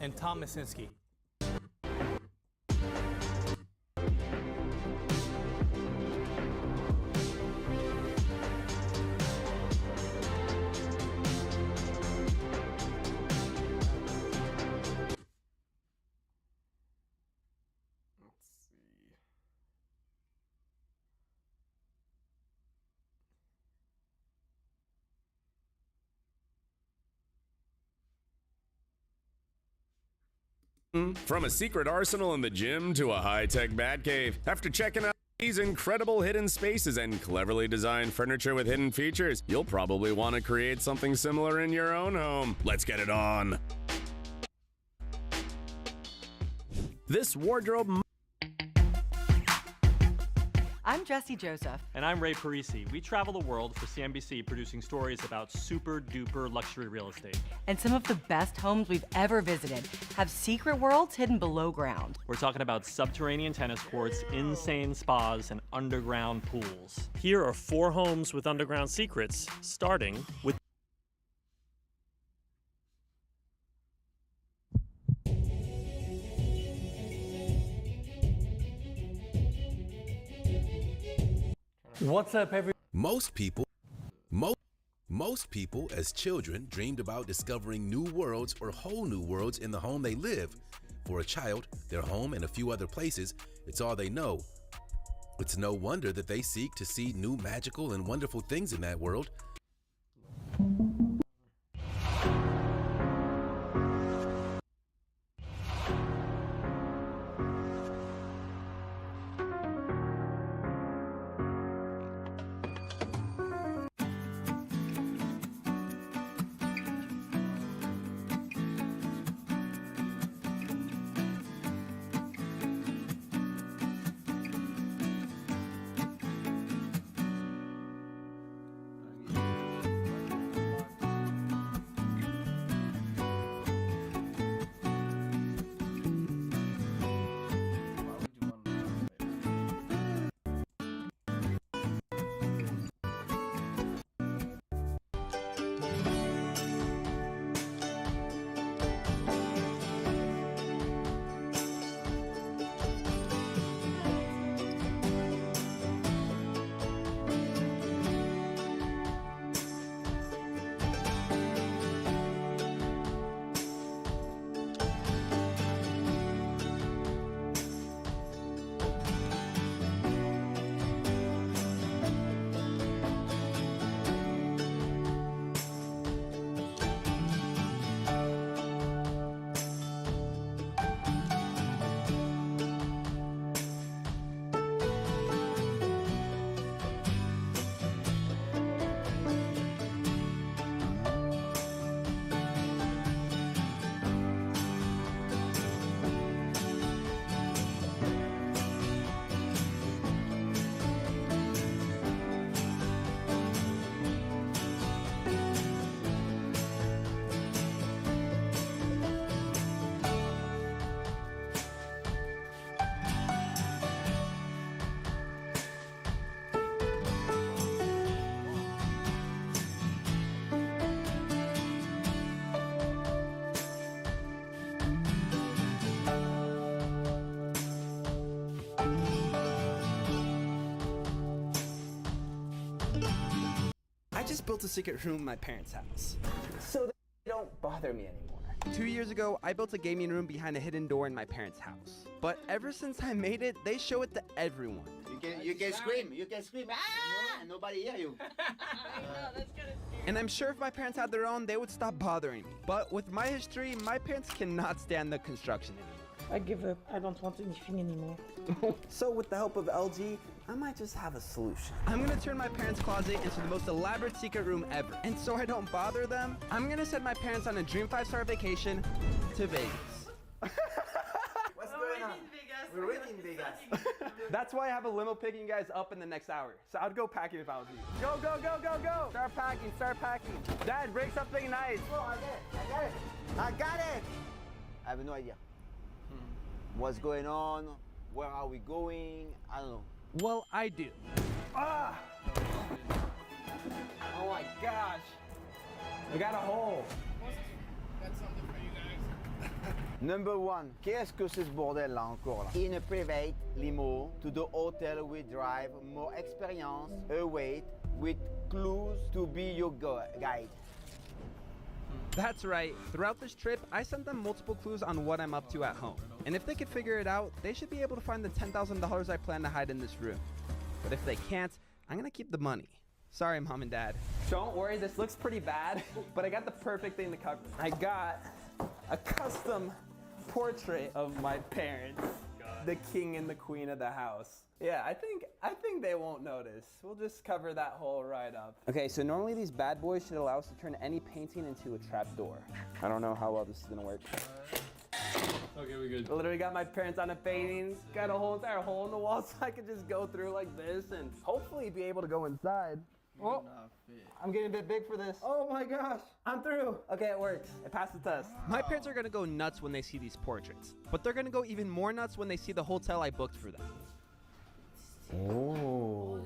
and Tom Masinski. From a secret arsenal in the gym to a high-tech bat cave, after checking out these incredible hidden spaces and cleverly designed furniture with hidden features, you'll probably want to create something similar in your own home. Let's get it on. This wardrobe. I'm Jesse Joseph. And I'm Ray Parisi. We travel the world for CNBC producing stories about super duper luxury real estate. And some of the best homes we've ever visited have secret worlds hidden below ground. We're talking about subterranean tennis courts, insane spas, and underground pools. Here are 4 homes with underground secrets, starting with What's up, everyone? Most people as children dreamed about discovering new worlds or whole new worlds in the home they live. For a child, their home and a few other places, it's all they know. It's no wonder that they seek to see new magical and wonderful things in that world. I just built a secret room in my parents' house, so they don't bother me anymore. 2 years ago, I built a gaming room behind a hidden door in my parents' house. But ever since I made it, they show it to everyone. You can scream. Ah! Nobody hear you. And I'm sure if my parents had their own, they would stop bothering me. But with my history, my parents cannot stand the construction anymore. I give up. I don't want anything anymore. So with the help of LG, I might just have a solution. I'm gonna turn my parents' closet into the most elaborate secret room ever. And so I don't bother them, I'm gonna send my parents on a dream 5-star vacation to Vegas. What's going on? We're really in Vegas. That's why I have a limo picking you guys up in the next hour. So I'd go packing if I was you. Go, go, go, go, go! Start packing, start packing. Dad, break something nice. Oh, I got it. I got it. I have no idea. what's going on, where are we going, I don't know. Well, I do. Ah! Oh my gosh. I got a hole. Number one, qu'est-ce que c'est ce bordel là encore là? In a private limo to the hotel we drive, more experience, await, with clues to be your guide. That's right. Throughout this trip, I sent them multiple clues on what I'm up to at home. And if they could figure it out, they should be able to find the $10,000 I plan to hide in this room. But if they can't, I'm gonna keep the money. Sorry, Mom and Dad. Don't worry, this looks pretty bad, but I got the perfect thing to cover. I got a custom portrait of my parents, the king and the queen of the house. Yeah, I think they won't notice. We'll just cover that hole right up. Okay, so normally these bad boys should allow us to turn any painting into a trap door. I don't know how well this is gonna work. Okay, we're good. I literally got my parents on a painting, got a whole entire hole in the wall so I could just go through like this and hopefully be able to go inside. Oh, I'm getting a bit big for this. Oh my gosh, I'm through. Okay, it works. I passed the test. My parents are gonna go nuts when they see these portraits, but they're gonna go even more nuts when they see the hotel I booked for them. Oh.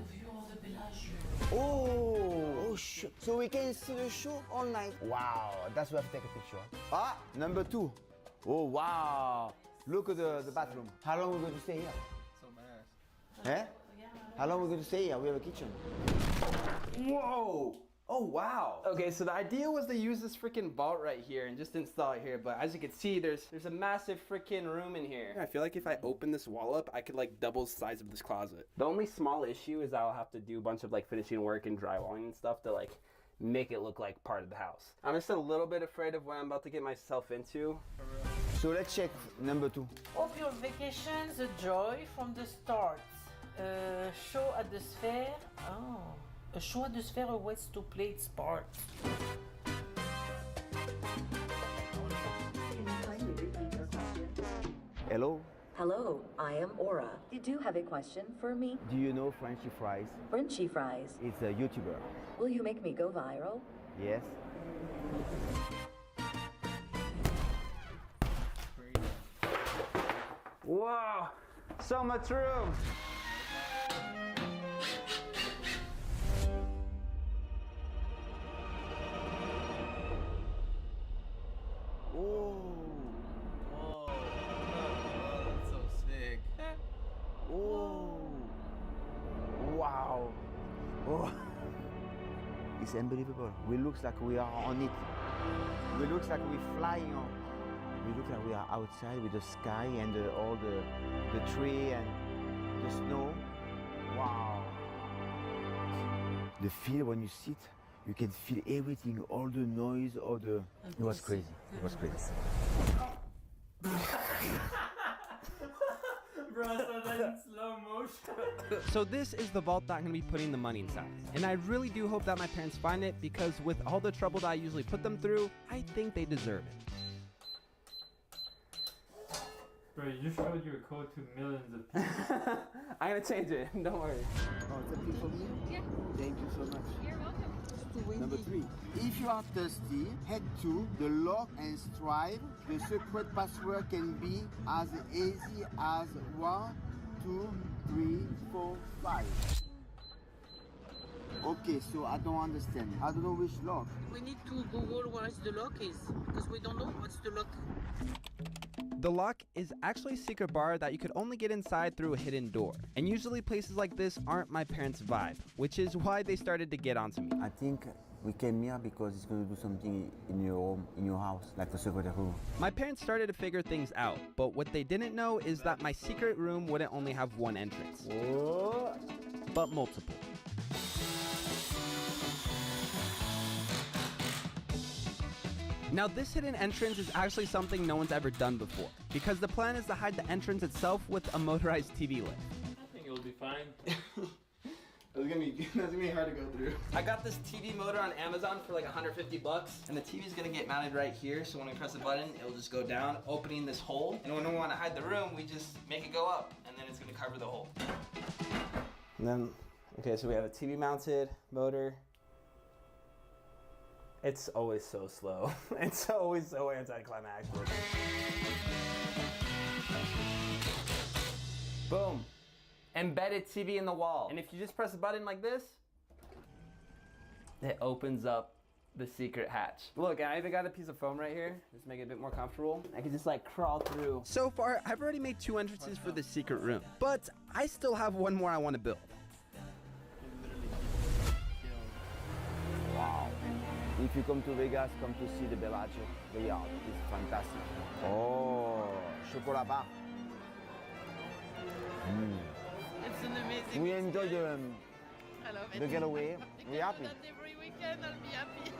Oh, shit. So we can see the show all night. Wow, that's where I have to take a picture. Ah, number two. Oh, wow. Look at the bathroom. How long are we going to stay here? So Eh? How long are we going to stay here? We have a kitchen. Whoa! Oh, wow. Okay, so the idea was to use this freaking vault right here and just install it here, but as you can see, there's a massive freaking room in here. I feel like if I open this wall up, I could like double the size of this closet. The only small issue is I'll have to do a bunch of like finishing work and drywalling and stuff to like make it look like part of the house. I'm just a little bit afraid of what I'm about to get myself into. So let's check number two. Hope your vacation's a joy from the start. Show at the Sphere. Oh. A show at the Sphere awaits to play its part. Hello? Hello, I am Aura. Did you have a question for me? Do you know Frenchy Fries? Frenchy Fries. It's a YouTuber. Will you make me go viral? Yes. Wow, so much room. Wow. Oh. It's unbelievable. We look like we are on it. We look like we're flying on. We look like we are outside with the sky and all the tree and the snow. Wow. The feel when you sit, you can feel everything, all the noise, all the... It was crazy. It was crazy. Bro, I saw that in slow motion. So this is the vault that I'm gonna be putting the money inside. And I really do hope that my parents find it because with all the trouble that I usually put them through, I think they deserve it. Bro, you just showed your code to millions of people. I'm gonna change it, don't worry. Oh, thank you for me? Yeah. Thank you so much. You're welcome. Number 3. If you are thirsty, head to the lock and strive. The secret password can be as easy as 1, 2, 3, 4, 5. Okay, so I don't understand. I don't know which lock. We need to Google what the lock is, because we don't know what's the lock. The lock is actually a secret bar that you could only get inside through a hidden door. And usually places like this aren't my parents' vibe, which is why they started to get onto me. I think we came here because it's going to do something in your home, in your house, like the secret room. My parents started to figure things out, but what they didn't know is that my secret room wouldn't only have one entrance, but multiple. Now this hidden entrance is actually something no one's ever done before, because the plan is to hide the entrance itself with a motorized TV lift. I think it'll be fine. That's gonna be hard to go through. I got this TV motor on Amazon for like 150 bucks, and the TV's gonna get mounted right here, so when we press the button, it'll just go down, opening this hole. And when we wanna hide the room, we just make it go up, and then it's gonna cover the hole. And then, okay, so we have a TV mounted motor. It's always so slow. It's always so anticlimactic. Boom. Embedded TV in the wall. And if you just press a button like this, it opens up the secret hatch. Look, I even got a piece of foam right here. Just make it a bit more comfortable. I can just like crawl through. So far, I've already made 2 entrances for the secret room, but I still have one more I want to build. Wow. If you come to Vegas, come to see the Bellagio. The yacht is fantastic. Oh, chocolat bar. It's an amazing We enjoy the getaway. We're happy. Every weekend I'll be happy.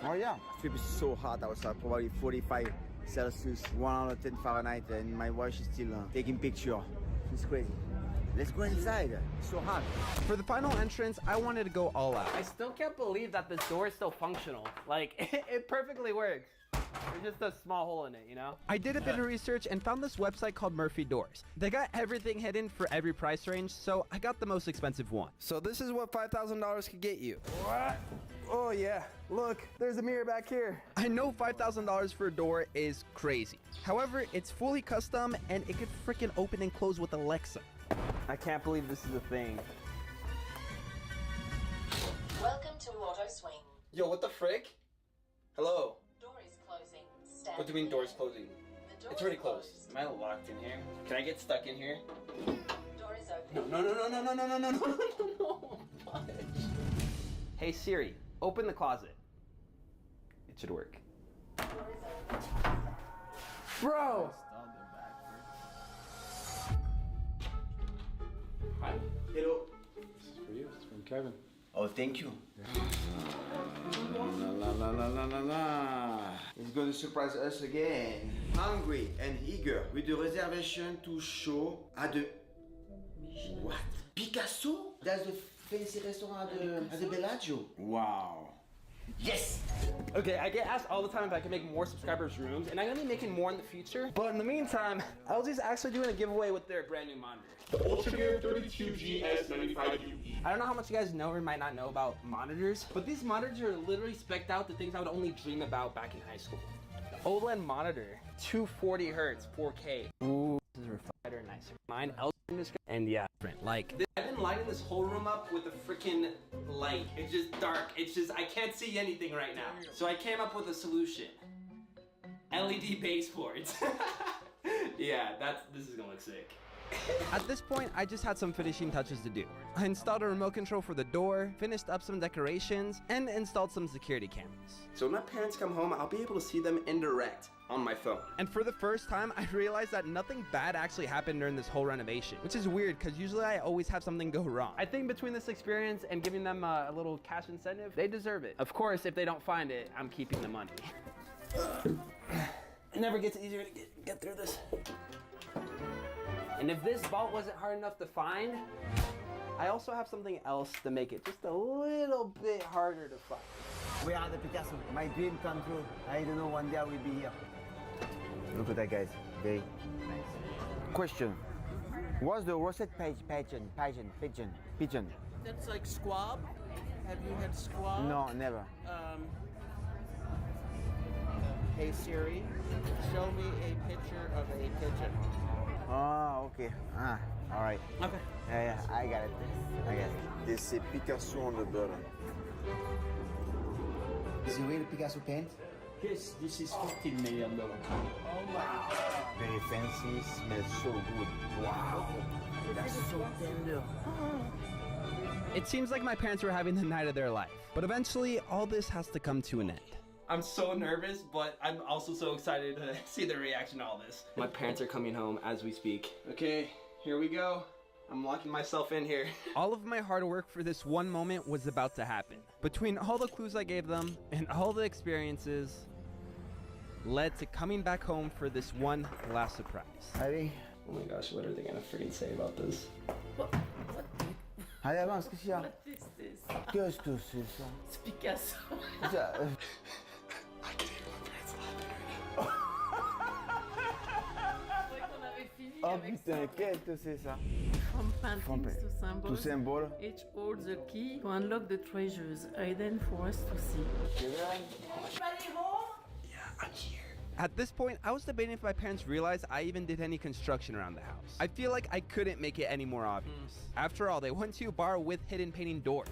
Oh yeah. Trip is so hot outside, probably 45 Celsius, 110 Fahrenheit, and my wife is still taking picture. It's crazy. Let's go inside. It's so hot. For the final entrance, I wanted to go all out. I still can't believe that this door is still functional. Like, it perfectly works. There's just a small hole in it, you know? I did a bit of research and found this website called Murphy Doors. They got everything hidden for every price range, so I got the most expensive one. So this is what $5,000 could get you. What? Oh yeah, look, there's a mirror back here. I know $5,000 for a door is crazy. However, it's fully custom and it could freaking open and close with Alexa. I can't believe this is a thing. Welcome to Auto Swing. Yo, what the frick? Hello. Door is closing. Stand What do you mean clear. door's closing? The door It's already is closed. Am I locked in here? Can I get stuck in here? Door is open. No. Hey Siri, open the closet. It should work. Bro! Hi. Hello. This is for you. It's from Kevin. Oh, thank you. He's going to surprise us again. Hungry and eager with the reservation to show at the... What? Picasso? That's the fancy restaurant at the Bellagio. Wow. Yes! Okay, I get asked all the time if I can make more subscribers' rooms, and I'm gonna be making more in the future. But in the meantime, LG's actually doing a giveaway with their brand new monitor. The UltraGear 32GS95UE. I don't know how much you guys know or might not know about monitors, but these monitors are literally spec'd out to things I would only dream about back in high school. The OLED monitor, 240 hertz, 4K. Ooh, this is better and nicer. Mine, and yeah, like, I've been lighting this whole room up with a freaking light. It's just dark. It's just, I can't see anything right now. So I came up with a solution. LED baseboards. Yeah, this is gonna look sick. At this point, I just had some finishing touches to do. I installed a remote control for the door, finished up some decorations, and installed some security cameras. So when my parents come home, I'll be able to see them indirect on my phone. And for the first time, I realized that nothing bad actually happened during this whole renovation, which is weird because usually I always have something go wrong. I think between this experience and giving them a little cash incentive, they deserve it. Of course, if they don't find it, I'm keeping the money. It never gets easier to get through this. And if this vault wasn't hard enough to find, I also have something else to make it just a little bit harder to find. We are the Picasso. My dream come true. I don't know, one day I will be here. Look at that, guys. Very nice. Question. What's the russet pigeon? That's like squab. Have you had squab? No, never. Hey Siri, show me a picture of a pigeon. Oh, okay. All right. Okay. Yeah, I got it. They say Picasso on the bottom. Is it really Picasso paint? Yes, this is $15 million. Oh my God. Very fancy, smells so good. Wow. That's so tender. It seems like my parents were having the night of their life, but eventually all this has to come to an end. I'm so nervous, but I'm also so excited to see the reaction to all this. My parents are coming home as we speak. Okay, here we go. I'm locking myself in here. All of my hard work for this one moment was about to happen. Between all the clues I gave them and all the experiences led to coming back home for this one last surprise. Allez. Oh my gosh, what are they gonna freaking say about this? Allez, avance, qu'est-ce qu'il y a? What is this? Qu'est-ce que c'est ça? It's Picasso. Oh putain, qu'est-ce que c'est ça? From paintings to symbols, To symbol. each holds a key to unlock the treasures hidden for us to see. Everybody home? Yeah, I'm here. At this point, I was debating if my parents realized I even did any construction around the house. I feel like I couldn't make it any more obvious. After all, they want to borrow with hidden painting doors.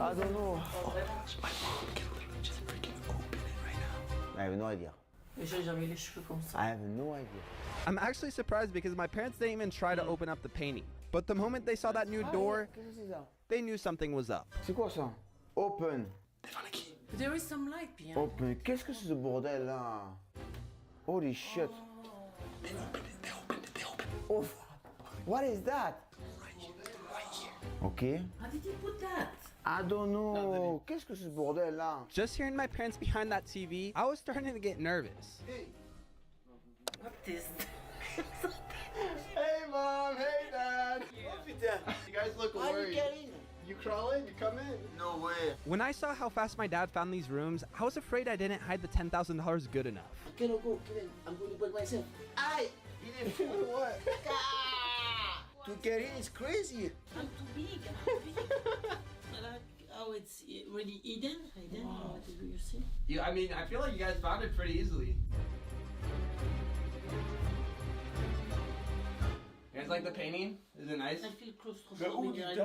I don't know. Oh, my mom can literally just freaking open it right now. I have no idea. I have no idea. I'm actually surprised because my parents didn't even try to open up the painting. But the moment they saw that new door, they knew something was up. C'est quoi ça? Open. There is some light behind. Open. Qu'est-ce que c'est ce bordel là? Holy shit. They opened it. Oh, what is that? Right here. Okay. How did you put that? I don't know. Qu'est-ce que c'est ce bordel là? Just hearing my parents behind that TV, I was starting to get nervous. What is that? Hey mom, hey dad. You guys look worried. You crawling? You come in? No way. When I saw how fast my dad found these rooms, I was afraid I didn't hide the $10,000 good enough. I cannot go. I'm going to burn myself. What? To get in is crazy. I'm too big. Oh, it's really hidden. Wow. What do you see? I mean, I feel like you guys found it pretty easily. You guys like the painting? Is it nice? I feel claustrophobic.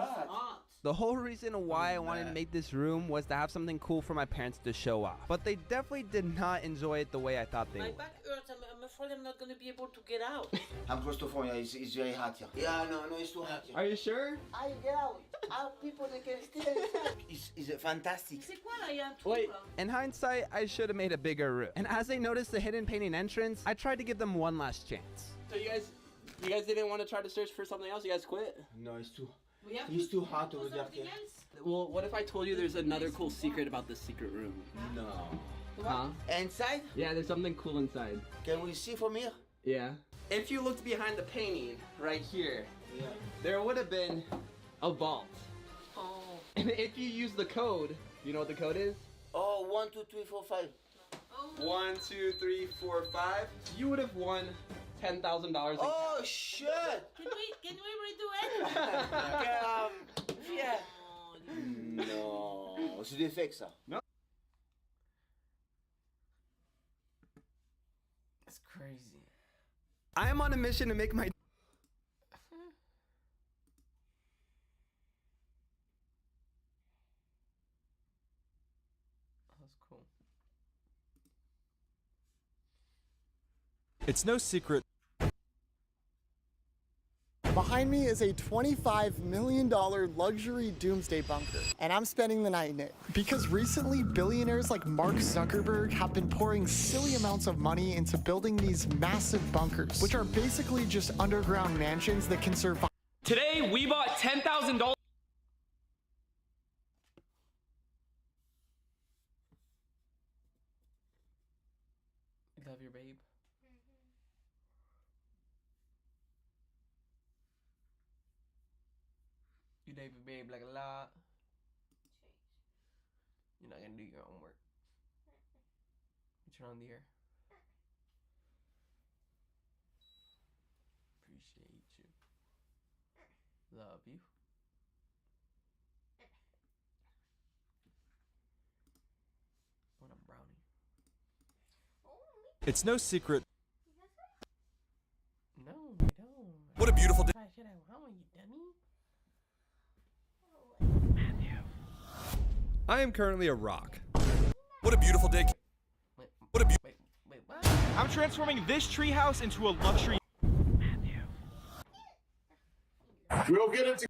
The whole reason why I wanted to make this room was to have something cool for my parents to show off. But they definitely did not enjoy it the way I thought they would. My back hurts. I'm afraid I'm not going to be able to get out. I'm claustrophobic. It's very hot here. Yeah, no, it's too hot here. Are you sure? I get out. How people they can stay inside. It's fantastic. C'est quoi là? Il y a un truc Wait, là. in hindsight, I should have made a bigger room. And as they noticed the hidden painting entrance, I tried to give them one last chance. So you guys didn't want to try to search for something else? You guys quit? No, it's too hot over there. Well, what if I told you there's another cool secret about this secret room? No. Huh? Inside? Yeah, there's something cool inside. Can we see from here? Yeah. If you looked behind the painting, right here, there would have been a vault. Oh. And if you use the code, you know what the code is? Oh, 1, 2, 3, 4, 5. 1, 2, 3, 4, 5. You would have won $10,000. Oh shit! Can we redo it? Yeah. No, c'est des fakes ça. No. That's crazy. I am on a mission to make my That's cool. It's no secret. Behind me is a $25 million luxury doomsday bunker, and I'm spending the night in it. Because recently, billionaires like Mark Zuckerberg have been pouring silly amounts of money into building these massive bunkers, which are basically just underground mansions that can survive. Today, we bought $10,000. You love your babe? You love your babe like a lot. You're not gonna do your homework. You turn on the air. Appreciate you. Love you. Want a brownie? It's no secret. No, I don't. What a beautiful day. Shit, I want you, dummy. I am currently a rock. What a beautiful day. What a beautiful. Wait, what? I'm transforming this treehouse into a luxury. We'll get into.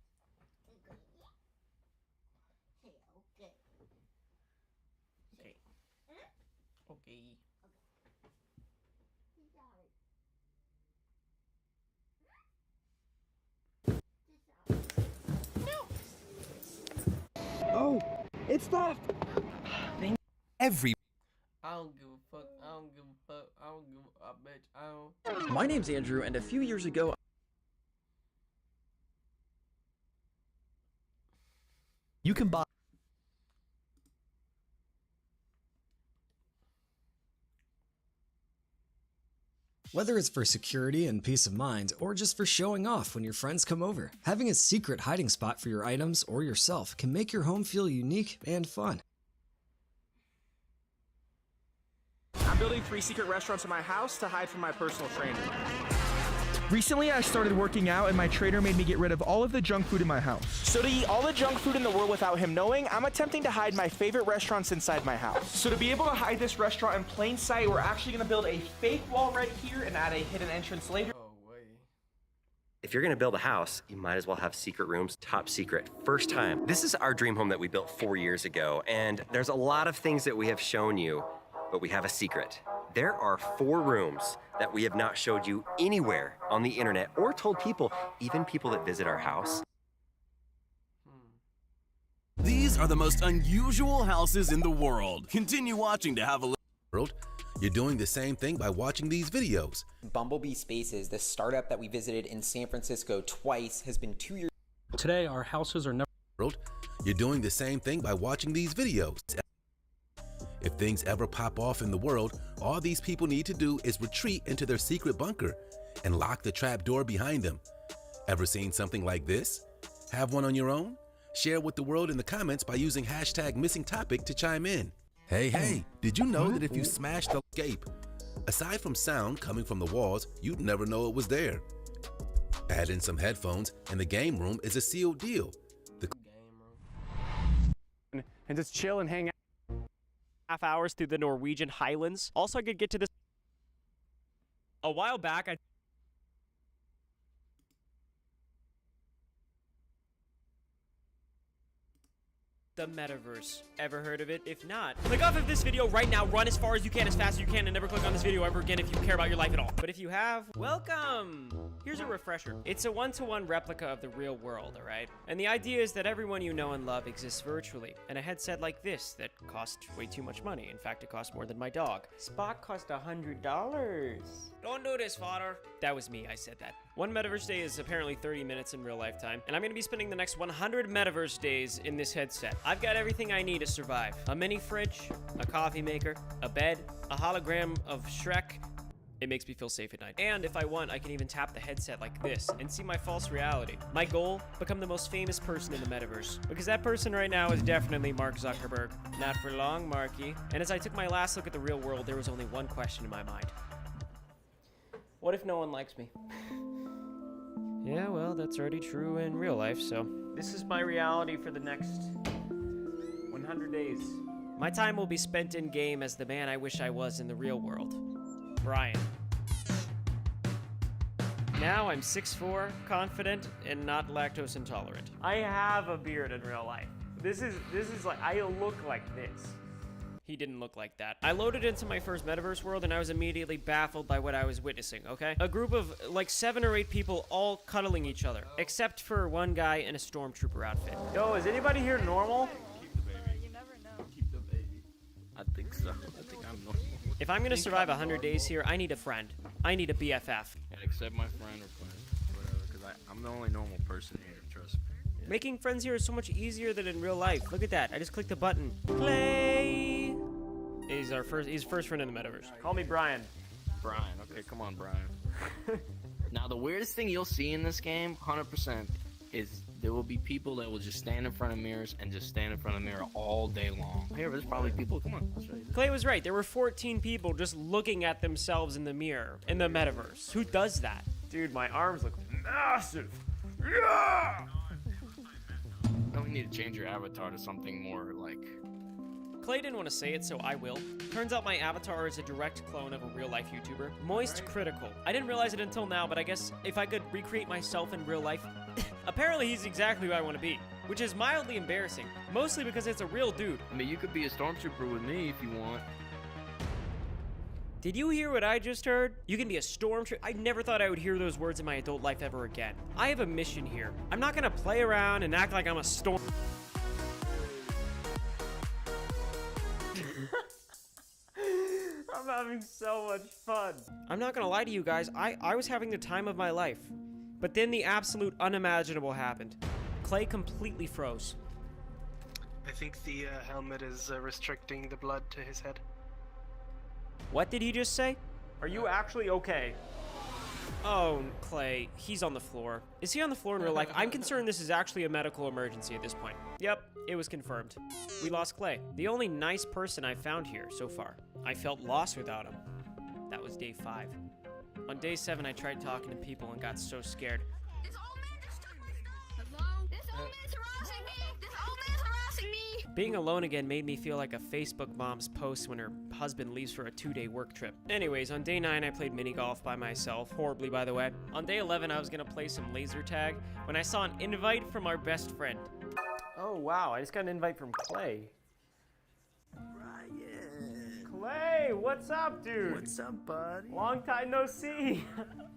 Okay. Oh, it stopped. Every. I don't give a fuck. I don't give a fuck. I don't give a bitch. I don't. My name's Andrew, and a few years ago, you can buy. Whether it's for security and peace of mind, or just for showing off when your friends come over, having a secret hiding spot for your items or yourself can make your home feel unique and fun. I'm building 3 secret restaurants in my house to hide from my personal trainer. Recently, I started working out and my trainer made me get rid of all of the junk food in my house. So to eat all the junk food in the world without him knowing, I'm attempting to hide my favorite restaurants inside my house. So to be able to hide this restaurant in plain sight, we're actually gonna build a fake wall right here and add a hidden entrance later. If you're gonna build a house, you might as well have secret rooms, top secret, first time. This is our dream home that we built 4 years ago, and there's a lot of things that we have shown you, but we have a secret. There are 4 rooms that we have not showed you anywhere on the internet or told people, even people that visit our house. These are the most unusual houses in the world. Continue watching to have a world. You're doing the same thing by watching these videos. Bumblebee Spaces, the startup that we visited in San Francisco twice, has been 2 years. Today, our houses are never. You're doing the same thing by watching these videos. If things ever pop off in the world, all these people need to do is retreat into their secret bunker and lock the trap door behind them. Ever seen something like this? Have one on your own? Share with the world in the comments by using #MissingTopic to chime in. Hey, did you know that if you smash the escape, aside from sound coming from the walls, you'd never know it was there? Add in some headphones and the game room is a sealed deal. And just chill and hang out. Half hours through the Norwegian Highlands. Also, I could get to this. A while back, the metaverse. Ever heard of it? If not, click off of this video right now, run as far as you can, as fast as you can, and never click on this video ever again if you care about your life at all. But if you have, welcome! Here's a refresher. It's a one-to-one replica of the real world, alright? And the idea is that everyone you know and love exists virtually, and a headset like this that cost way too much money. In fact, it cost more than my dog. Spot cost $100. Don't do this, father. That was me, I said that. One metaverse day is apparently 30 minutes in real life time, and I'm gonna be spending the next 100 metaverse days in this headset. I've got everything I need to survive. A mini fridge, a coffee maker, a bed, a hologram of Shrek. It makes me feel safe at night. And if I want, I can even tap the headset like this and see my false reality. My goal, become the most famous person in the metaverse. Because that person right now is definitely Mark Zuckerberg. Not for long, Marky. And as I took my last look at the real world, there was only one question in my mind. What if no one likes me? Yeah, well, that's already true in real life, so. This is my reality for the next 100 days. My time will be spent in game as the man I wish I was in the real world. Brian. Now I'm 6'4", confident, and not lactose intolerant. I have a beard in real life. This is like, I look like this. He didn't look like that. I loaded into my first metaverse world and I was immediately baffled by what I was witnessing, okay? A group of like 7 or 8 people all cuddling each other, except for one guy in a stormtrooper outfit. Yo, is anybody here normal? Keep the baby. You never know. Keep the baby. I think so. I think I'm normal. If I'm gonna survive 100 days here, I need a friend. I need a BFF. Yeah, accept my friend request, whatever, because I'm the only normal person here, trust me. Yeah. Making friends here is so much easier than in real life. Look at that. I just clicked the button. Clay! He's first friend in the metaverse. Call me Brian. Brian, okay, come on, Brian. Now, the weirdest thing you'll see in this game, 100%, is there will be people that will just stand in front of mirrors and just stand in front of the mirror all day long. Here, there's probably people, come on, I'll show you. Clay was right. There were 14 people just looking at themselves in the mirror in the metaverse. Who does that? Dude, my arms look massive. Yeah! No, we need to change your avatar to something more like... Clay didn't want to say it, so I will. Turns out my avatar is a direct clone of a real-life YouTuber. Moist Critical. I didn't realize it until now, but I guess if I could recreate myself in real life... Apparently he's exactly who I want to be, which is mildly embarrassing. Mostly because it's a real dude. I mean, you could be a stormtrooper with me if you want. Did you hear what I just heard? You can be a stormtrooper. I never thought I would hear those words in my adult life ever again. I have a mission here. I'm not gonna play around and act like I'm a storm... I'm having so much fun. I'm not gonna lie to you guys, I was having the time of my life. But then the absolute unimaginable happened. Clay completely froze. I think the helmet is restricting the blood to his head. What did he just say? Are you actually okay? Oh, Clay, he's on the floor. Is he on the floor in real life? I'm concerned this is actually a medical emergency at this point. Yep, it was confirmed. We lost Clay, the only nice person I've found here so far. I felt lost without him. That was day 5. On day 7, I tried talking to people and got so scared. This old man just took my stuff. Hello? This old man's harassing me. This old man's harassing me. Being alone again made me feel like a Facebook mom's post when her husband leaves for a 2-day work trip. Anyways, on day 9, I played mini golf by myself, horribly by the way. On day 11, I was gonna play some laser tag when I saw an invite from our best friend. Oh wow, I just got an invite from Clay. Clay, what's up, dude? What's up, buddy? Long time no see.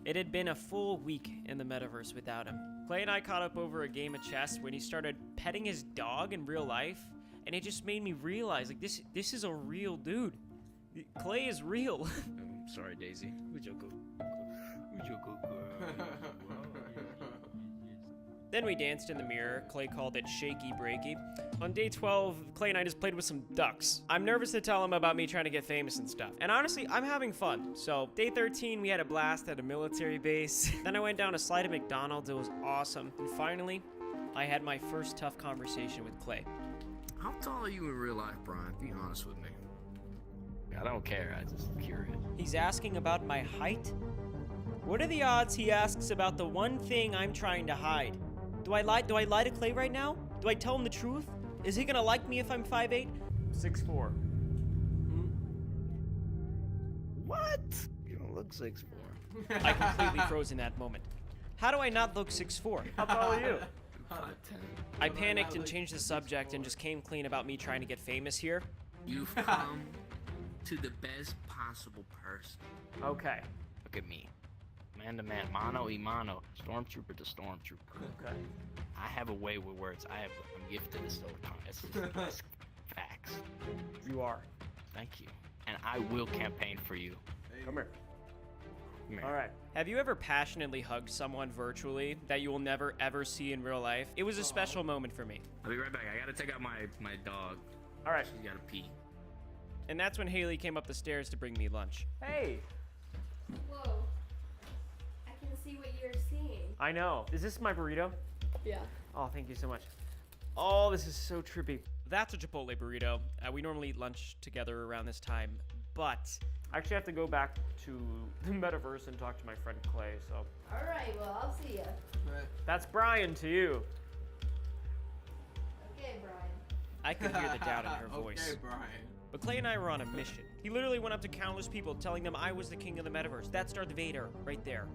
It had been a full week in the metaverse without him. Clay and I caught up over a game of chess when he started petting his dog in real life, and it just made me realize, like, this is a real dude. Clay is real. I'm sorry, Daisy. Would you go? Then we danced in the mirror. Clay called it shaky breaky. On day 12, Clay and I just played with some ducks. I'm nervous to tell him about me trying to get famous and stuff. And honestly, I'm having fun. So day 13, we had a blast at a military base. Then I went down a slide at McDonald's. It was awesome. And finally, I had my first tough conversation with Clay. How tall are you in real life, Brian? Be honest with me. I don't care. I'm just curious. He's asking about my height? What are the odds he asks about the one thing I'm trying to hide? Do I lie to Clay right now? Do I tell him the truth? Is he gonna like me if I'm 5'8"? 6'4". What? You don't look 6'4". I completely froze in that moment. How do I not look 6'4"? How tall are you? 5'10". I panicked and changed the subject and just came clean about me trying to get famous here. You've come to the best possible person. Okay. Look at me. Man to man, mano y mano, stormtrooper to stormtrooper. Okay. I have a way with words. I'm gifted at storytelling. It's facts. You are. Thank you. And I will campaign for you. Come here. All right. Have you ever passionately hugged someone virtually that you will never ever see in real life? It was a special moment for me. I'll be right back. I gotta take out my dog. All right. She's gotta pee. And that's when Haley came up the stairs to bring me lunch. Hey. Whoa. I can see what you're seeing. I know. Is this my burrito? Yeah. Oh, thank you so much. Oh, this is so trippy. That's a Chipotle burrito. We normally eat lunch together around this time, but I actually have to go back to the metaverse and talk to my friend Clay, so. All right, well, I'll see ya. That's Brian to you. Okay, Brian. I could hear the doubt in her voice. Okay, Brian. But Clay and I were on a mission. He literally went up to countless people telling them I was the king of the metaverse. That's Darth Vader right there,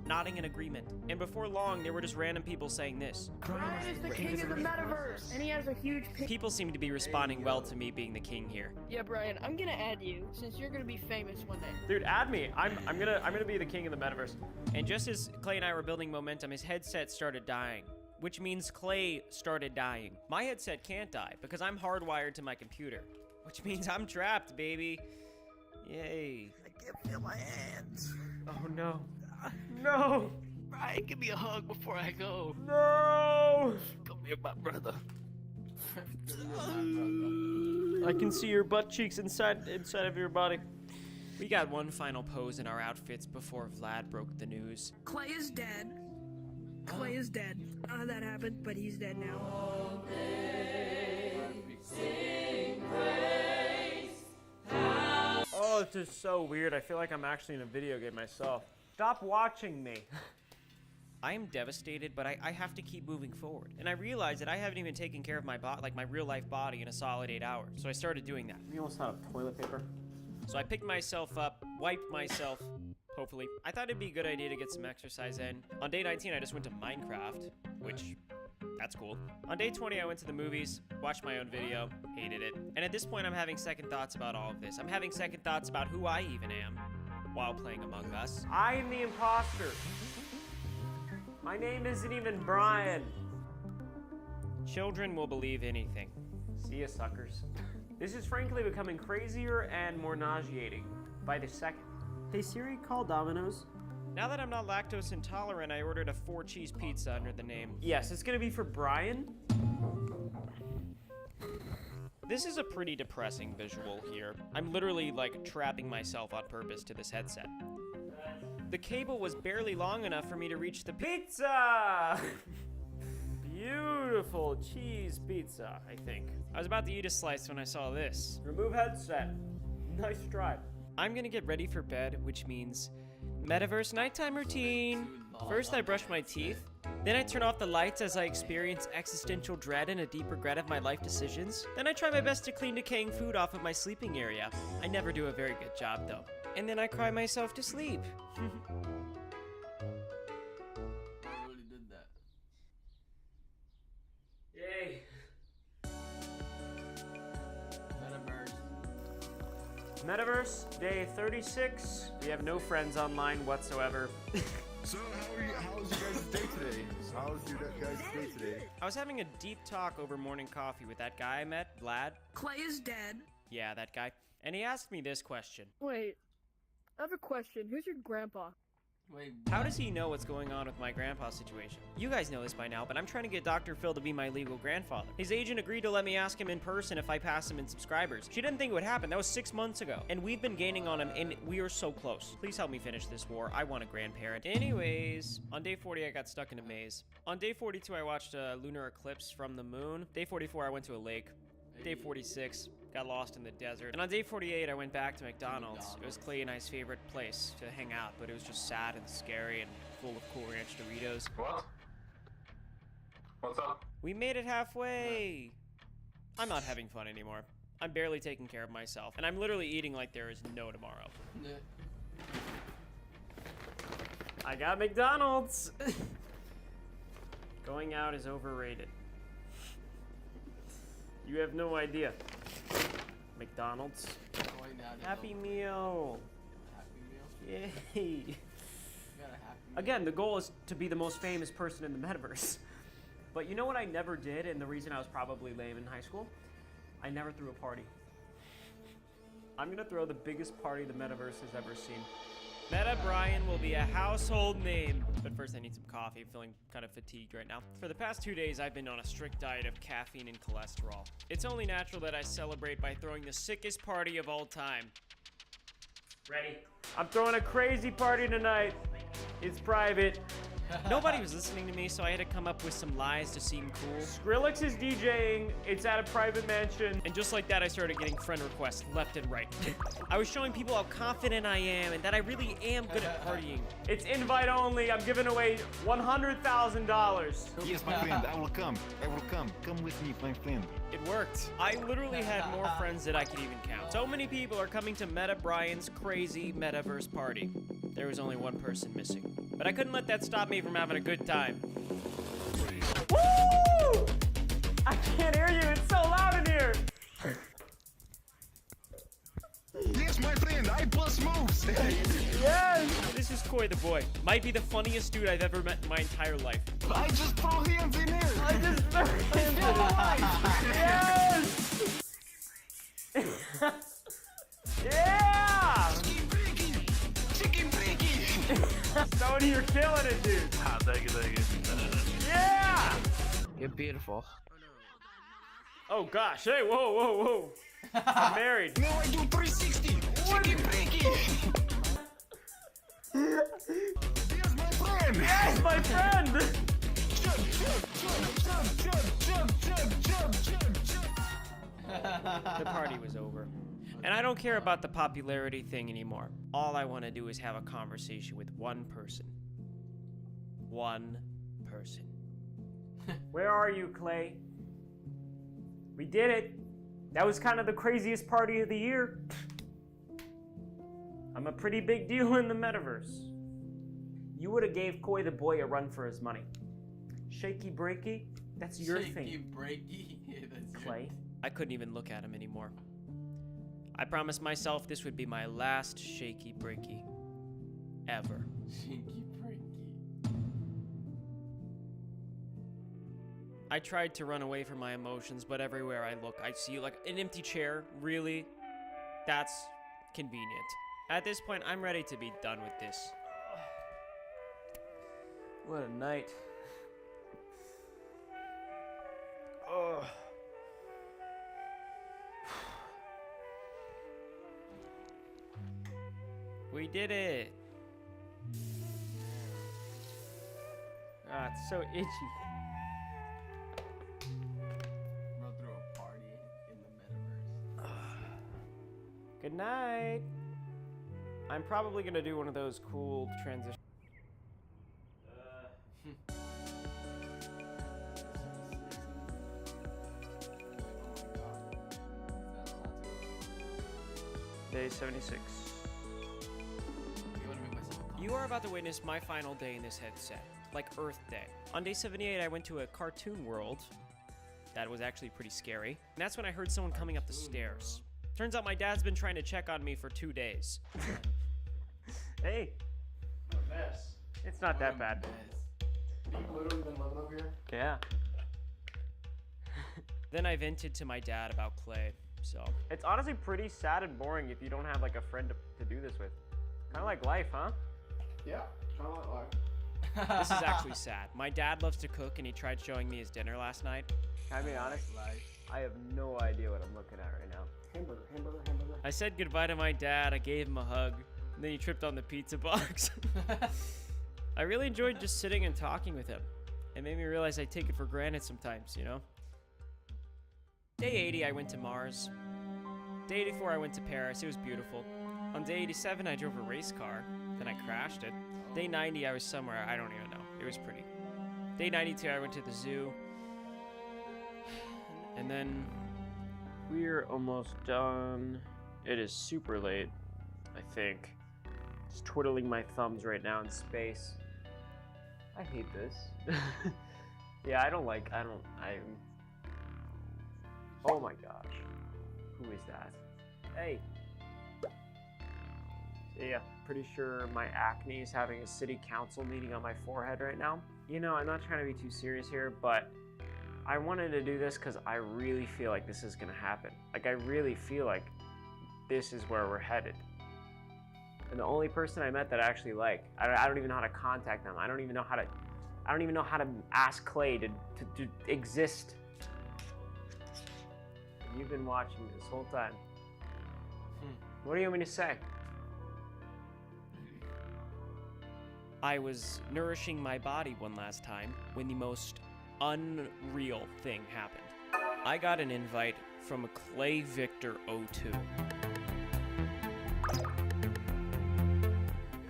nodding in agreement. And before long, there were just random people saying this. Brian is the king of the metaverse, and he has a huge People seem to be responding well to me being the king here. Yeah, Brian, I'm gonna add you since you're gonna be famous one day. Dude, add me. I'm gonna be the king of the metaverse. And just as Clay and I were building momentum, his headset started dying, which means Clay started dying. My headset can't die because I'm hardwired to my computer, which means I'm trapped, baby. Yay. I can't feel my hands. Oh no. No! Brian, give me a hug before I go. No! Come here, my brother. I can see your butt cheeks inside of your body. We got one final pose in our outfits before Vlad broke the news. Clay is dead. Clay is dead. That happened, but he's dead now. Oh, this is so weird. I feel like I'm actually in a video game myself. Stop watching me. I am devastated, but I have to keep moving forward. And I realized that I haven't even taken care of my my real life body in a solid 8 hours. So I started doing that. You almost have toilet paper. So I picked myself up, wiped myself, hopefully. I thought it'd be a good idea to get some exercise in. On day 19, I just went to Minecraft, which, that's cool. On day 20, I went to the movies, watched my own video, hated it. And at this point, I'm having second thoughts about all of this. I'm having second thoughts about who I even am while playing Among Us. I am the imposter. My name isn't even Brian. Children will believe anything. See ya, suckers. This is frankly becoming crazier and more nauseating by the second. Hey Siri, call Domino's. Now that I'm not lactose intolerant, I ordered a 4-cheese pizza under the name. Yes, it's gonna be for Brian. This is a pretty depressing visual here. I'm literally like trapping myself on purpose to this headset. The cable was barely long enough for me to reach the pizza! Beautiful cheese pizza, I think. I was about to eat a slice when I saw this. Remove headset. Nice try. I'm gonna get ready for bed, which means metaverse nighttime routine. First, I brush my teeth. Then I turn off the lights as I experience existential dread and a deep regret of my life decisions. Then I try my best to clean decaying food off of my sleeping area. I never do a very good job, though. And then I cry myself to sleep. I really did that. Yay. Metaverse, day 36. We have no friends online whatsoever. So how's your guys' day today? How's your guys' day today? I was having a deep talk over morning coffee with that guy I met, Vlad. Clay is dead. Yeah, that guy. And he asked me this question. Wait, I have a question. Who's your grandpa? Wait, how does he know what's going on with my grandpa situation? You guys know this by now, but I'm trying to get Dr. Phil to be my legal grandfather. His agent agreed to let me ask him in person if I pass him in subscribers. She didn't think it would happen. That was 6 months ago. And we've been gaining on him, and we are so close. Please help me finish this war. I want a grandparent. Anyways, on day 40, I got stuck in a maze. On day 42, I watched a lunar eclipse from the moon. Day 44, I went to a lake. Day 46, got lost in the desert. And on day 48, I went back to McDonald's. It was Clay and I's favorite place to hang out, but it was just sad and scary and full of Cool Ranch Doritos. What? What's up? We made it halfway. I'm not having fun anymore. I'm barely taking care of myself, and I'm literally eating like there is no tomorrow. I got McDonald's. Going out is overrated. You have no idea. McDonald's. Happy Meal. Yay. Again, the goal is to be the most famous person in the metaverse. But you know what I never did, and the reason I was probably lame in high school? I never threw a party. I'm gonna throw the biggest party the metaverse has ever seen. Meta Brian will be a household name. But first I need some coffee. I'm feeling kind of fatigued right now. For the past 2 days, I've been on a strict diet of caffeine and cholesterol. It's only natural that I celebrate by throwing the sickest party of all time. Ready? I'm throwing a crazy party tonight. It's private. Nobody was listening to me, so I had to come up with some lies to seem cool. Skrillex is DJing, it's at a private mansion. And just like that, I started getting friend requests left and right. I was showing people how confident I am and that I really am good at partying. It's invite only, I'm giving away $100,000. Yes, my friend, I will come. I will come. Come with me, my friend. It worked. I literally had more friends than I could even count. So many people are coming to Meta Brian's crazy metaverse party. There was only one person missing. But I couldn't let that stop me from having a good time. Woo! I can't hear you, it's so loud in here! Yes, my friend, I plus moves. Yes! This is Koi the boy. Might be the funniest dude I've ever met in my entire life. I just throw hands in air. I just threw hands in air. Yes! Yeah! Chicken breaky. Stoney, you're killing it, dude. Ah, thank you. Yeah! You're beautiful. Oh gosh, hey, whoa. I'm married. No, I do 360. Chicken breaky. Yes, my friend. Yes, my friend. Jump. The party was over. And I don't care about the popularity thing anymore. All I want to do is have a conversation with one person. One person. Where are you, Clay? We did it. That was kind of the craziest party of the year. I'm a pretty big deal in the metaverse. You would have gave Koi the boy a run for his money. Shaky breaky, that's your thing. Shaky breaky, yeah, that's Clay. I couldn't even look at him anymore. I promised myself this would be my last shaky breaky ever. Shaky breaky. I tried to run away from my emotions, but everywhere I look, I see like an empty chair. Really? That's convenient. At this point, I'm ready to be done with this. What a night. Ugh. We did it. That's so itchy. We'll throw a party in the metaverse. Good night. I'm probably gonna do one of those cool transitions. Day 76. You are about to witness my final day in this headset, like Earth Day. On day 78, I went to a cartoon world. That was actually pretty scary. And that's when I heard someone coming up the stairs. Turns out my dad's been trying to check on me for 2 days. Hey. Mess. It's not that bad. You've literally been living up here? Yeah. Then I vented to my dad about Clay, so. It's honestly pretty sad and boring if you don't have like a friend to do this with. Kind of like life, huh? Yeah, kind of like life. This is actually sad. My dad loves to cook and he tried showing me his dinner last night. Can I be honest? I have no idea what I'm looking at right now. Hamburger, hamburger, hamburger. I said goodbye to my dad, I gave him a hug, and then he tripped on the pizza box. I really enjoyed just sitting and talking with him. It made me realize I take it for granted sometimes, you know? Day 80, I went to Mars. Day 84, I went to Paris. It was beautiful. On day 87, I drove a race car. Then I crashed it. Day 90, I was somewhere. I don't even know. It was pretty. Day 92, I went to the zoo. And then we're almost done. It is super late, I think. Just twiddling my thumbs right now in space. I hate this. Yeah, oh my gosh. Who is that? Hey. So yeah, pretty sure my acne is having a city council meeting on my forehead right now. You know, I'm not trying to be too serious here, but I wanted to do this because I really feel like this is gonna happen. Like, I really feel like this is where we're headed. And the only person I met that I actually like, I don't even know how to contact them. I don't even know how to ask Clay to exist. You've been watching me this whole time. What do you want me to say? I was nourishing my body one last time when the most unreal thing happened. I got an invite from a Clay Victor 02.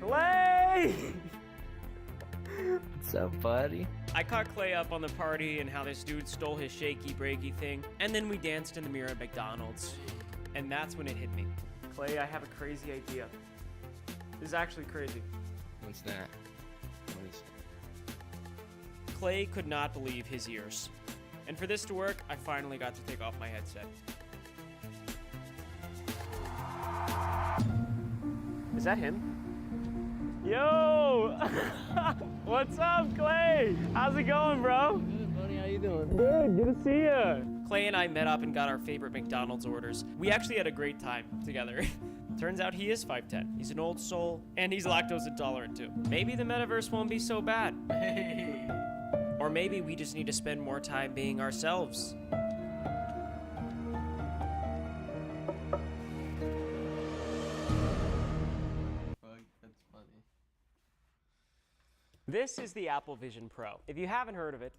Clay! What's up, buddy? I caught Clay up on the party and how this dude stole his shaky breaky thing, and then we danced in the mirror at McDonald's. And that's when it hit me. Clay, I have a crazy idea. This is actually crazy. What's that? What is it? Clay could not believe his ears. And for this to work, I finally got to take off my headset. Is that him? Yo! What's up, Clay? How's it going, bro? Good, buddy. How you doing? Good, good to see you. Clay and I met up and got our favorite McDonald's orders. We actually had a great time together. Turns out he is 5'10". He's an old soul, and he's lactose intolerant too. Maybe the metaverse won't be so bad. Hey. Or maybe we just need to spend more time being ourselves. That's funny. This is the Apple Vision Pro. If you haven't heard of it,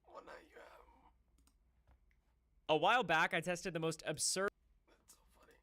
Well, now you have. a while back I tested the most absurd. That's so funny.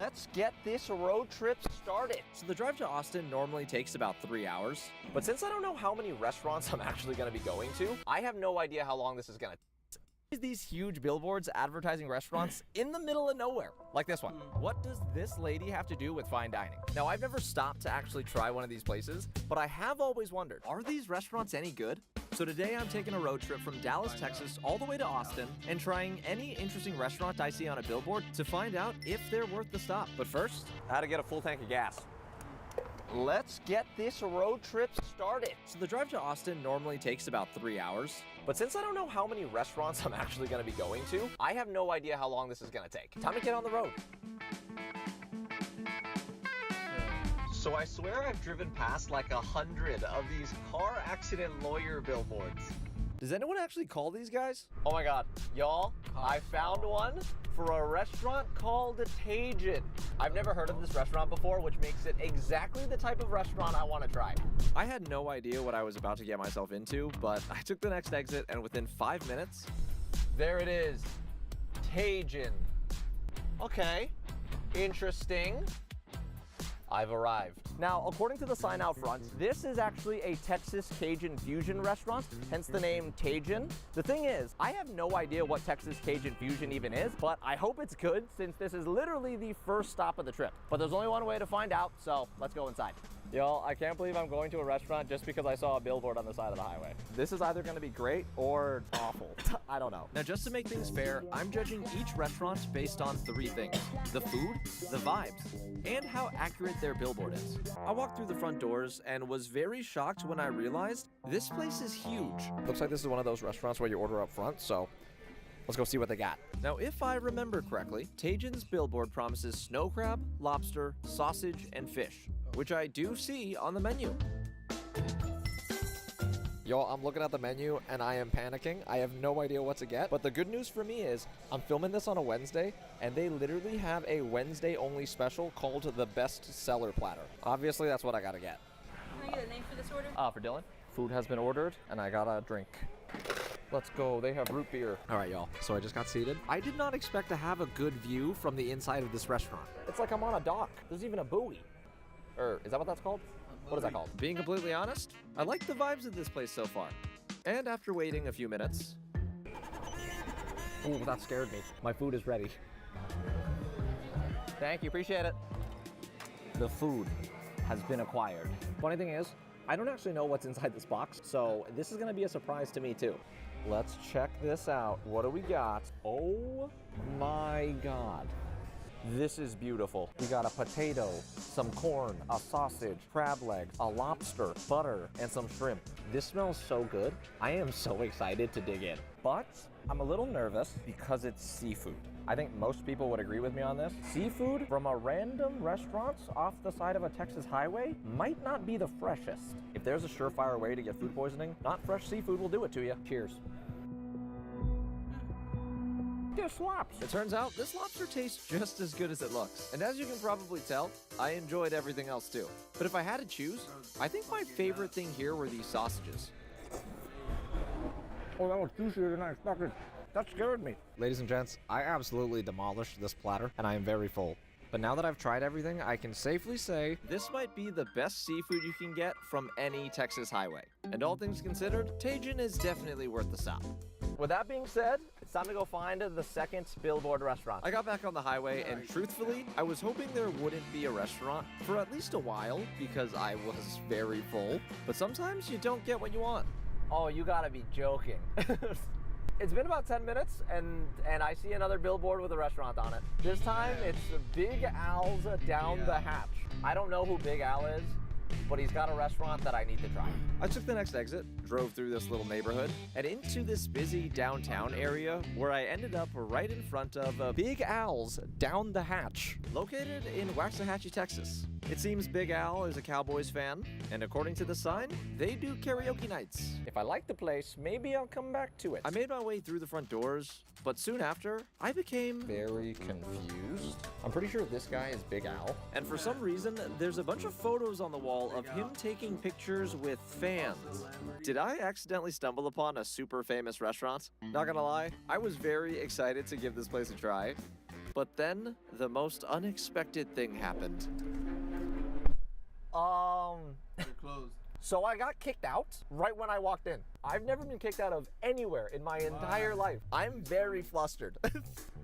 Let's get this road trip started. So the drive to Austin normally takes about 3 hours, but since I don't know how many restaurants I'm actually gonna be going to, I have no idea how long this is gonna take. These huge billboards advertising restaurants in the middle of nowhere, like this one. What does this lady have to do with fine dining? Now, I've never stopped to actually try one of these places, but I have always wondered, are these restaurants any good? So today I'm taking a road trip from Dallas, Texas, all the way to Austin and trying any interesting restaurant I see on a billboard to find out if they're worth the stop. But first, how to get a full tank of gas. Let's get this road trip started. So the drive to Austin normally takes about 3 hours, but since I don't know how many restaurants I'm actually gonna be going to, I have no idea how long this is gonna take. Time to get on the road. So I swear I've driven past like 100 of these car accident lawyer billboards. Does anyone actually call these guys? Oh my God, y'all, I found one for a restaurant called Tajin. I've never heard of this restaurant before, which makes it exactly the type of restaurant I want to try. I had no idea what I was about to get myself into, but I took the next exit and within 5 minutes, there it is, Tajin. Okay, interesting. I've arrived. Now, according to the sign out front, this is actually a Texas Cajun fusion restaurant, hence the name Tajin. The thing is, I have no idea what Texas Cajun fusion even is, but I hope it's good since this is literally the first stop of the trip. But there's only one way to find out, so let's go inside. Y'all, I can't believe I'm going to a restaurant just because I saw a billboard on the side of the highway. This is either gonna be great or awful. I don't know. Now, just to make things fair, I'm judging each restaurant based on 3 things: the food, the vibes, and how accurate their billboard is. I walked through the front doors and was very shocked when I realized this place is huge. Looks like this is one of those restaurants where you order up front, so let's go see what they got. Now, if I remember correctly, Tajin's billboard promises snow crab, lobster, sausage, and fish, which I do see on the menu. Yo, I'm looking at the menu and I am panicking. I have no idea what to get. But the good news for me is I'm filming this on a Wednesday and they literally have a Wednesday only special called the best seller platter. Obviously, that's what I gotta get. Can I get a name for this order? For Dylan. Food has been ordered and I got a drink. Let's go. They have root beer. All right, y'all. So I just got seated. I did not expect to have a good view from the inside of this restaurant. It's like I'm on a dock. There's even a buoy. Or is that what that's called? What is that called? Being completely honest, I like the vibes of this place so far. And after waiting a few minutes... Ooh, that scared me. My food is ready. Thank you, appreciate it. The food has been acquired. Funny thing is, I don't actually know what's inside this box, so this is gonna be a surprise to me too. Let's check this out. What do we got? Oh my God. This is beautiful. We got a potato, some corn, a sausage, crab legs, a lobster, butter, and some shrimp. This smells so good. I am so excited to dig in. But I'm a little nervous because it's seafood. I think most people would agree with me on this. Seafood from a random restaurant off the side of a Texas highway might not be the freshest. If there's a surefire way to get food poisoning, not fresh seafood will do it to you. Cheers. This slaps. It turns out this lobster tastes just as good as it looks. And as you can probably tell, I enjoyed everything else too. But if I had to choose, I think my favorite thing here were these sausages. Oh, that was juicier than I expected. That scared me. Ladies and gents, I absolutely demolished this platter and I am very full. But now that I've tried everything, I can safely say this might be the best seafood you can get from any Texas highway. And all things considered, Tajin is definitely worth the stop. With that being said, it's time to go find the second billboard restaurant. I got back on the highway and truthfully, I was hoping there wouldn't be a restaurant for at least a while because I was very full. But sometimes you don't get what you want. Oh, you gotta be joking. It's been about 10 minutes and I see another billboard with a restaurant on it. This time it's Big Al's Down the Hatch. I don't know who Big Al is, but he's got a restaurant that I need to try. I took the next exit, drove through this little neighborhood, and into this busy downtown area where I ended up right in front of Big Al's Down the Hatch, located in Waxahachie, Texas. It seems Big Al is a Cowboys fan, and according to the sign, they do karaoke nights. If I like the place, maybe I'll come back to it. I made my way through the front doors, but soon after, I became very confused. I'm pretty sure this guy is Big Al. And for some reason, there's a bunch of photos on the wall of him taking pictures with fans. Did I accidentally stumble upon a super famous restaurant? Not gonna lie, I was very excited to give this place a try. But then, the most unexpected thing happened. They're closed. So I got kicked out right when I walked in. I've never been kicked out of anywhere in my entire life. I'm very flustered.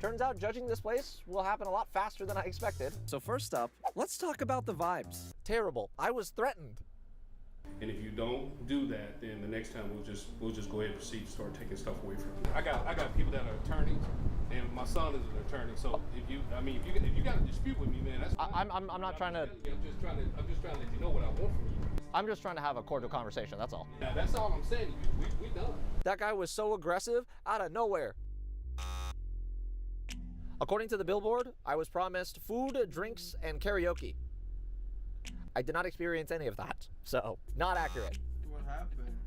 Turns out judging this place will happen a lot faster than I expected. So first up, let's talk about the vibes. Terrible. I was threatened. And if you don't do that, then the next time we'll just go ahead and proceed to start taking stuff away from you. I got people that are attorneys, and my son is an attorney. So if you got a dispute with me, man, that's fine. I'm not trying to. I'm just trying to let you know what I want from you. I'm just trying to have a cordial conversation, that's all. Now, that's all I'm saying. We done. That guy was so aggressive out of nowhere. According to the billboard, I was promised food, drinks, and karaoke. I did not experience any of that, so not accurate. What happened?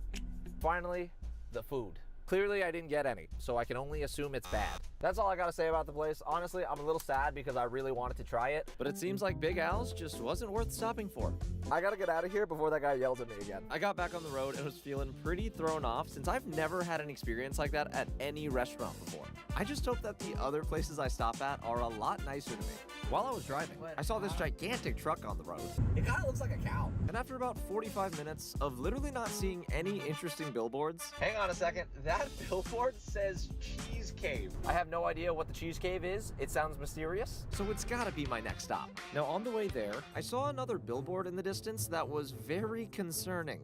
Finally, the food. Clearly, I didn't get any, so I can only assume it's bad. That's all I gotta say about the place. Honestly, I'm a little sad because I really wanted to try it, but it seems like Big Al's just wasn't worth stopping for. I gotta get out of here before that guy yells at me again. I got back on the road and was feeling pretty thrown off since I've never had an experience like that at any restaurant before. I just hope that the other places I stop at are a lot nicer to me. While I was driving, I saw this gigantic truck on the road. It kind of looks like a cow. And after about 45 minutes of literally not seeing any interesting billboards... Hang on a second. That billboard says Cheese Cave. I have no idea what the Cheese Cave is. It sounds mysterious. So it's gotta be my next stop. Now on the way there, I saw another billboard in the distance that was very concerning.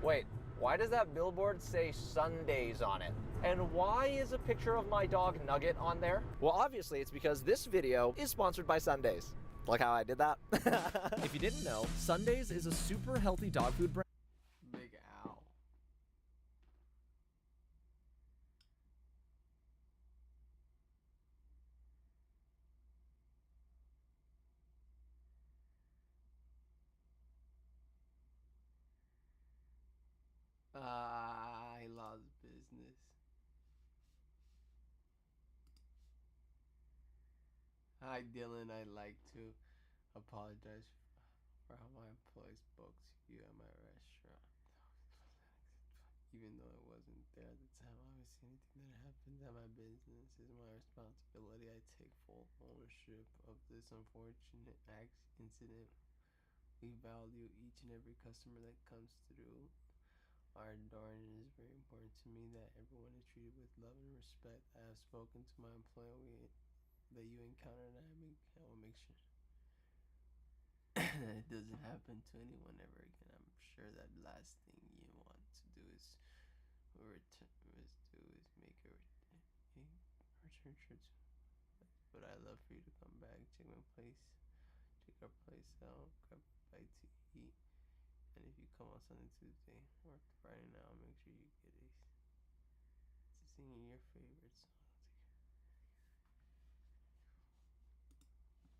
Wait, why does that billboard say Sundays on it? And why is a picture of my dog Nugget on there? Well, obviously it's because this video is sponsored by Sundays. Like how I did that? If you didn't know, Sundays is a super healthy dog food brand. Big Al. I lost business. Hi Dylan, I'd like to apologize for how my employees spoke to you at my restaurant. Even though I wasn't there at the time, obviously anything that happens at my business is my responsibility. I take full ownership of this unfortunate incident. We value each and every customer that comes through our door, and it is very important to me that everyone is treated with love and respect. I have spoken to my employee that you encounter, and I will make sure that it doesn't happen to anyone ever again. I'm sure that last thing you want to do is make a return trip. But I love for you to come back, check our place out, grab a bite to eat. And if you come on Sunday, Tuesday, or Friday now, make sure you get a singing your favorite song.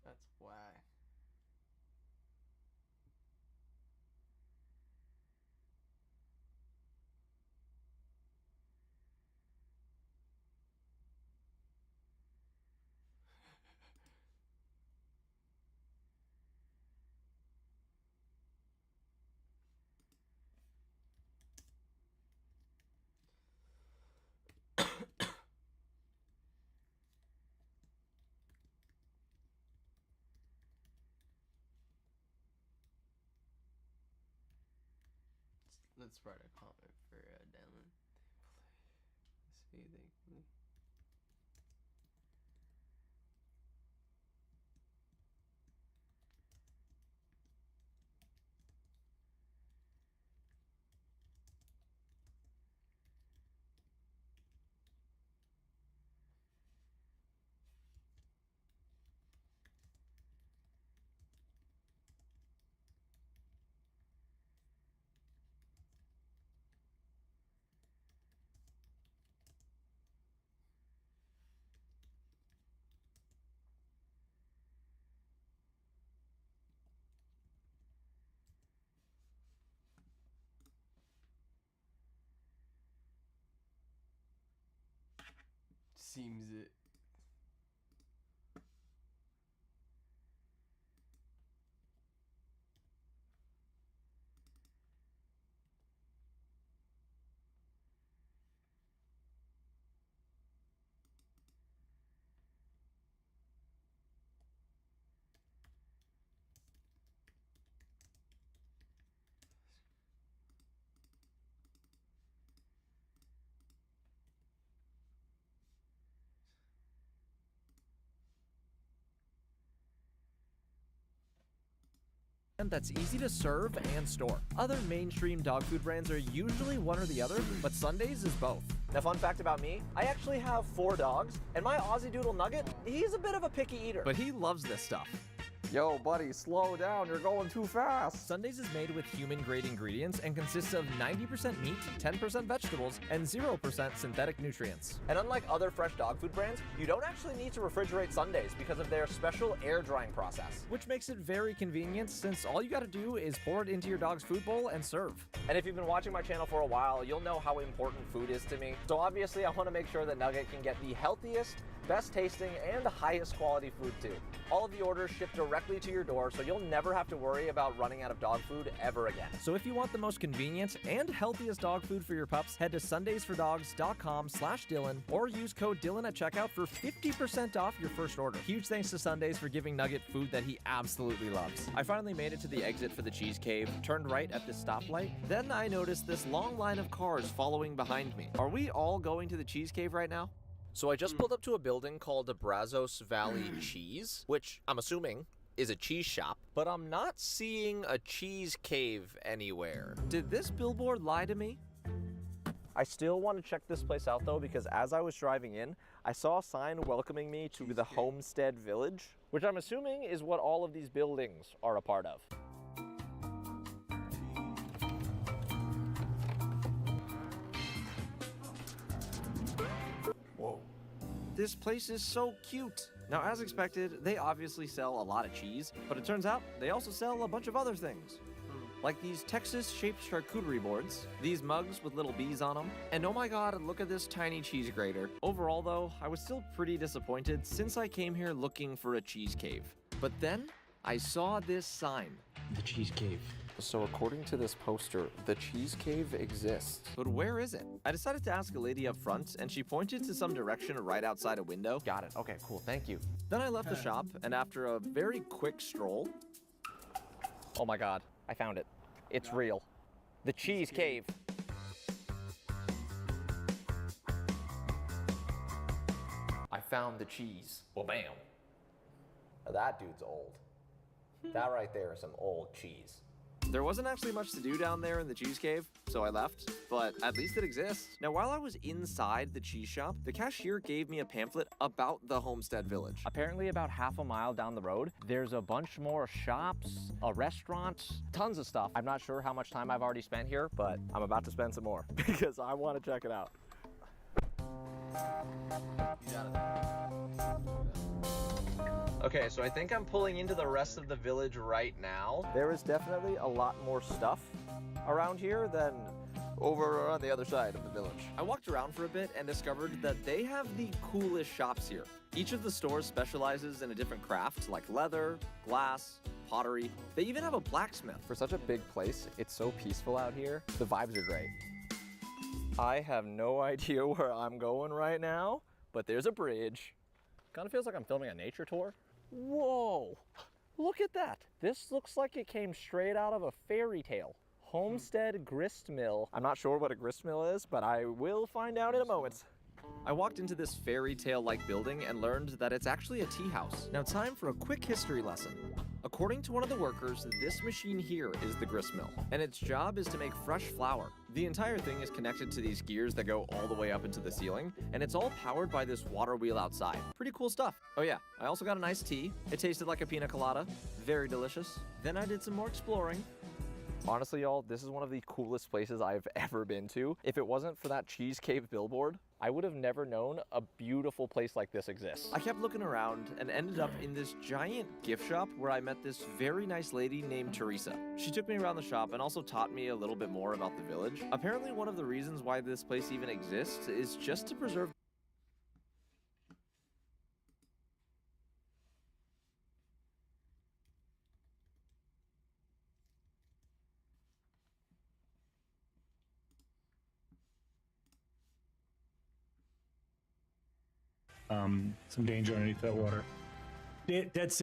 That's why. Let's write a comment for Dylan. See, they. Seems it. that's easy to serve and store. Other mainstream dog food brands are usually one or the other, but Sundays is both. Now, fun fact about me, I actually have 4 dogs, and my Aussie Doodle Nugget, he's a bit of a picky eater. But he loves this stuff. Yo, buddy, slow down, you're going too fast. Sundays is made with human-grade ingredients and consists of 90% meat, 10% vegetables, and 0% synthetic nutrients. And unlike other fresh dog food brands, you don't actually need to refrigerate Sundays because of their special air drying process. Which makes it very convenient since all you gotta do is pour it into your dog's food bowl and serve. And if you've been watching my channel for a while, you'll know how important food is to me. So obviously I wanna make sure that Nugget can get the healthiest, best tasting, and the highest quality food too. All of the orders ship directly to your door, so you'll never have to worry about running out of dog food ever again. So if you want the most convenient and healthiest dog food for your pups, head to sundaysfordogs.com/Dylan or use code Dylan at checkout for 50% off your first order. Huge thanks to Sundays for giving Nugget food that he absolutely loves. I finally made it to the exit for the cheese cave, turned right at this stoplight. Then I noticed this long line of cars following behind me. Are we all going to the cheese cave right now? So I just pulled up to a building called the Brazos Valley Cheese, which I'm assuming is a cheese shop, but I'm not seeing a cheese cave anywhere. Did this billboard lie to me? I still want to check this place out though, because as I was driving in, I saw a sign welcoming me to the Homestead Village, which I'm assuming is what all of these buildings are a part of. Whoa. This place is so cute. Now, as expected, they obviously sell a lot of cheese, but it turns out they also sell a bunch of other things. Like these Texas-shaped charcuterie boards, these mugs with little bees on them, and oh my god, look at this tiny cheese grater. Overall though, I was still pretty disappointed since I came here looking for a cheese cave. But then, I saw this sign. The Cheese Cave. So according to this poster, the Cheese Cave exists. But where is it? I decided to ask a lady up front, and she pointed to some direction right outside a window. Got it. Okay, cool. Thank you. Then I left the shop, and after a very quick stroll... Oh my god, I found it. It's real. The Cheese Cave. I found the cheese. Well, bam. Now that dude's old. That right there is some old cheese. There wasn't actually much to do down there in the cheese cave, so I left, but at least it exists. Now, while I was inside the cheese shop, the cashier gave me a pamphlet about the Homestead Village. Apparently about half a mile down the road, there's a bunch more shops, a restaurant, tons of stuff. I'm not sure how much time I've already spent here, but I'm about to spend some more because I want to check it out. Okay, so I think I'm pulling into the rest of the village right now. There is definitely a lot more stuff around here than over on the other side of the village. I walked around for a bit and discovered that they have the coolest shops here. Each of the stores specializes in a different craft, like leather, glass, pottery. They even have a blacksmith. For such a big place, it's so peaceful out here. The vibes are great. I have no idea where I'm going right now, but there's a bridge. Kind of feels like I'm filming a nature tour. Whoa, look at that. This looks like it came straight out of a fairy tale. Homestead Grist Mill. I'm not sure what a grist mill is, but I will find out in a moment. I walked into this fairy tale-like building and learned that it's actually a tea house. Now, time for a quick history lesson. According to one of the workers, this machine here is the grist mill, and its job is to make fresh flour. The entire thing is connected to these gears that go all the way up into the ceiling, and it's all powered by this water wheel outside. Pretty cool stuff. Oh yeah, I also got a nice tea. It tasted like a pina colada. Very delicious. Then I did some more exploring. Honestly, y'all, this is one of the coolest places I've ever been to. If it wasn't for that Cheese Cave billboard, I would have never known a beautiful place like this exists. I kept looking around and ended up in this giant gift shop where I met this very nice lady named Teresa. She took me around the shop and also taught me a little bit more about the village. Apparently, one of the reasons why this place even exists is just to preserve some danger underneath that water. That's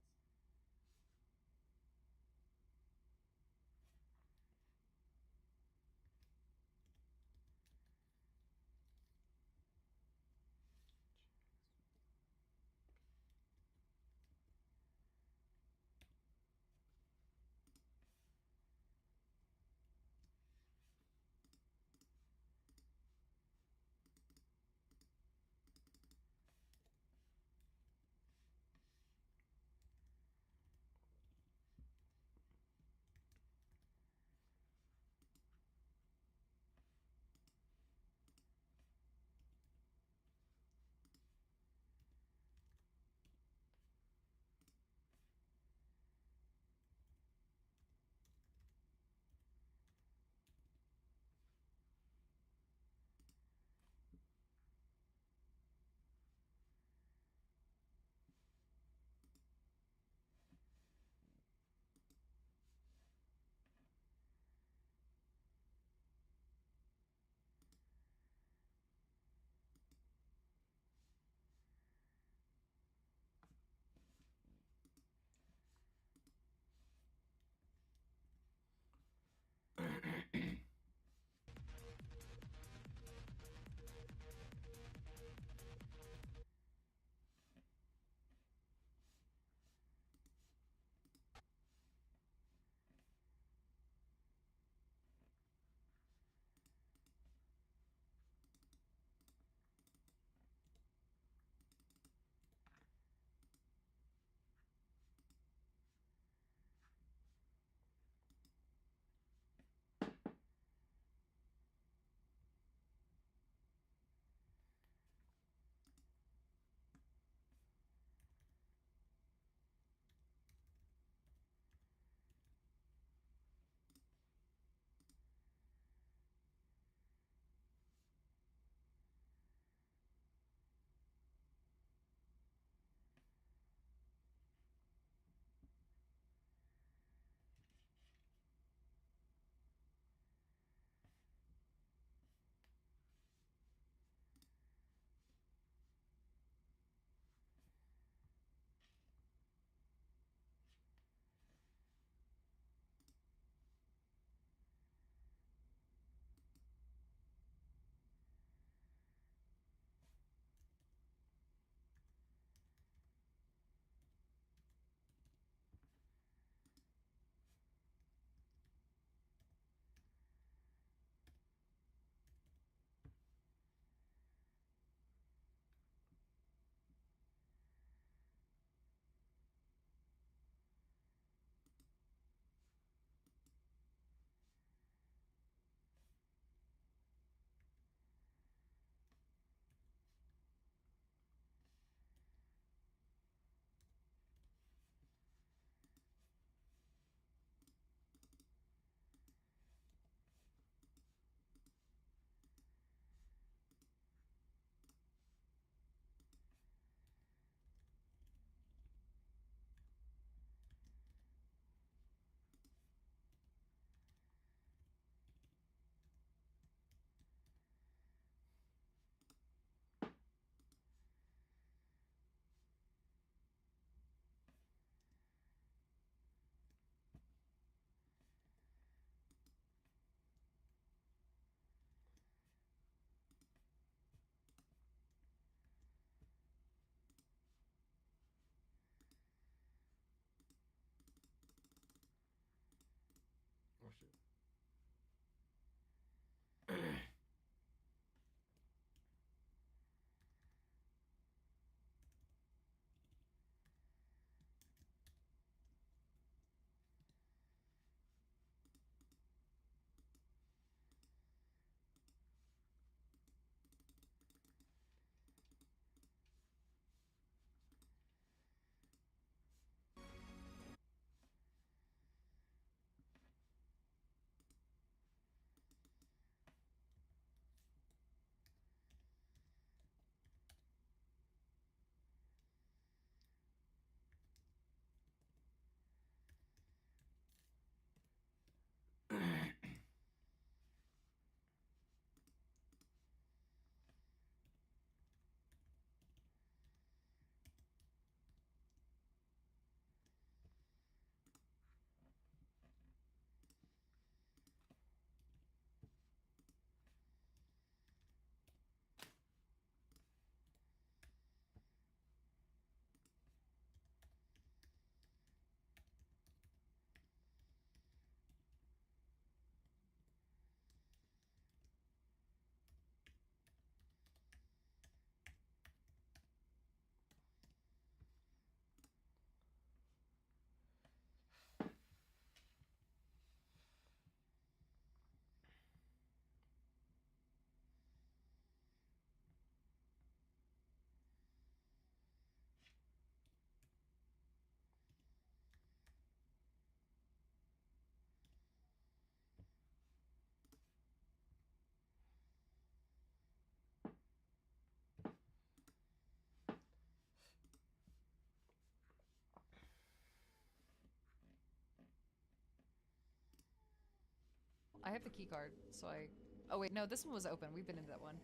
I have the key card, so I... Oh wait, no, this one was open. We've been into that one.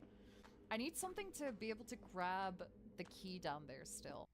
I need something to be able to grab the key down there still.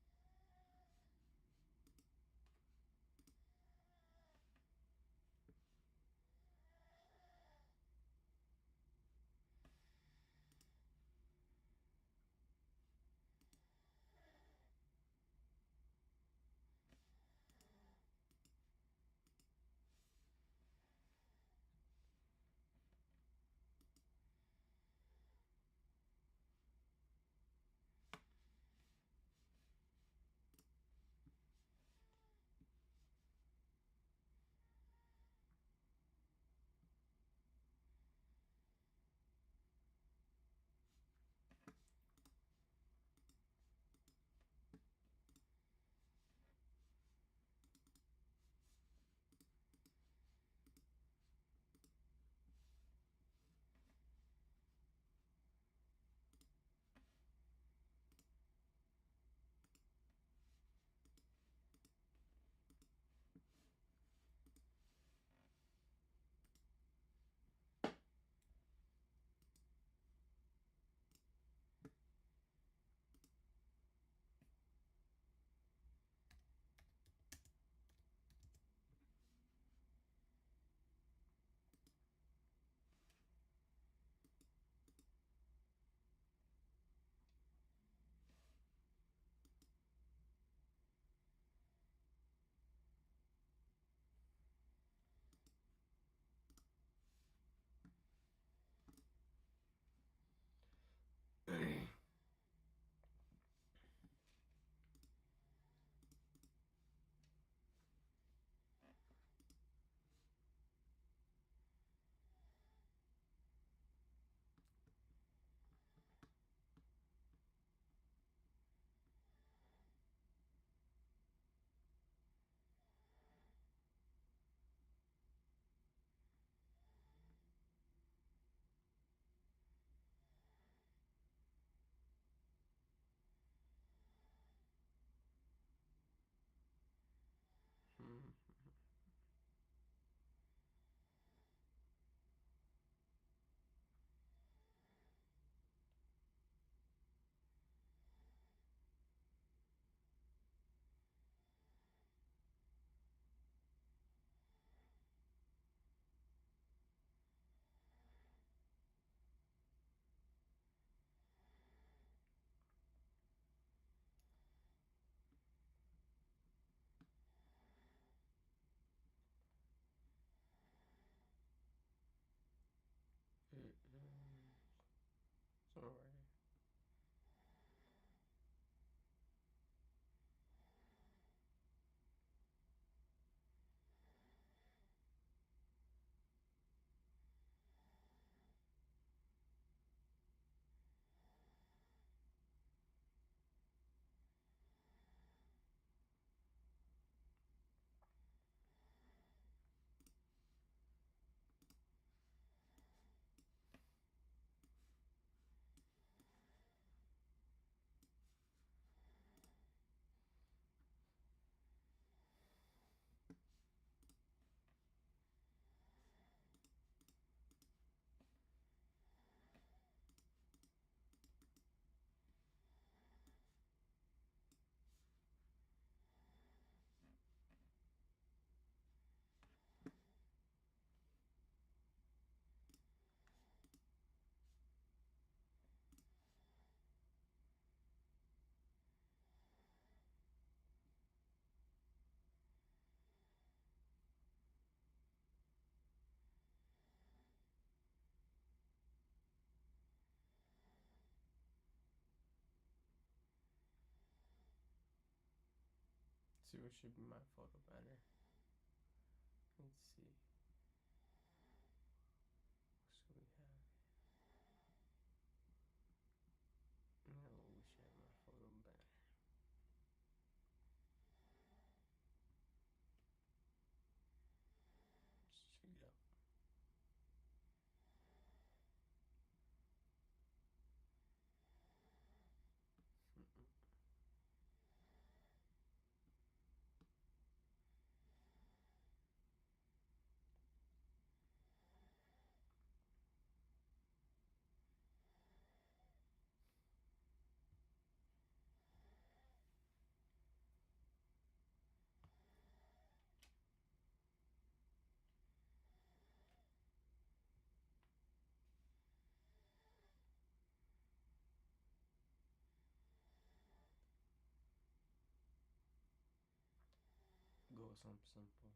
Sorry. See what should be my photo banner. Let's see. What should we have? No, we should have my photo banner. Let's check it out. something simple.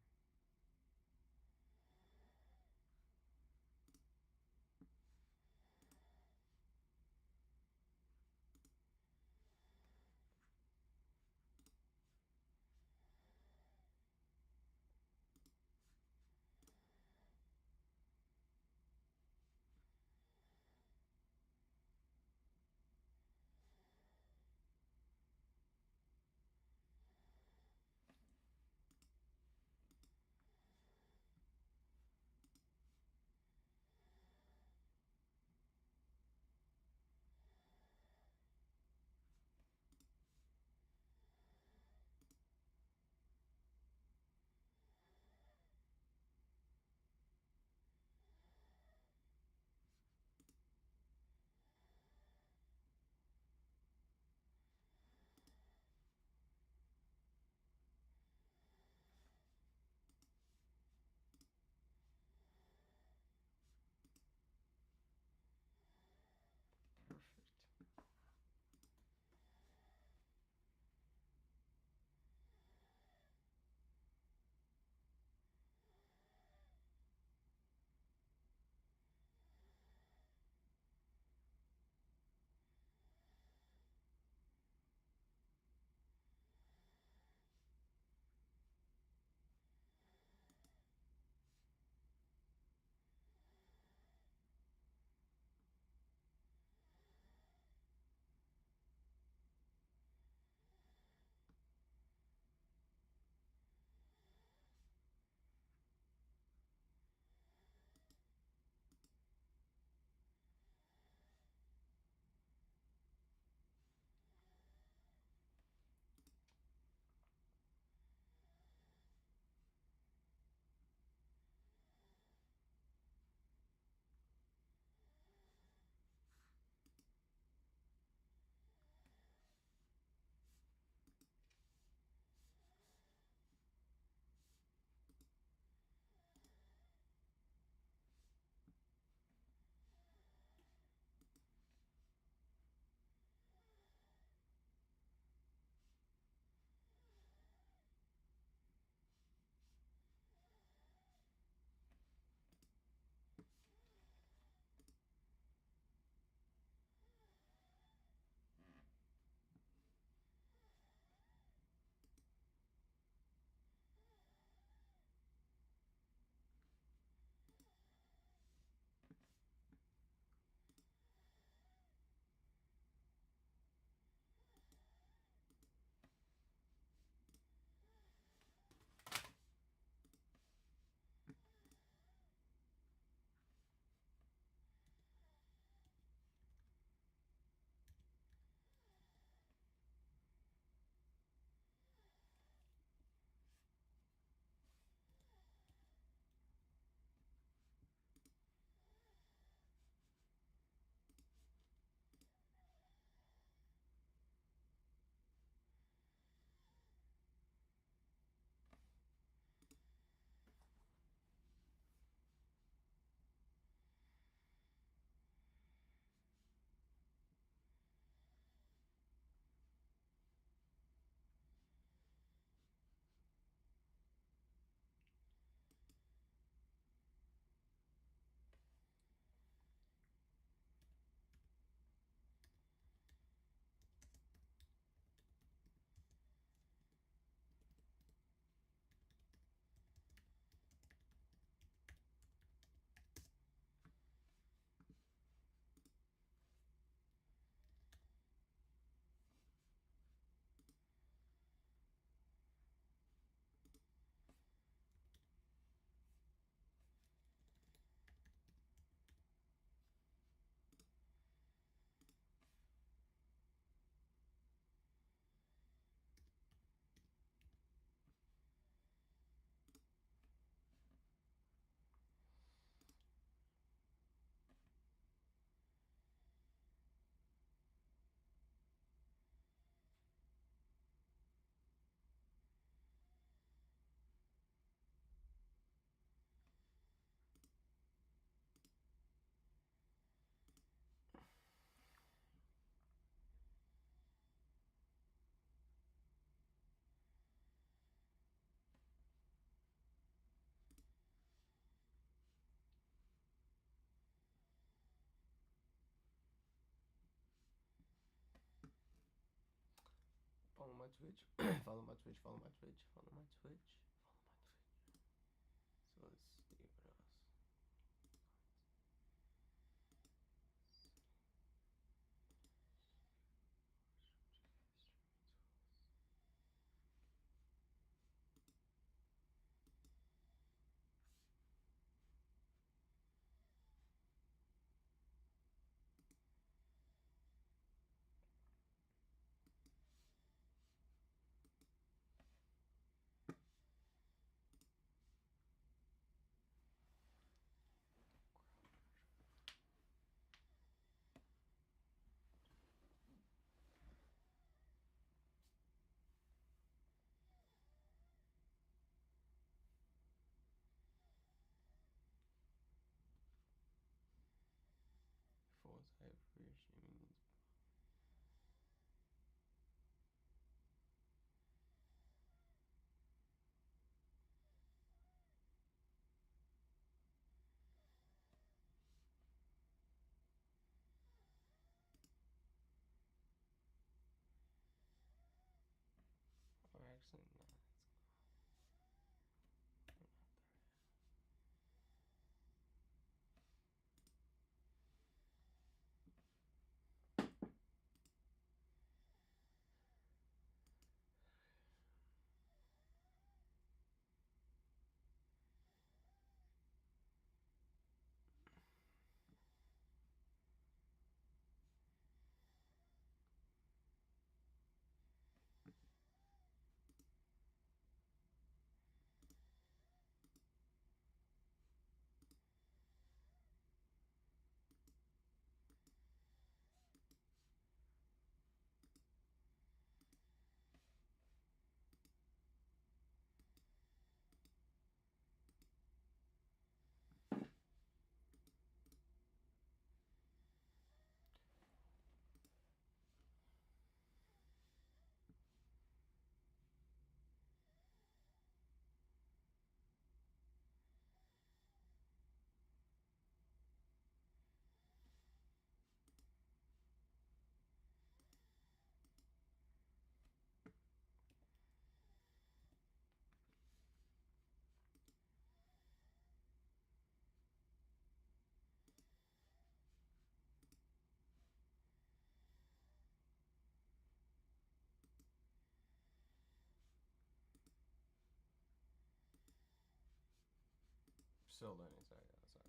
Twitch. Follow my Twitch. Follow my Twitch. Follow my Twitch. Follow my Twitch. So let's see what else. Full type for your streaming needs. Or actually, no. Still learning, sorry, that's okay.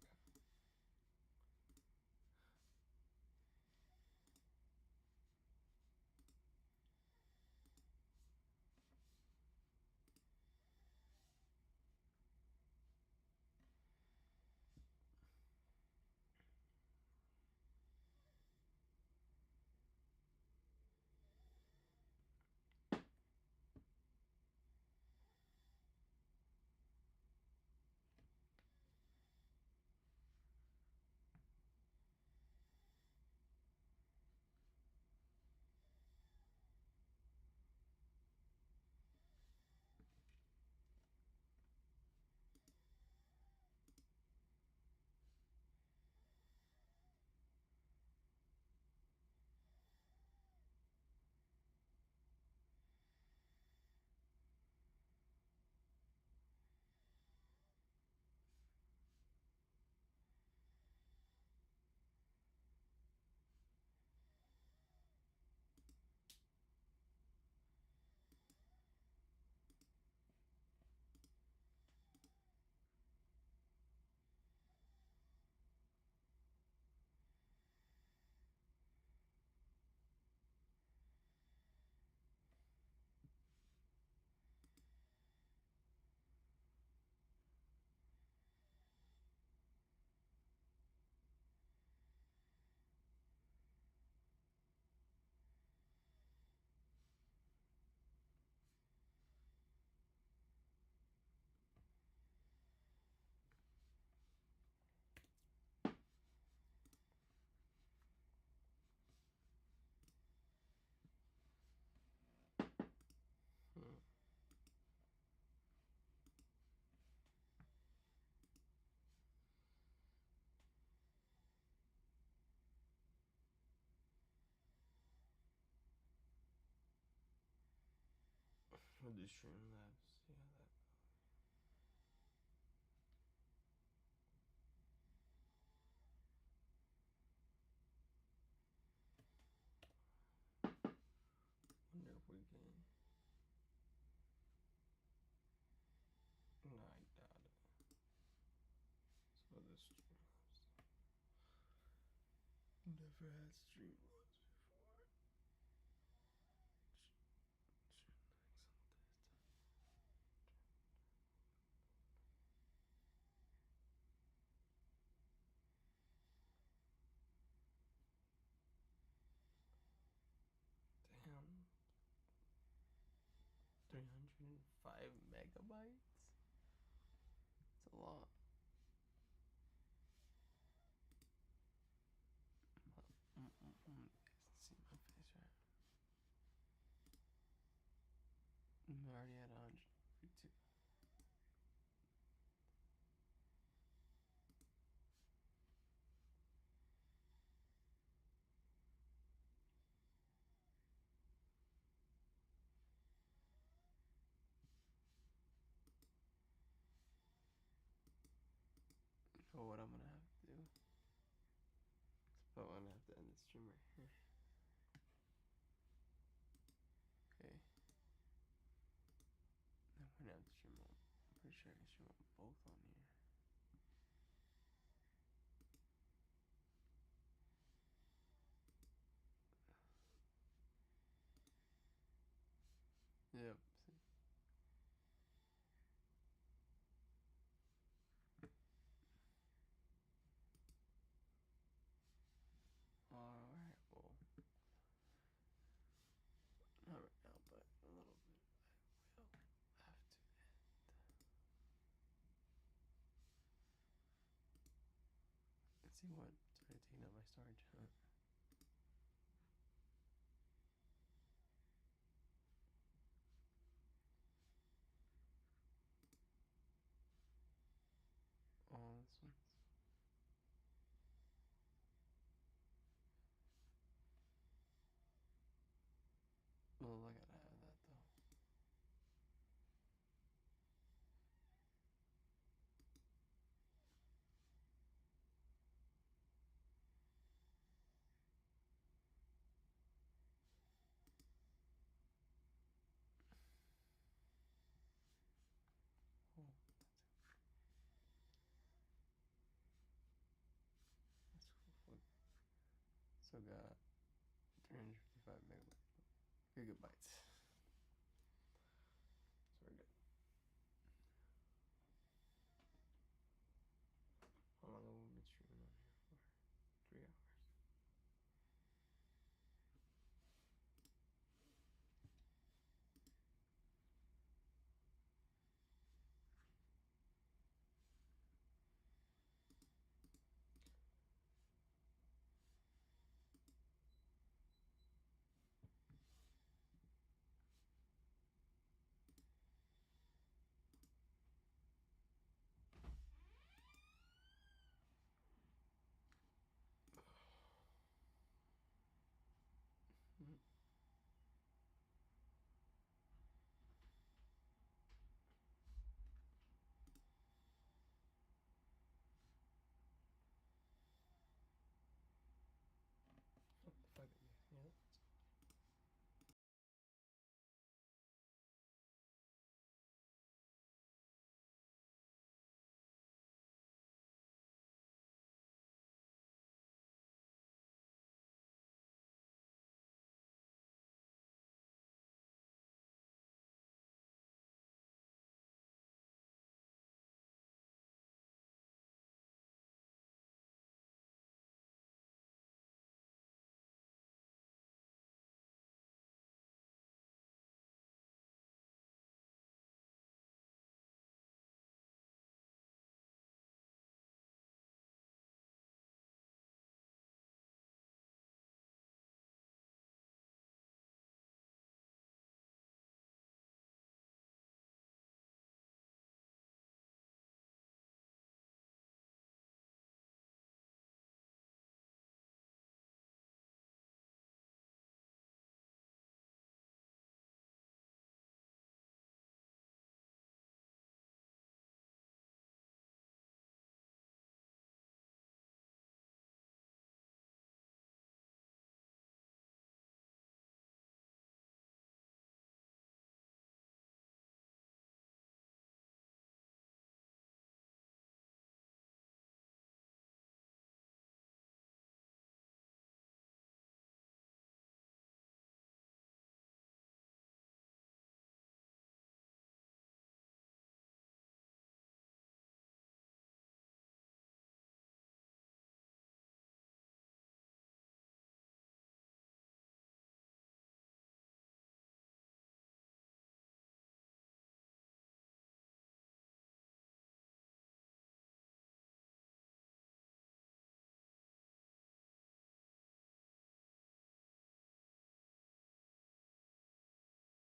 We'll do stream labs. See how that. Wonder if we can. No, I doubt it. So the stream labs. Never had stream labs before. Damn. 305 megabytes? It's a lot. See my face, right? I'm already at 142. You know what I'm gonna have to do? I'm gonna have to end the stream right here. Okay. I'm gonna have to stream on. I'm pretty sure I can stream on both on here. Yep. See. Alright, well. Not right now, but a little bit. I will have to end. Let's see what started taking up my storage. Oh, this one's. Well, I gotta have that though. Oh, that's cool. So got 355 gigabytes.